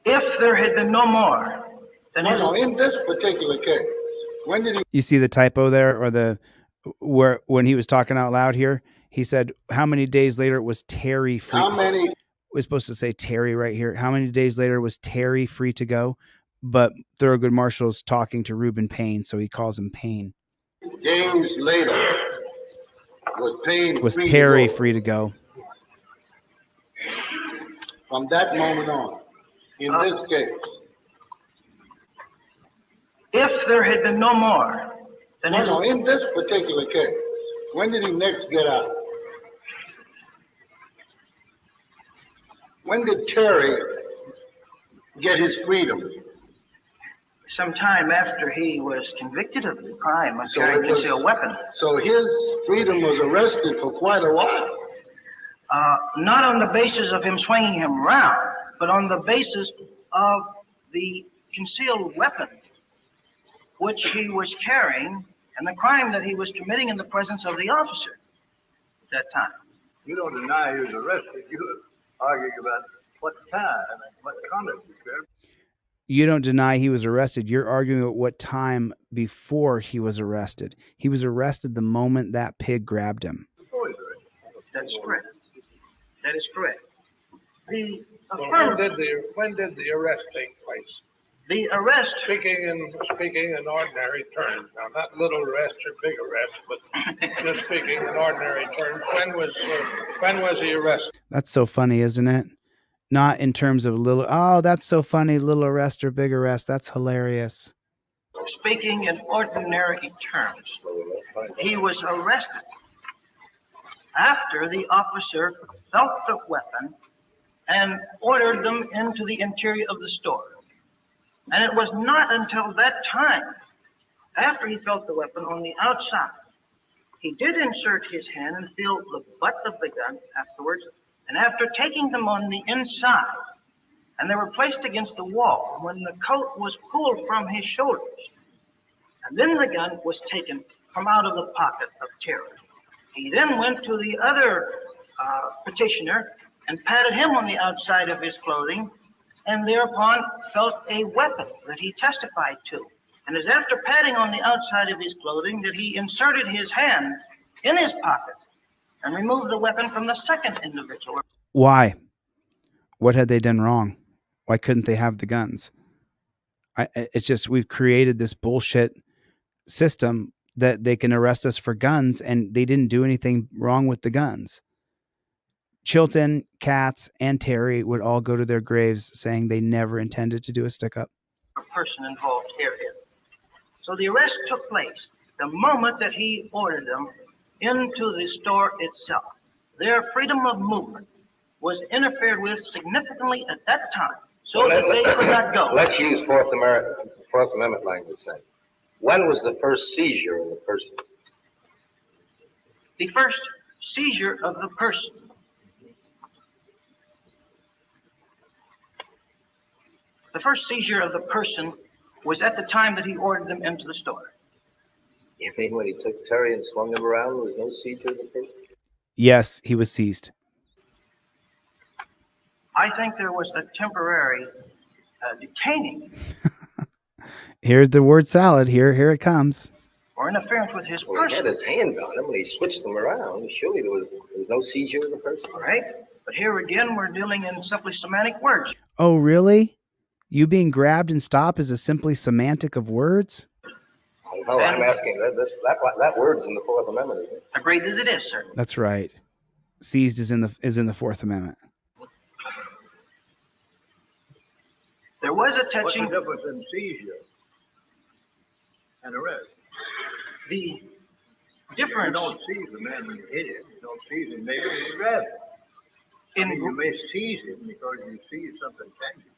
S13: If there had been no more, then
S15: in this particular case, when did he?
S1: You see the typo there, or when he was talking out loud here, he said how many days later it was Terry free.
S15: How many?
S1: We're supposed to say Terry right here. How many days later was Terry free to go? But Thurgood Marshall's talking to Reuben Payne, so he calls him Payne.
S15: Days later was Payne
S1: Was
S15: free
S1: Terry
S15: to go?
S1: free to go?
S15: From that moment on, in this case.
S13: If there had been no more, then
S15: in this particular case, when did he next get out? When did Terry get his freedom?
S13: Sometime after he was convicted of the crime of carrying a concealed weapon.
S15: So his freedom was arrested for quite a while.
S13: Not on the basis of him swinging him around, but on the basis of the concealed weapon which he was carrying and the crime that he was committing in the presence of the officer at that time.
S14: You don't deny he was arrested. You're arguing about what time and what conduct occurred.
S1: You don't deny he was arrested. You're arguing at what time before he was arrested. He was arrested the moment that pig grabbed him.
S13: That's correct. That is correct.
S12: When did the arrest take place?
S13: The arrest.
S12: Speaking in ordinary terms, now not little arrest or big arrest, but just speaking in ordinary terms. When was he arrested?
S1: That's so funny, isn't it? Not in terms of that's so funny, little arrest or big arrest. That's hilarious.
S13: Speaking in ordinary terms, he was arrested after the officer felt the weapon and ordered them into the interior of the store. And it was not until that time, after he felt the weapon on the outside, he did insert his hand and feel the butt of the gun afterwards. And after taking them on the inside, and they were placed against the wall, when the coat was pulled from his shoulders, and then the gun was taken from out of the pocket of Terry. He then went to the other petitioner and patted him on the outside of his clothing, and thereupon felt a weapon that he testified to. And it was after patting on the outside of his clothing that he inserted his hand in his pocket and removed the weapon from the second individual.
S1: Why? What had they done wrong? Why couldn't they have the guns? It's just we've created this bullshit system that they can arrest us for guns, and they didn't do anything wrong with the guns. Chilton, Katz, and Terry would all go to their graves saying they never intended to do a stick-up.
S13: A person involved here. So the arrest took place the moment that he ordered them into the store itself. Their freedom of movement was interfered with significantly at that time, so that they could not go.
S11: Let's use Fourth Amendment language then. When was the first seizure of the person?
S13: The first seizure of the person. The first seizure of the person was at the time that he ordered them into the store.
S11: You mean when he took Terry and swung him around, there was no seizure of the person?
S1: Yes, he was seized.
S13: I think there was a temporary detaining
S1: Here's the word salad. Here it comes.
S13: or interference with his
S11: Well, he
S13: person.
S11: had his hands on him and he switched them around. Surely there was no seizure of the person.
S13: All right? But here again, we're dealing in simply semantic words.
S1: Oh, really? You being grabbed and stopped is a simply semantic of words?
S11: No, I'm asking that word's in the Fourth Amendment, isn't it?
S13: Agreed that it is, sir.
S1: That's right. Seized is in the Fourth Amendment.
S13: There was a
S14: What's the
S13: touching.
S14: difference in seizure and arrest?
S13: The
S14: You
S13: difference
S14: don't seize the man when you hit him. You don't seize him maybe when you grab him. You may seize him because you seize something tangible.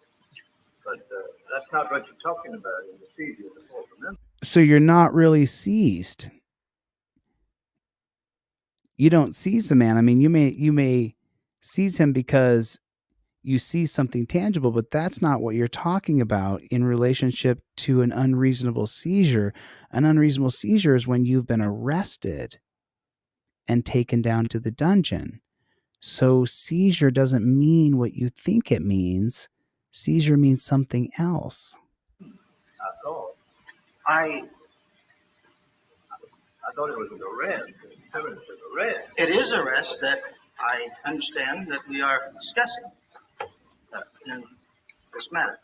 S14: But that's not what you're talking about in the seizure of the Fourth Amendment.
S1: So you're not really seized. You don't seize the man. I mean, you may seize him because you see something tangible, but that's not what you're talking about in relationship to an unreasonable seizure. An unreasonable seizure is when you've been arrested and taken down to the dungeon. So seizure doesn't mean what you think it means. Seizure means something else.
S14: I thought it was an arrest. Arrest.
S13: It is arrest that I understand that we are discussing in this matter.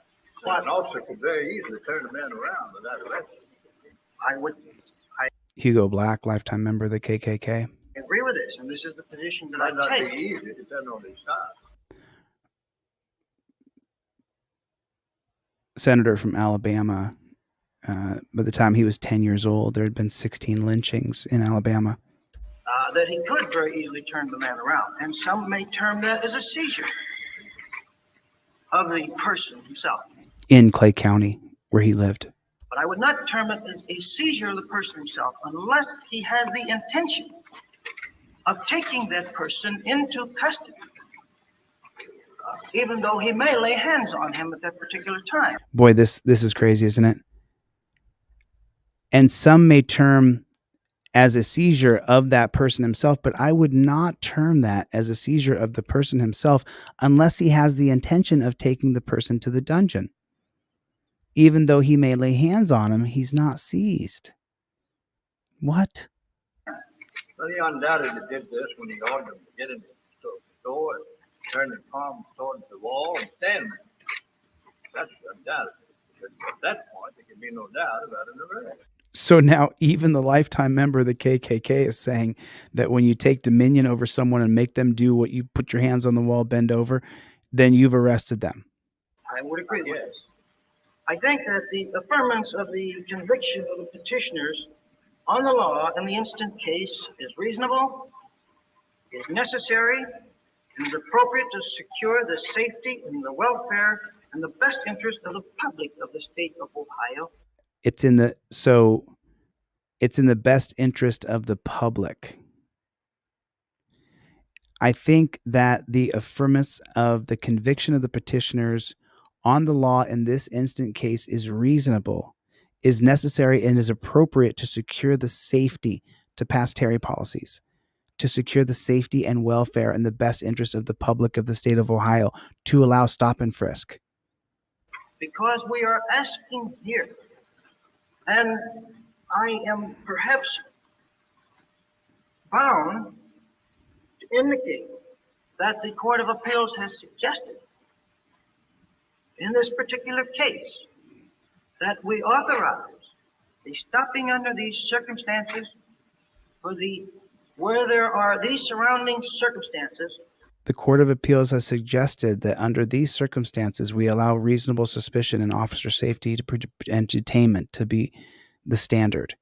S14: Well, an officer could very easily turn a man around without arresting.
S1: Hugo Black, lifetime member of the KKK.
S13: I agree with this, and this is the position that
S14: Might not
S13: I
S14: be
S13: take.
S14: easy to turn on his side.
S1: Senator from Alabama. By the time he was 10 years old, there had been 16 lynchings in Alabama.
S13: That he could very easily turn the man around, and some may term that as a seizure of the person himself.
S1: In Clay County, where he lived.
S13: But I would not term it as a seizure of the person himself unless he has the intention of taking that person into custody, even though he may lay hands on him at that particular time.
S1: Boy, this is crazy, isn't it? And some may term as a seizure of that person himself, but I would not term that as a seizure of the person himself unless he has the intention of taking the person to the dungeon. Even though he may lay hands on him, he's not seized. What?
S14: Well, he undoubtedly did this when he ordered him to get in the door and turn his palm towards the wall and stand there. That's undoubtedly. But at that point, there can be no doubt about an arrest.
S1: So now even the lifetime member of the KKK is saying that when you take dominion over someone and make them do what you put your hands on the wall, bend over, then you've arrested them.
S13: I would agree with this. I think that the affirmance of the conviction of the petitioners on the law in the instant case is reasonable, is necessary, and is appropriate to secure the safety and the welfare and the best interest of the public of the state of Ohio.
S1: It's in the best interest of the public. I think that the affirmance of the conviction of the petitioners on the law in this instant case is reasonable, is necessary, and is appropriate to secure the safety, to pass Terry policies, to secure the safety and welfare and the best interest of the public of the state of Ohio, to allow stop and frisk.
S13: Because we are asking here, and I am perhaps bound to indicate that the Court of Appeals has suggested in this particular case that we authorize the stopping under these circumstances where there are these surrounding circumstances.
S1: The Court of Appeals has suggested that under these circumstances, we allow reasonable suspicion and officer safety and detainment to be the standard.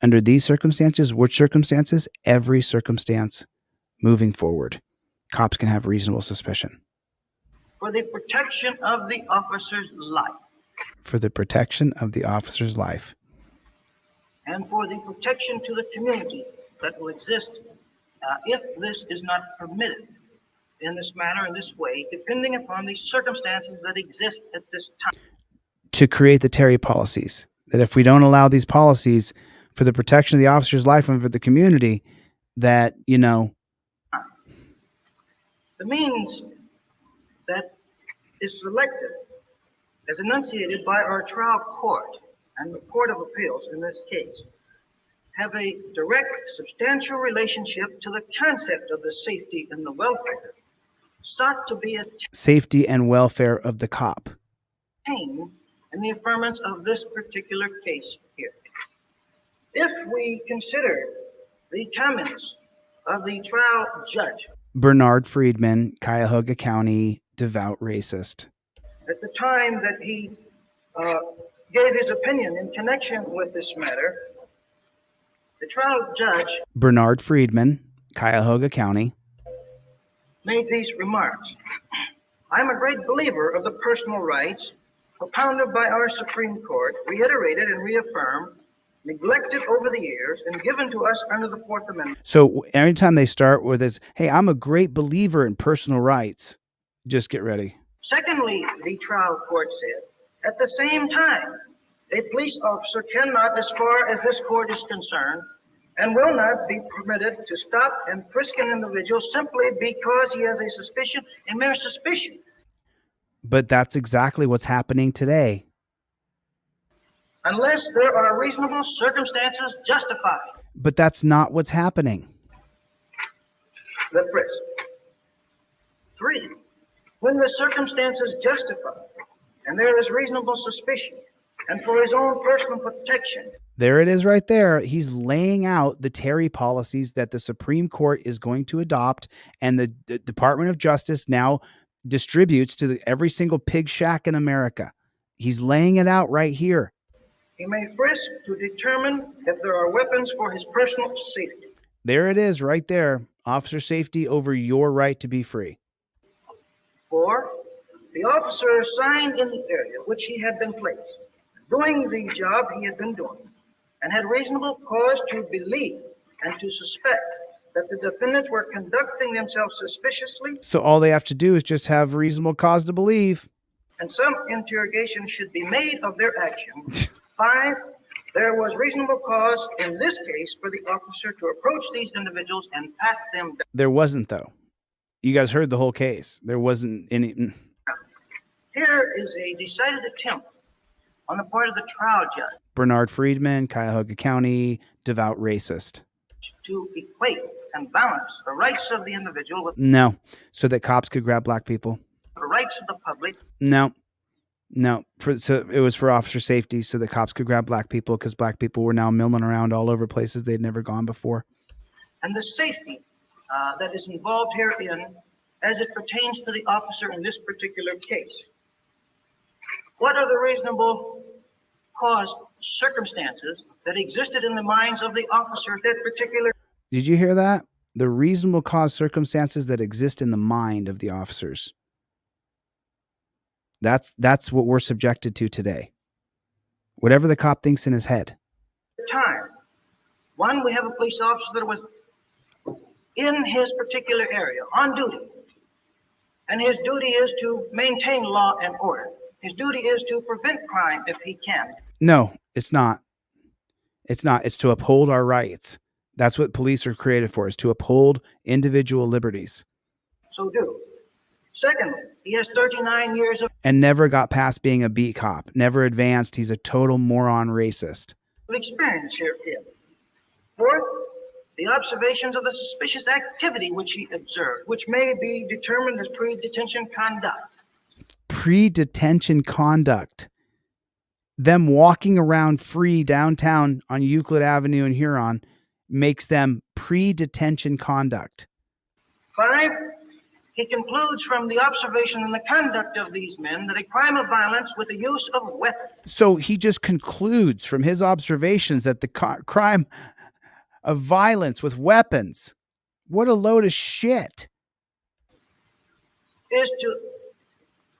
S1: Under these circumstances, which circumstances? Every circumstance moving forward. Cops can have reasonable suspicion.
S13: For the protection of the officer's life.
S1: For the protection of the officer's life.
S13: And for the protection to the community that will exist if this is not permitted in this manner, in this way, depending upon the circumstances that exist at this time.
S1: To create the Terry policies, that if we don't allow these policies for the protection of the officer's life and for the community, that,
S13: The means is selected as enunciated by our trial court and the Court of Appeals in this case have a direct, substantial relationship to the concept of the safety and the welfare sought to be
S1: Safety and welfare of the cop.
S13: attained in the affirmance of this particular case here. If we consider the comments of the trial judge
S1: Bernard Friedman, Cuyahoga County, devout racist.
S13: at the time that he gave his opinion in connection with this matter, the trial judge
S1: Bernard Friedman, Cuyahoga County.
S13: made these remarks. I'm a great believer of the personal rights propounded by our Supreme Court, reiterated and reaffirmed, neglected over the years, and given to us under the Fourth Amendment.
S1: So anytime they start with this, hey, I'm a great believer in personal rights, just get ready.
S13: Secondly, the trial court said, at the same time, a police officer cannot, as far as this court is concerned, and will not be permitted to stop and frisk an individual simply because he has a suspicion, a mere suspicion.
S1: But that's exactly what's happening today.
S13: Unless there are reasonable circumstances justified
S1: But that's not what's happening.
S13: the frisk. 3, when the circumstances justify and there is reasonable suspicion and for his own personal protection.
S1: There it is right there. He's laying out the Terry policies that the Supreme Court is going to adopt, and the Department of Justice now distributes to every single pig shack in America. He's laying it out right here.
S13: He may frisk to determine if there are weapons for his personal safety.
S1: There it is right there. Officer safety over your right to be free.
S13: 4, the officer assigned in the area which he had been placed, doing the job he had been doing, and had reasonable cause to believe and to suspect that the defendants were conducting themselves suspiciously,
S1: So all they have to do is just have reasonable cause to believe.
S13: and some interrogation should be made of their action. 5, there was reasonable cause in this case for the officer to approach these individuals and pat them down.
S1: There wasn't, though. You guys heard the whole case. There wasn't any.
S13: Here is a decided attempt on the part of the trial judge
S1: Bernard Friedman, Cuyahoga County, devout racist.
S13: to equate and balance the rights of the individual with
S1: No. So that cops could grab black people.
S13: the rights of the public.
S1: No. So it was for officer safety, so the cops could grab black people because black people were now milling around all over places they'd never gone before.
S13: And the safety that is involved herein as it pertains to the officer in this particular case. What are the reasonable cause circumstances that existed in the minds of the officer at that particular?
S1: Did you hear that? The reasonable cause circumstances that exist in the mind of the officers. That's what we're subjected to today. Whatever the cop thinks in his head.
S13: Time. 1, we have a police officer that was in his particular area on duty. And his duty is to maintain law and order. His duty is to prevent crime if he can.
S1: No, it's not. It's not. It's to uphold our rights. That's what police are created for, is to uphold individual liberties.
S13: So do. Secondly, he has 39 years of
S1: And never got past being a beat cop. Never advanced. He's a total moron racist.
S13: experience herein. 4th, the observations of the suspicious activity which he observed, which may be determined as pre-detention conduct.
S1: Pre-detention conduct. Them walking around free downtown on Euclid Avenue in Huron makes them pre-detention conduct.
S13: 5, he concludes from the observation and the conduct of these men that a crime of violence with the use of weapons.
S1: So he just concludes from his observations that the crime of violence with weapons. What a load of shit.
S13: Is to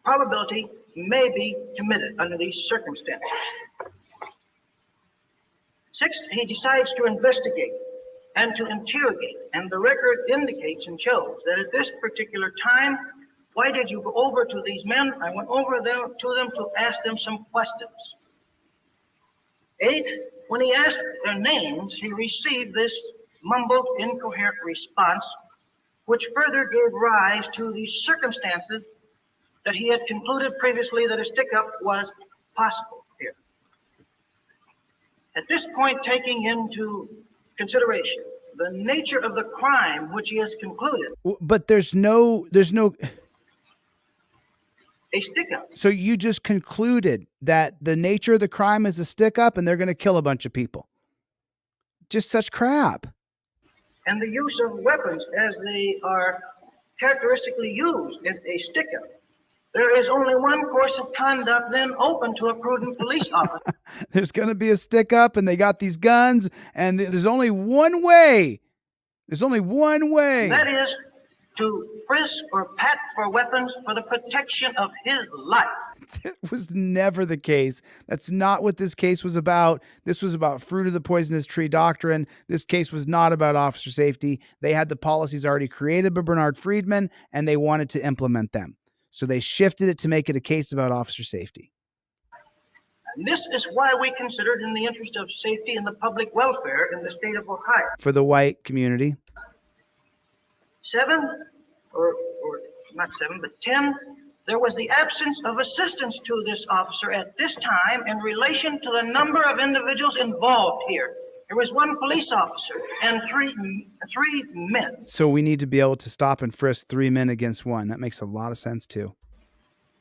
S13: probability may be committed under these circumstances. 6th, he decides to investigate and to interrogate, and the record indicates and shows that at this particular time, why did you go over to these men? I went over them to them to ask them some questions. 8, when he asked their names, he received this mumbled, incoherent response, which further gave rise to the circumstances that he had concluded previously that a stick-up was possible here. At this point, taking into consideration the nature of the crime which he has concluded,
S1: But there's no
S13: a stick-up.
S1: So you just concluded that the nature of the crime is a stick up and they're going to kill a bunch of people. Just such crap.
S13: And the use of weapons as they are characteristically used in a stick-up. There is only one course of conduct then open to a prudent police officer.
S1: There's going to be a stick up and they got these guns and there's only one way. There's only one way.
S13: That is to frisk or pat for weapons for the protection of his life.
S1: That was never the case. That's not what this case was about. This was about fruit of the poisonous tree doctrine. This case was not about officer safety. They had the policies already created by Bernard Friedman and they wanted to implement them. So they shifted it to make it a case about officer safety.
S13: And this is why we considered in the interest of safety and the public welfare in the state of Ohio.
S1: For the white community.
S13: 7, or not 7, but 10, there was the absence of assistance to this officer at this time in relation to the number of individuals involved here. There was one police officer and three men.
S1: So we need to be able to stop and frisk 3 men against 1. That makes a lot of sense too.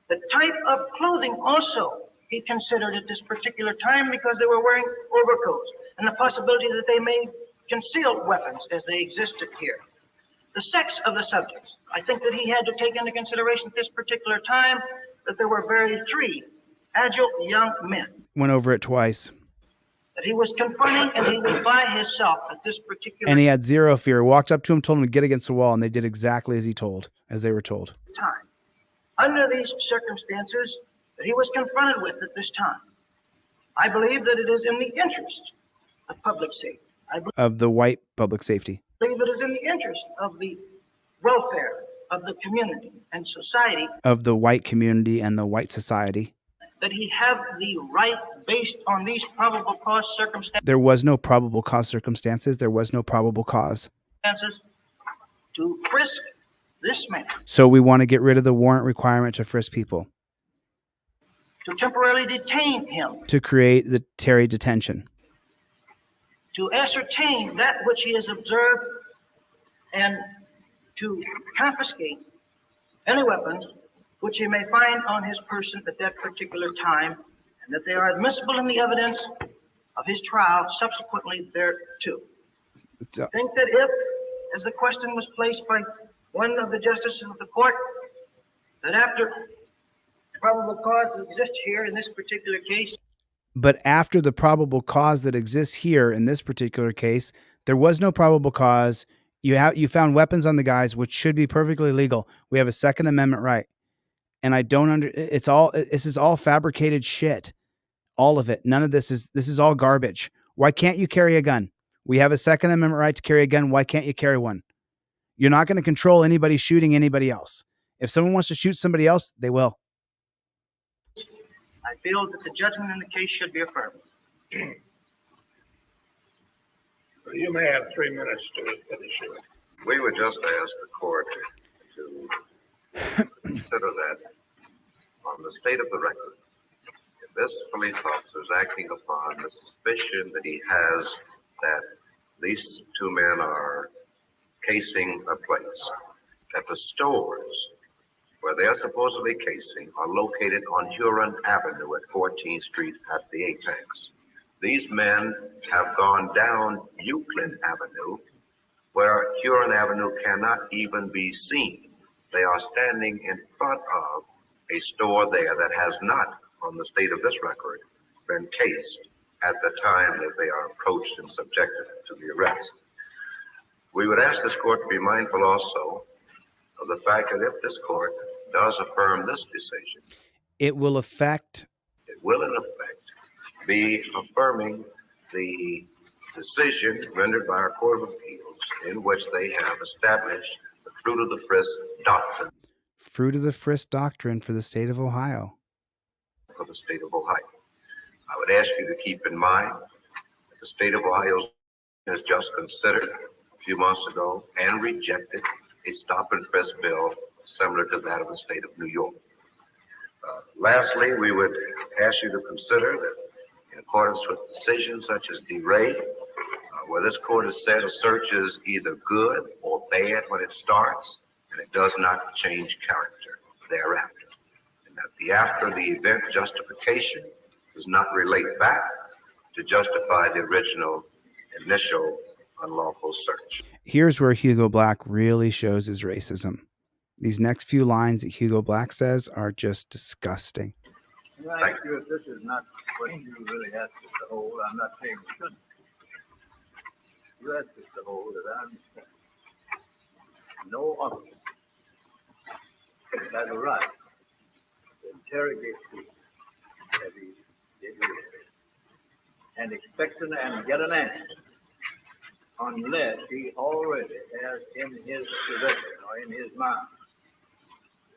S13: The type of clothing also he considered at this particular time because they were wearing overcoats and the possibility that they may conceal weapons as they existed here. The sex of the subjects. I think that he had to take into consideration at this particular time that there were 3 agile young men.
S1: Went over it twice.
S13: That he was confronting and he was by himself at this particular
S1: And he had zero fear. Walked up to him, told him to get against the wall, and they did exactly as they were told.
S13: time. Under these circumstances that he was confronted with at this time, I believe that it is in the interest of public safety.
S1: Of the white public safety.
S13: I believe it is in the interest of the welfare of the community and society
S1: Of the white community and the white society.
S13: that he have the right, based on these probable cause circumstances,
S1: There was no probable cause circumstances. There was no probable cause.
S13: to frisk this man,
S1: So we want to get rid of the warrant requirement to frisk people.
S13: to temporarily detain him,
S1: To create the Terry detention.
S13: to ascertain that which he has observed, and to confiscate any weapons which he may find on his person at that particular time, and that they are admissible in the evidence of his trial subsequently thereto. I think that if, as the question was placed by one of the justices of the court, that after probable cause that exists here in this particular case,
S1: But after the probable cause that exists here in this particular case, there was no probable cause. You found weapons on the guys, which should be perfectly legal. We have a Second Amendment right. And I don't this is all fabricated shit. All of it. None of this is all garbage. Why can't you carry a gun? We have a Second Amendment right to carry a gun. Why can't you carry one? You're not going to control anybody shooting anybody else. If someone wants to shoot somebody else, they will.
S13: I feel that the judgment in the case should be affirmed.
S12: You may have 3 minutes to finish it.
S9: We would just ask the court to consider that on the state of the record, if this police officer is acting upon the suspicion that he has that these 2 men are casing a place, that the stores where they are supposedly casing are located on Huron Avenue at 14th Street at the Apex. These men have gone down Euclid Avenue, where Huron Avenue cannot even be seen. They are standing in front of a store there that has not, on the state of this record, been cased at the time that they are approached and subjected to the arrest. We would ask this court to be mindful also of the fact that if this court does affirm this decision,
S1: It will
S9: in effect be affirming the decision rendered by our Court of Appeals in which they have established the fruit of the frisk doctrine
S1: Fruit of the frisk doctrine for the state of Ohio.
S9: for the state of Ohio. I would ask you to keep in mind that the state of Ohio has just considered a few months ago and rejected a stop and frisk bill similar to that of the state of New York. Lastly, we would ask you to consider that in accordance with decisions such as D. Ray, where this court has said a search is either good or bad when it starts, and it does not change character thereafter. And that after the event justification does not relate back to justify the original initial unlawful search.
S1: Here's where Hugo Black really shows his racism. These next few lines that Hugo Black says are just disgusting.
S14: Can I ask you if this is not what you really asked us to hold? I'm not saying we shouldn't. You asked us to hold that I understand. No officer has a right to interrogate people that he did and expect and get an answer unless he already has in his possession or in his mind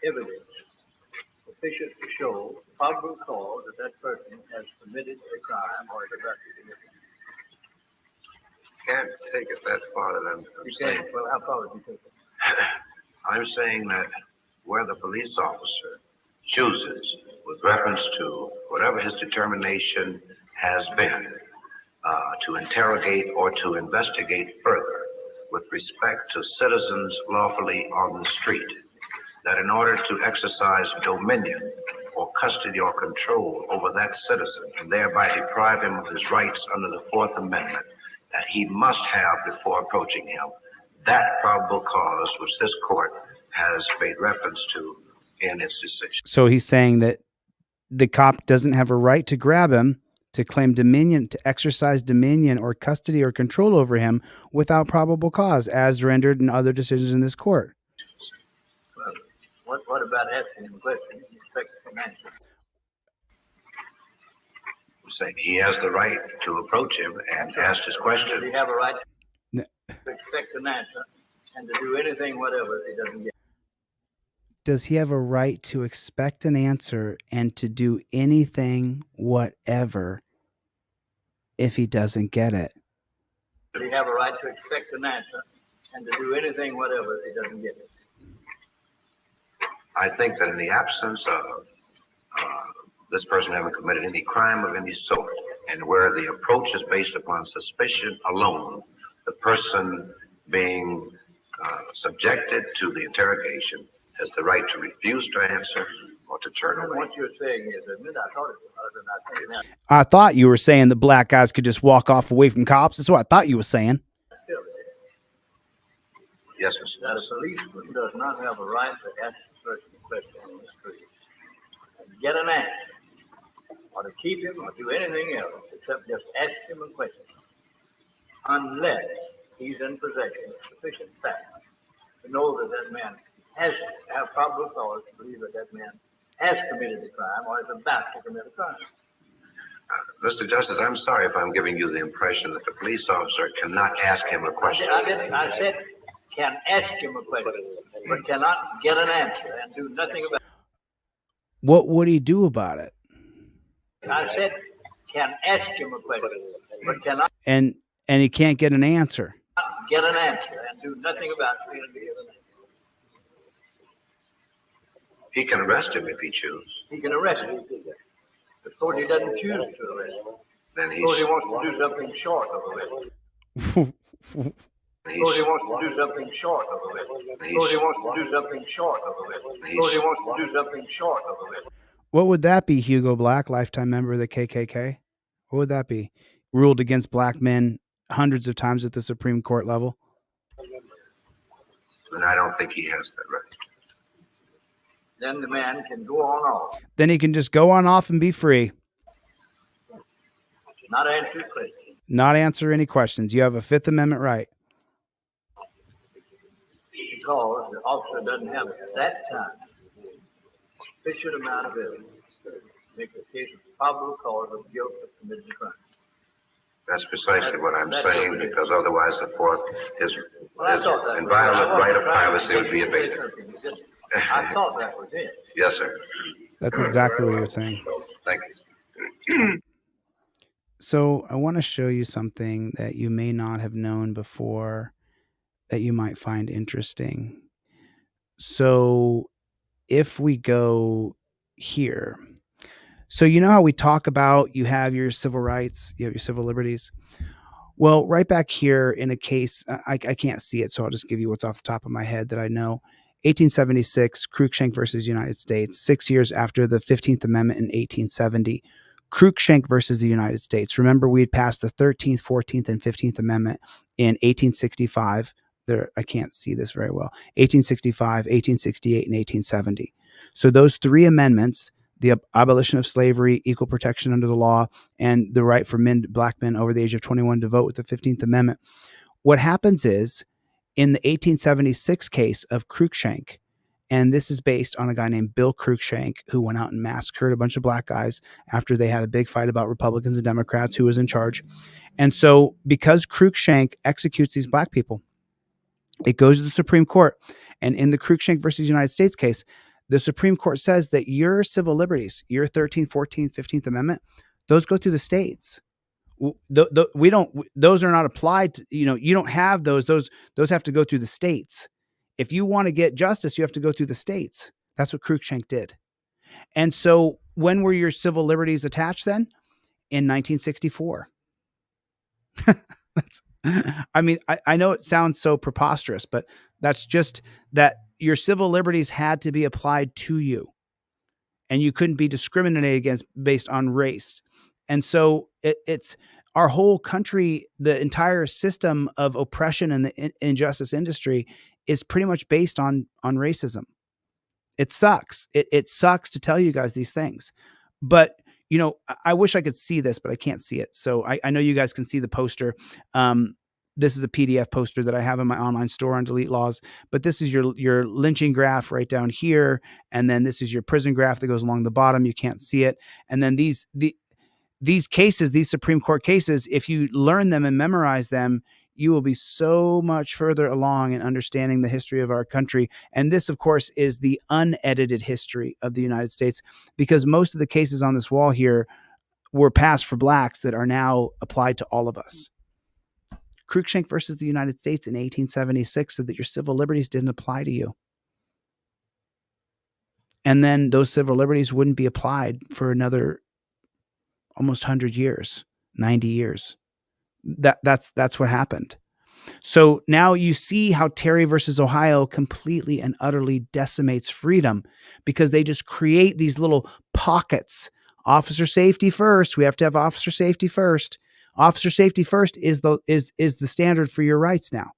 S14: evidence sufficient to show probable cause that that person has committed a crime or is about to commit it.
S9: Can't take it that far that I'm saying.
S14: Well, how far would you take it?
S9: I'm saying that where the police officer chooses, with reference to whatever his determination has been, to interrogate or to investigate further with respect to citizens lawfully on the street, that in order to exercise dominion or custody or control over that citizen and thereby deprive him of his rights under the Fourth Amendment, that he must have before approaching him that probable cause which this court has made reference to in its decision.
S1: So he's saying that the cop doesn't have a right to grab him, to claim dominion, to exercise dominion or custody or control over him without probable cause, as rendered in other decisions in this court.
S14: Well, what about asking him a question and expect some answer?
S9: I'm saying he has the right to approach him and ask his question.
S14: Does he have a right to expect an answer and to do anything whatever if he doesn't get it?
S1: Does he have a right to expect an answer and to do anything whatever if he doesn't get it?
S14: Does he have a right to expect an answer and to do anything whatever if he doesn't get it?
S9: I think that in the absence of this person having committed any crime of any sort, and where the approach is based upon suspicion alone, the person being subjected to the interrogation has the right to refuse to answer or to turn away.
S14: What you're saying is, admit I thought it was, and I think now.
S1: I thought you were saying that black guys could just walk off away from cops. That's what I thought you were saying.
S9: Yes, sir.
S14: That a policeman does not have a right to ask a person a question on the street and get an answer, or to keep him, or do anything else except just ask him a question, unless he's in possession of sufficient facts to know that that man has to have probable cause to believe that that man has committed a crime or is about to commit a crime.
S9: Mr. Justice, I'm sorry if I'm giving you the impression that the police officer cannot ask him a question.
S14: I said can ask him a question, but cannot get an answer and do nothing about it.
S1: What would he do about it?
S14: I said can ask him a question, but cannot
S1: And he can't get an answer.
S14: get an answer and do nothing about it.
S9: He can arrest him if he chooses.
S14: He can arrest him. Suppose he doesn't choose to arrest him.
S9: Then
S14: Suppose he wants to do something short of arrest him. Suppose he wants to do something short of arrest him. Suppose he wants to do something short of arrest him. Suppose he wants to do something short of arrest him.
S1: What would that be, Hugo Black, lifetime member of the KKK? What would that be? Ruled against black men hundreds of times at the Supreme Court level?
S9: And I don't think he has that right.
S14: Then the man can go on off,
S1: Then he can just go on off and be free.
S14: not answer questions.
S1: Not answer any questions. You have a Fifth Amendment right.
S14: Because the officer doesn't have at that time sufficient amount of evidence to make the case of probable cause of guilt of committing a crime.
S9: That's precisely what I'm saying, because otherwise the fourth, his
S14: Well, I thought that
S9: inviolate
S14: was,
S9: right of privacy would be
S14: I
S9: evaded.
S14: thought that was it.
S9: Yes, sir.
S1: That's exactly what he was saying.
S9: Thank you.
S1: So I want to show you something that you may not have known before that you might find interesting. So if we go here. So you know how we talk about you have your civil rights, you have your civil liberties. Well, right back here in a case, I can't see it, so I'll just give you what's off the top of my head that I know. 1876, Cruikshank versus United States, 6 years after the 15th Amendment in 1870. Cruikshank versus the United States. Remember, we had passed the 13th, 14th, and 15th Amendment in 1865. There, I can't see this very well. 1865, 1868, and 1870. So those three amendments, the abolition of slavery, equal protection under the law, and the right for black men over the age of 21 to vote with the 15th Amendment. What happens is, in the 1876 case of Cruikshank, and this is based on a guy named Bill Cruikshank, who went out and massacred a bunch of black guys after they had a big fight about Republicans and Democrats, who was in charge. And so because Cruikshank executes these black people, it goes to the Supreme Court. And in the Cruikshank versus United States case, the Supreme Court says that your civil liberties, your 13th, 14th, 15th Amendment, those go through the states. We don't; those are not applied to, you don't have those. Those have to go through the states. If you want to get justice, you have to go through the states. That's what Cruikshank did. And so when were your civil liberties attached then? In 1964. I know it sounds so preposterous, but that's just that your civil liberties had to be applied to you, and you couldn't be discriminated against based on race. And so it's our whole country, the entire system of oppression in the injustice industry is pretty much based on racism. It sucks. It sucks to tell you guys these things, but I wish I could see this, but I can't see it. So I know you guys can see the poster. This is a PDF poster that I have in my online store on Delete Laws, but this is your lynching graph right down here. And then this is your prison graph that goes along the bottom. You can't see it. And then these cases, these Supreme Court cases, if you learn them and memorize them, you will be so much further along in understanding the history of our country. And this, of course, is the unedited history of the United States, because most of the cases on this wall here were passed for blacks that are now applied to all of us. Cruikshank versus the United States in 1876 said that your civil liberties didn't apply to you. And then those civil liberties wouldn't be applied for another almost 100 years, 90 years. That's what happened. So now you see how Terry versus Ohio completely and utterly decimates freedom, because they just create these little pockets. Officer safety first. We have to have officer safety first. Officer safety first is the standard for your rights now.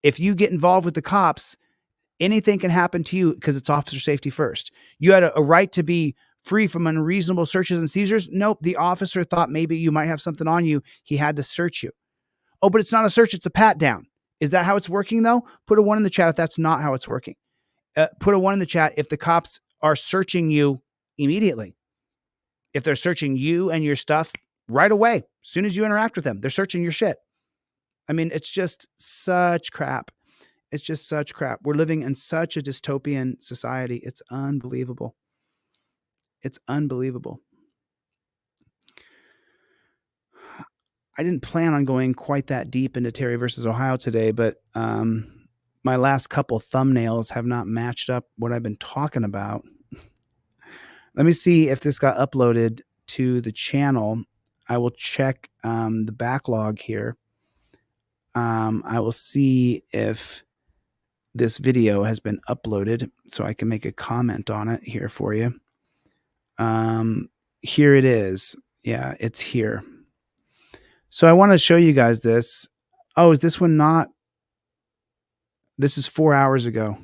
S1: If you get involved with the cops, anything can happen to you because it's officer safety first. You had a right to be free from unreasonable searches and seizures. Nope. The officer thought maybe you might have something on you. He had to search you. Oh, but it's not a search. It's a pat down. Is that how it's working though? Put a 1 in the chat if that's not how it's working. Put a 1 in the chat if the cops are searching you immediately. If they're searching you and your stuff right away, as soon as you interact with them, they're searching your shit. I mean, it's just such crap. It's just such crap. We're living in such a dystopian society. It's unbelievable. It's unbelievable. I didn't plan on going quite that deep into Terry versus Ohio today, but my last couple thumbnails have not matched up what I've been talking about. Let me see if this got uploaded to the channel. I will check the backlog here. I will see if this video has been uploaded so I can make a comment on it here for you. Here it is. Yeah, it's here. So I want to show you guys this. Oh, is this one not? This is 4 hours ago.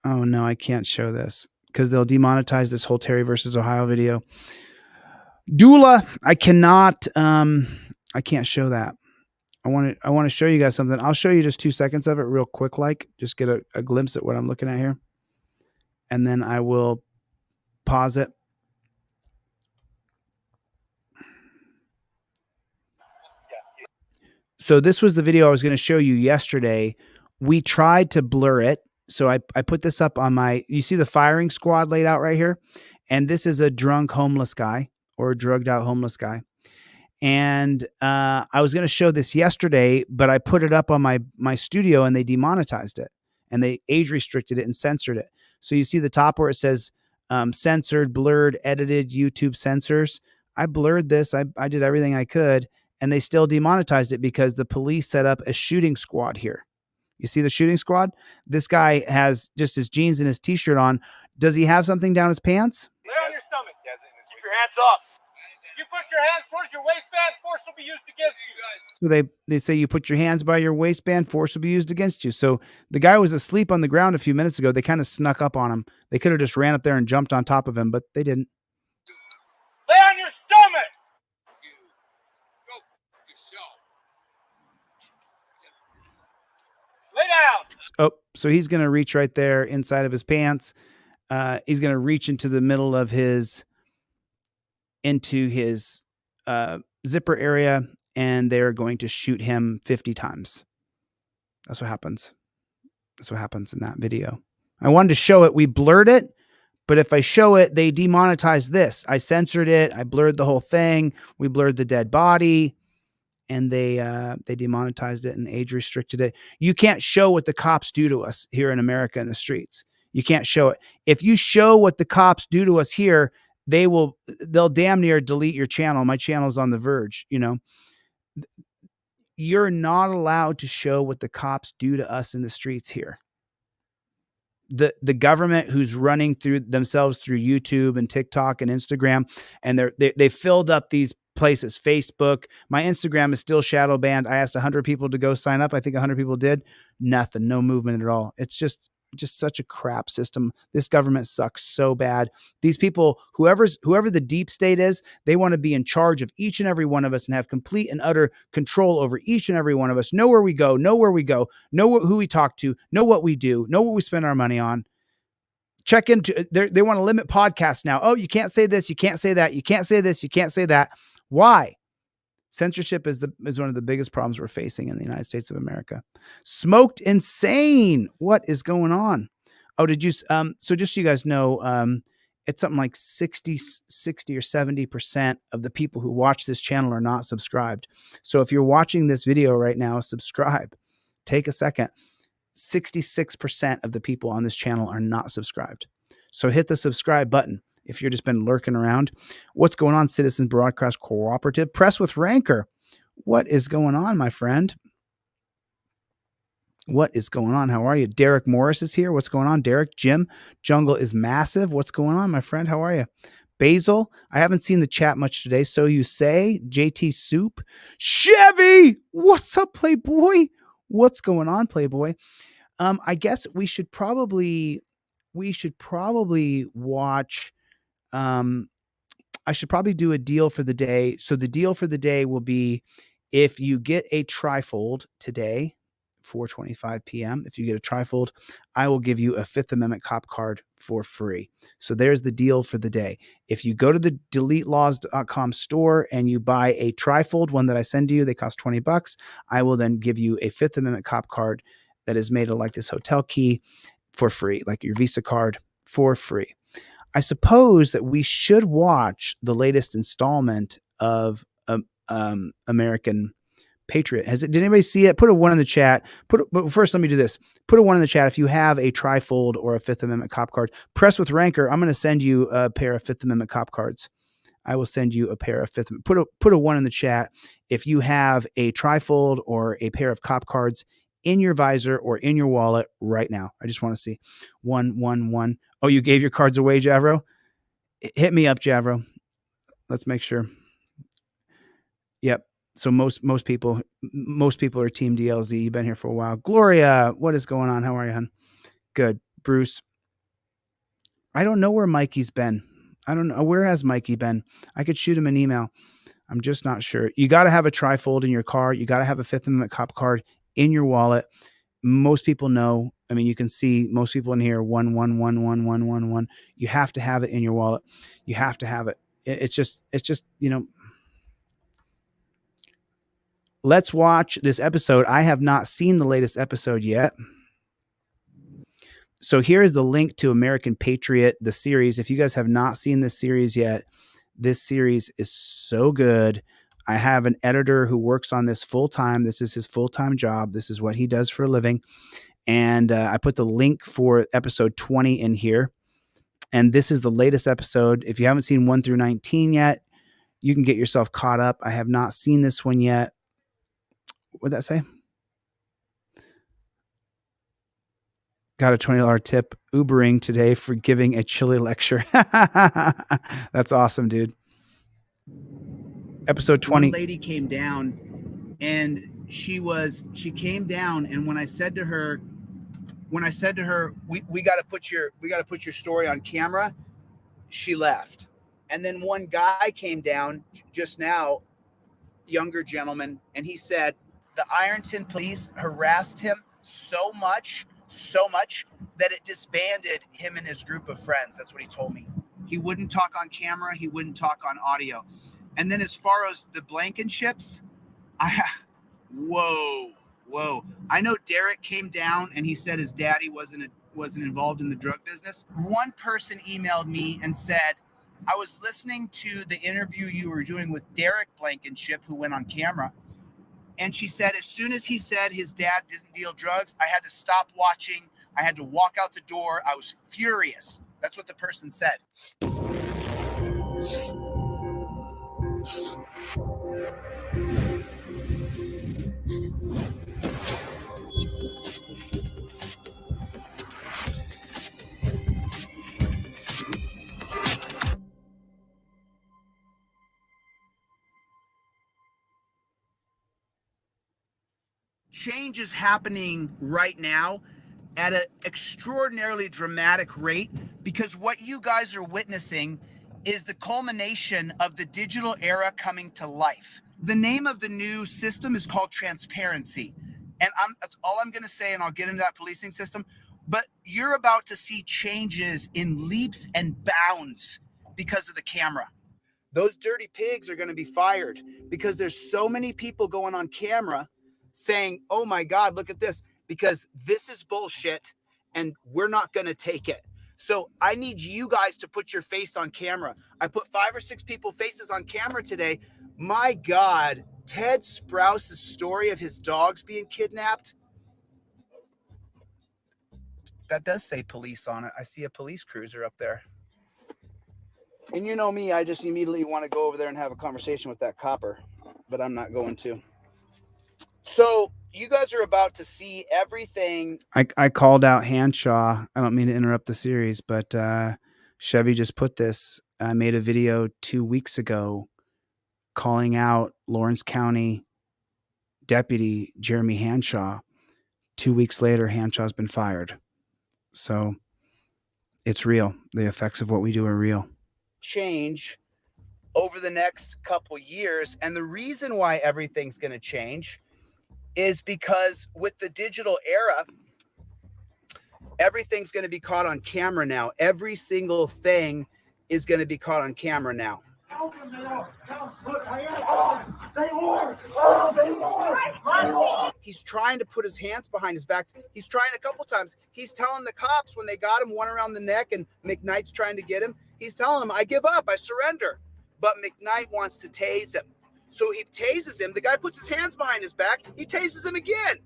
S1: Oh no, I can't show this because they'll demonetize this whole Terry versus Ohio video. Dula, I cannot. I can't show that. I want to show you guys something. I'll show you just 2 seconds of it real quick, like just get a glimpse at what I'm looking at here, and then I will pause it. So this was the video I was going to show you yesterday. We tried to blur it. So I put this up on my, you see the firing squad laid out right here. And this is a drunk homeless guy or a drugged out homeless guy. And I was going to show this yesterday, but I put it up on my studio and they demonetized it and they age restricted it and censored it. So you see the top where it says censored, blurred, edited YouTube censors. I blurred this. I did everything I could, and they still demonetized it because the police set up a shooting squad here. You see the shooting squad? This guy has just his jeans and his t-shirt on. Does he have something down his pants?
S5: Lay on your stomach. Keep your hands up. You put your hands towards your waistband, force will be used against you.
S1: So they say you put your hands by your waistband, force will be used against you. So the guy was asleep on the ground a few minutes ago. They kind of snuck up on him. They could have just ran up there and jumped on top of him, but they didn't.
S5: Lay on your stomach. Lay down.
S1: Oh, so he's going to reach right there inside of his pants. He's going to reach into the middle of his zipper area, and they're going to shoot him 50 times. That's what happens. That's what happens in that video. I wanted to show it. We blurred it, but if I show it, they demonetize this. I censored it. I blurred the whole thing. We blurred the dead body, and they demonetized it and age restricted it. You can't show what the cops do to us here in America in the streets. You can't show it. If you show what the cops do to us here, they'll damn near delete your channel. My channel's on the verge, you know. You're not allowed to show what the cops do to us in the streets here. The government who's running through themselves through YouTube and TikTok and Instagram, and they filled up these places. Facebook, my Instagram is still shadow banned. I asked 100 people to go sign up. I think 100 people did. Nothing, no movement at all. It's just such a crap system. This government sucks so bad. These people, whoever the deep state is, they want to be in charge of each and every one of us and have complete and utter control over each and every one of us. Know where we go, know who we talk to, know what we do, know what we spend our money on. Check into, they want to limit podcasts now. Oh, you can't say this, you can't say that, you can't say this, you can't say that. Why? Censorship is one of the biggest problems we're facing in the United States of America. Smoked insane. What is going on? Oh, did you? So just so you guys know, it's something like 60 or 70% of the people who watch this channel are not subscribed. So if you're watching this video right now, subscribe. Take a second. 66% of the people on this channel are not subscribed. So hit the subscribe button. If you've just been lurking around. What's going on, Citizens Broadcast Cooperative? Press with Rancor. What is going on, my friend? What is going on? How are you? Derek Morris is here. What's going on, Derek? Jim, Jungle is massive. What's going on, my friend? How are you? Basil, I haven't seen the chat much today. So you say, JT Soup. Chevy, what's up, Playboy? What's going on, Playboy? I guess we should probably watch. I should probably do a deal for the day. So the deal for the day will be if you get a trifold today, 4:25 p.m. If you get a trifold, I will give you a Fifth Amendment cop card for free. So there's the deal for the day. If you go to the deletelaws.com store and you buy a trifold, one that I send to you, they cost $20. I will then give you a Fifth Amendment cop card that is made of like this hotel key for free, like your Visa card for free. I suppose that we should watch the latest installment of American Patriot. Did anybody see it? Put a 1 in the chat. But first, let me do this. Put a 1 in the chat if you have a trifold or a Fifth Amendment cop card. Press with Rancor. I'm going to send you a pair of Fifth Amendment cop cards. I will send you a pair of Fifth. Put a 1 in the chat if you have a trifold or a pair of cop cards in your visor or in your wallet right now. I just want to see 1, 1, 1. Oh, you gave your cards away, Javro? Hit me up, Javro. Let's make sure. Yep. So most people are Team DLZ. You've been here for a while. Gloria, what is going on? How are you, hon? Good. Bruce. I don't know where Mikey's been. I don't know. Where has Mikey been? I could shoot him an email. I'm just not sure. You got to have a trifold in your car. You got to have a Fifth Amendment cop card in your wallet. Most people know. I mean, you can see most people in here, 1, 1, 1, 1, 1, 1, 1. You have to have it in your wallet. You have to have it. It's just, you know, let's watch this episode. I have not seen the latest episode yet. So here's the link to American Patriot, the series. If you guys have not seen this series yet, this series is so good. I have an editor who works on this full time. This is his full-time job. This is what he does for a living. And I put the link for episode 20 in here. And this is the latest episode. If you haven't seen 1 through 19 yet, you can get yourself caught up. I have not seen this one yet. What'd that say? Got a $20 tip Ubering today for giving a Chille lecture. That's awesome, dude. Episode 20. One lady came down and she came down, and when I said to her, we got to put your story on camera, she left. And then one guy came down just now, younger gentleman, and he said the Ironton police harassed him so much that it disbanded him and his group of friends. That's what he told me. He wouldn't talk on camera. He wouldn't talk on audio. And then as far as the Blankenships, whoa. I know Derek came down and he said his daddy wasn't involved in the drug business. One person emailed me and said, I was listening to the interview you were doing with Derek Blankenship, who went on camera. And she said, as soon as he said his dad doesn't deal drugs, I had to stop watching. I had to walk out the door. I was furious. That's what the person said. Change is happening right now at an extraordinarily dramatic rate, because what you guys are witnessing is the culmination of the digital era coming to life. The name of the new system is called transparency. And that's all I'm going to say, and I'll get into that policing system. But you're about to see changes in leaps and bounds because of the camera. Those dirty pigs are going to be fired because there's so many people going on camera saying, oh my God, look at this, because this is bullshit and we're not going to take it. So I need you guys to put your face on camera. I put 5 or 6 people faces on camera today. My God, Ted Sprouse's story of his dogs being kidnapped. That does say police on it. I see a police cruiser up there. And you know me, I just immediately want to go over there and have a conversation with that copper, but I'm not going to. So you guys are about to see everything. I called out Hanshaw. I don't mean to interrupt the series, but Chevy just put this. I made a video 2 weeks ago calling out Lawrence County Deputy Jeremy Hanshaw. 2 weeks later, Hanshaw's been fired. So it's real. The effects of what we do are real. Change over the next couple years. And the reason why everything's going to change is because with the digital era, everything's going to be caught on camera now. Every single thing is going to be caught on camera now. He's trying to put his hands behind his back. He's trying a couple times. He's telling the cops when they got him, one around the neck, and McKnight's trying to get him. He's telling them, I give up, I surrender. But McKnight wants to tase him. So he tases him. The guy puts his hands behind his back. He tases him again.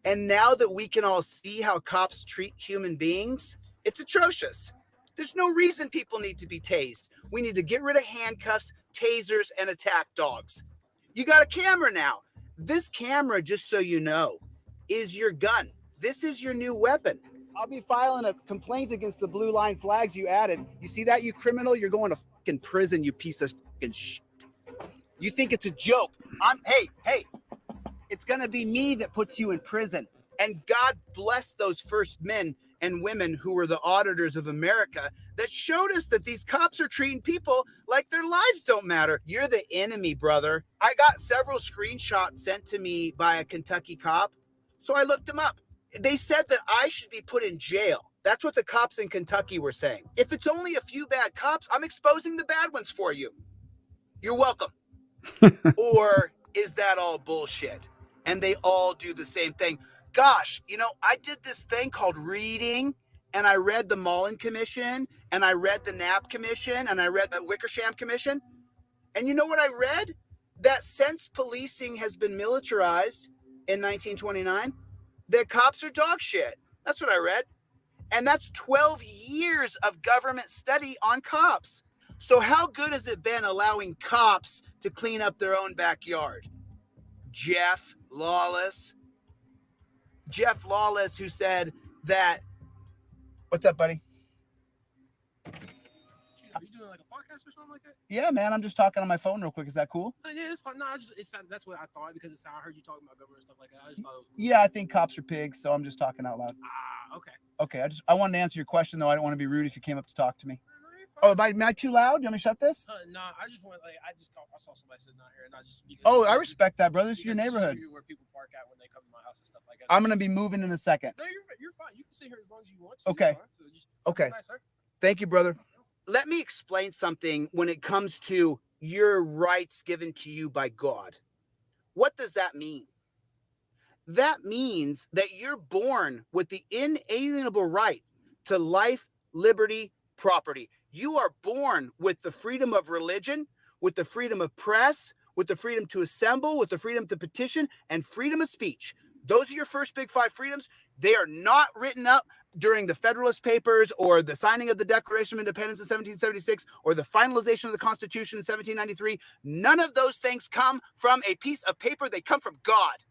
S1: And now that we can all see how cops treat human beings, it's atrocious. There's no reason people need to be tased. We need to get rid of handcuffs, tasers, and attack dogs. You got a camera now. This camera, just so you know, is your gun. This is your new weapon. I'll be filing a complaint against the blue line flags you added. You see that, you criminal? You're going to fucking prison, you piece of fucking shit. You think it's a joke. Hey, it's going to be me that puts you in prison. And God bless those first men and women who were the auditors of America that showed us that these cops are treating people like their lives don't matter. You're the enemy, brother. I got several screenshots sent to me by a Kentucky cop, so I looked them up. They said that I should be put in jail. That's what the cops in Kentucky were saying. If it's only a few bad cops, I'm exposing the bad ones for you. You're welcome. Or is that all bullshit? And they all do the same thing. Gosh, I did this thing called reading, and I read the Mullen Commission, and I read the Knapp Commission, and I read the Wickersham Commission. And you know what I read? That since policing has been militarized in 1929, that cops are dog shit. That's what I read. And that's 12 years of government study on cops. So how good has it been allowing cops to clean up their own backyard? Jeff Lawless, who said that, what's up, buddy?
S16: Are you doing like a podcast or something like that?
S1: Yeah, man, I'm just talking on my phone real quick. Is that cool?
S16: Yeah, it's fine. No, that's what I thought because I heard you talking about government and stuff like that. I just thought it was.
S1: Yeah, I think cops are pigs, so I'm just talking out loud.
S16: Okay.
S1: Okay, I wanted to answer your question though. I don't want to be rude if you came up to talk to me. Oh, am I too loud? You want me to shut this?
S16: Nah, I just want I saw somebody sitting out here and I just.
S1: Oh, I respect that, brother. This is your neighborhood.
S16: Where people park at when they come to my house and stuff like that.
S1: I'm gonna be moving in a second.
S16: No, you're fine. You can sit here as long as you want to.
S1: Okay.
S16: So just,
S1: okay.
S16: Nice, sir.
S1: Thank you, brother. Let me explain something when it comes to your rights given to you by God. What does that mean? That means that you're born with the inalienable right to life, liberty, property. You are born with the freedom of religion, with the freedom of press, with the freedom to assemble, with the freedom to petition, and freedom of speech. Those are your first big 5 freedoms. They are not written up during the Federalist Papers or the signing of the Declaration of Independence in 1776 or the finalization of the Constitution in 1793. None of those things come from a piece of paper. They come from God.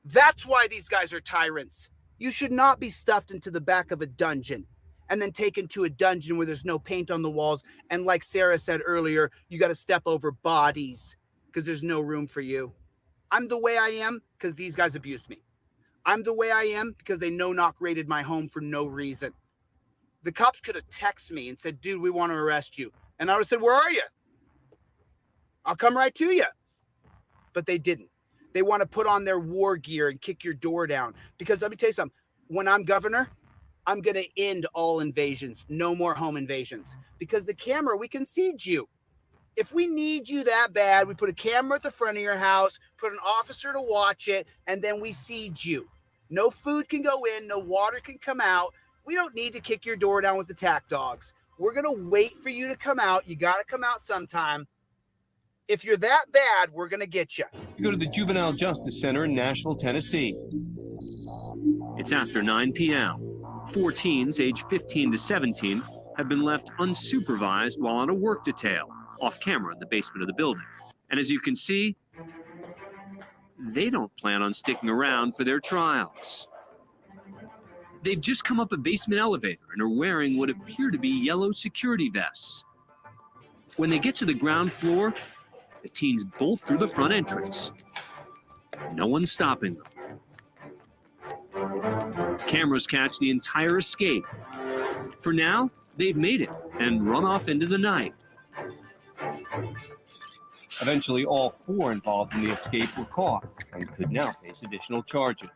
S1: That's why these guys are tyrants. You should not be stuffed into the back of a dungeon and then taken to a dungeon where there's no paint on the walls. And like Sarah said earlier, you got to step over bodies because there's no room for you. I'm the way I am because these guys abused me. I'm the way I am because they no-knock raided my home for no reason. The cops could have texted me and said, dude, we want to arrest you. And I would have said, where are you? I'll come right to you. But they didn't. They want to put on their war gear and kick your door down. Because let me tell you something. When I'm governor, I'm going to end all invasions. No more home invasions. Because the camera, we can siege you. If we need you that bad, we put a camera at the front of your house, put an officer to watch it, and then we siege you. No food can go in, no water can come out. We don't need to kick your door down with attack dogs. We're going to wait for you to come out. You got to come out sometime. If you're that bad, we're going to get you.
S17: You go to the Juvenile Justice Center in Nashville, Tennessee. It's after 9 p.m. 4 teens aged 15 to 17 have been left unsupervised while on a work detail off camera in the basement of the building. And as you can see, they don't plan on sticking around for their trials. They've just come up a basement elevator and are wearing what appear to be yellow security vests. When they get to the ground floor, the teens bolt through the front entrance. No one's stopping them. Cameras catch the entire escape. For now, they've made it and run off into the night. Eventually, all 4 involved in the escape were caught and could now face additional charges.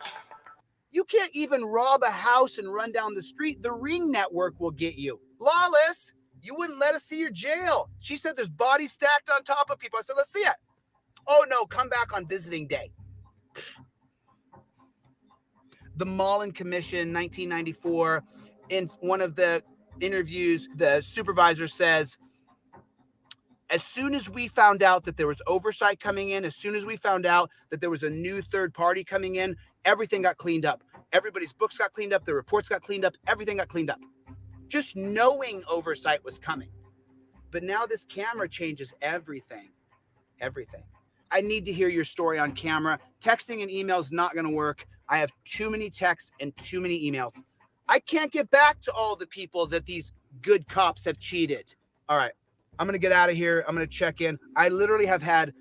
S1: You can't even rob a house and run down the street. The Ring Network will get you. Lawless, you wouldn't let us see your jail. She said there's bodies stacked on top of people. I said, let's see it. Oh, no, come back on visiting day. The Mullen Commission, 1994, in one of the interviews, the supervisor says, as soon as we found out that there was oversight coming in, as soon as we found out that there was a new third party coming in, everything got cleaned up. Everybody's books got cleaned up. The reports got cleaned up. Everything got cleaned up. Just knowing oversight was coming. But now this camera changes everything. Everything. I need to hear your story on camera. Texting and email is not going to work. I have too many texts and too many emails. I can't get back to all the people that these good cops have cheated. All right. I'm going to get out of here. I'm going to check in. I literally have had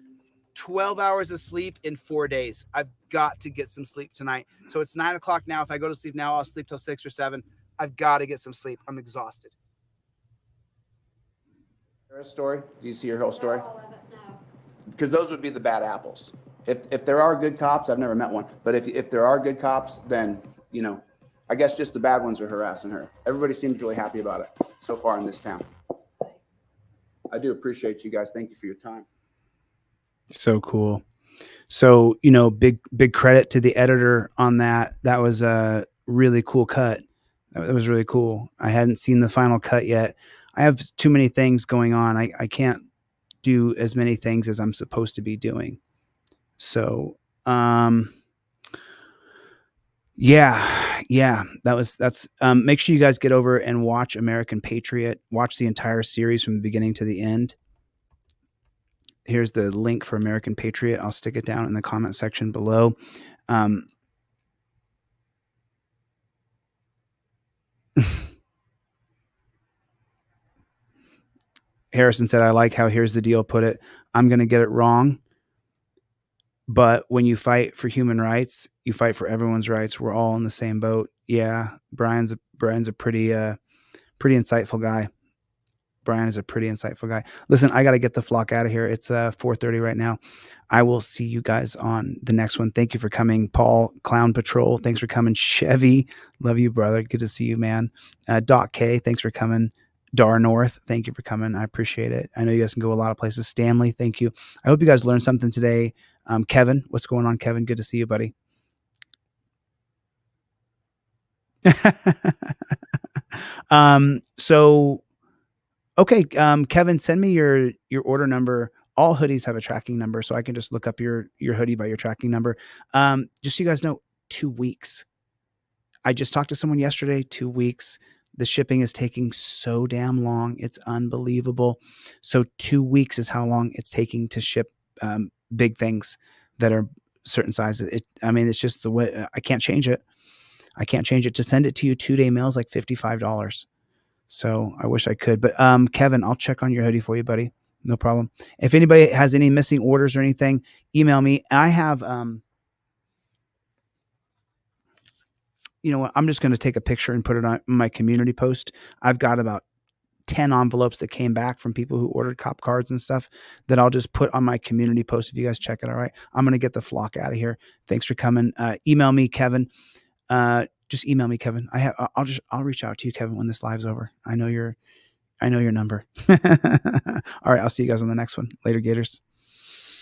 S1: 12 hours of sleep in 4 days. I've got to get some sleep tonight. So it's 9 o'clock now. If I go to sleep now, I'll sleep till 6 or 7. I've got to get some sleep. I'm exhausted. Her story? Do you see her whole story? Because those would be the bad apples. If there are good cops, I've never met one, but if there are good cops, then, you know, I guess just the bad ones are harassing her. Everybody seems really happy about it so far in this town. I do appreciate you guys. Thank you for your time. So cool. So, you know, big credit to the editor on that. That was a really cool cut. That was really cool. I hadn't seen the final cut yet. I have too many things going on. I can't do as many things as I'm supposed to be doing. So, Yeah. That's make sure you guys get over and watch American Patriot. Watch the entire series from the beginning to the end. Here's the link for American Patriot. I'll stick it down in the comment section below. Harrison said, I like how Here's the Deal put it. I'm going to get it wrong. But when you fight for human rights, you fight for everyone's rights. We're all in the same boat. Yeah. Brian's a pretty insightful guy. Brian is a pretty insightful guy. Listen, I got to get the flock out of here. It's 4:30 right now. I will see you guys on the next one. Thank you for coming, Paul Clown Patrol. Thanks for coming, Chevy. Love you, brother. Good to see you, man. Doc K, thanks for coming. Dar North, thank you for coming. I appreciate it. I know you guys can go a lot of places. Stanley, thank you. I hope you guys learned something today. Kevin, what's going on, Kevin? Good to see you, buddy. Okay, Kevin, send me your order number. All hoodies have a tracking number, so I can just look up your hoodie by your tracking number. Just so you guys know, 2 weeks. I just talked to someone yesterday. 2 weeks. The shipping is taking so damn long. It's unbelievable. So 2 weeks is how long it's taking to ship big things that are certain sizes. It's just the way. I can't change it. To send it to you 2-day mail is like $55. So I wish I could, but Kevin, I'll check on your hoodie for you, buddy. No problem. If anybody has any missing orders or anything, email me. I have, you know what? I'm just going to take a picture and put it on my community post. I've got about 10 envelopes that came back from people who ordered cop cards and stuff that I'll just put on my community post. If you guys check it. All right. I'm going to get the flock out of here. Thanks for coming. Email me, Kevin. Just email me, Kevin. I'll reach out to you, Kevin, when this live's over. I know your number. All right. I'll see you guys on the next one. Later, Gators.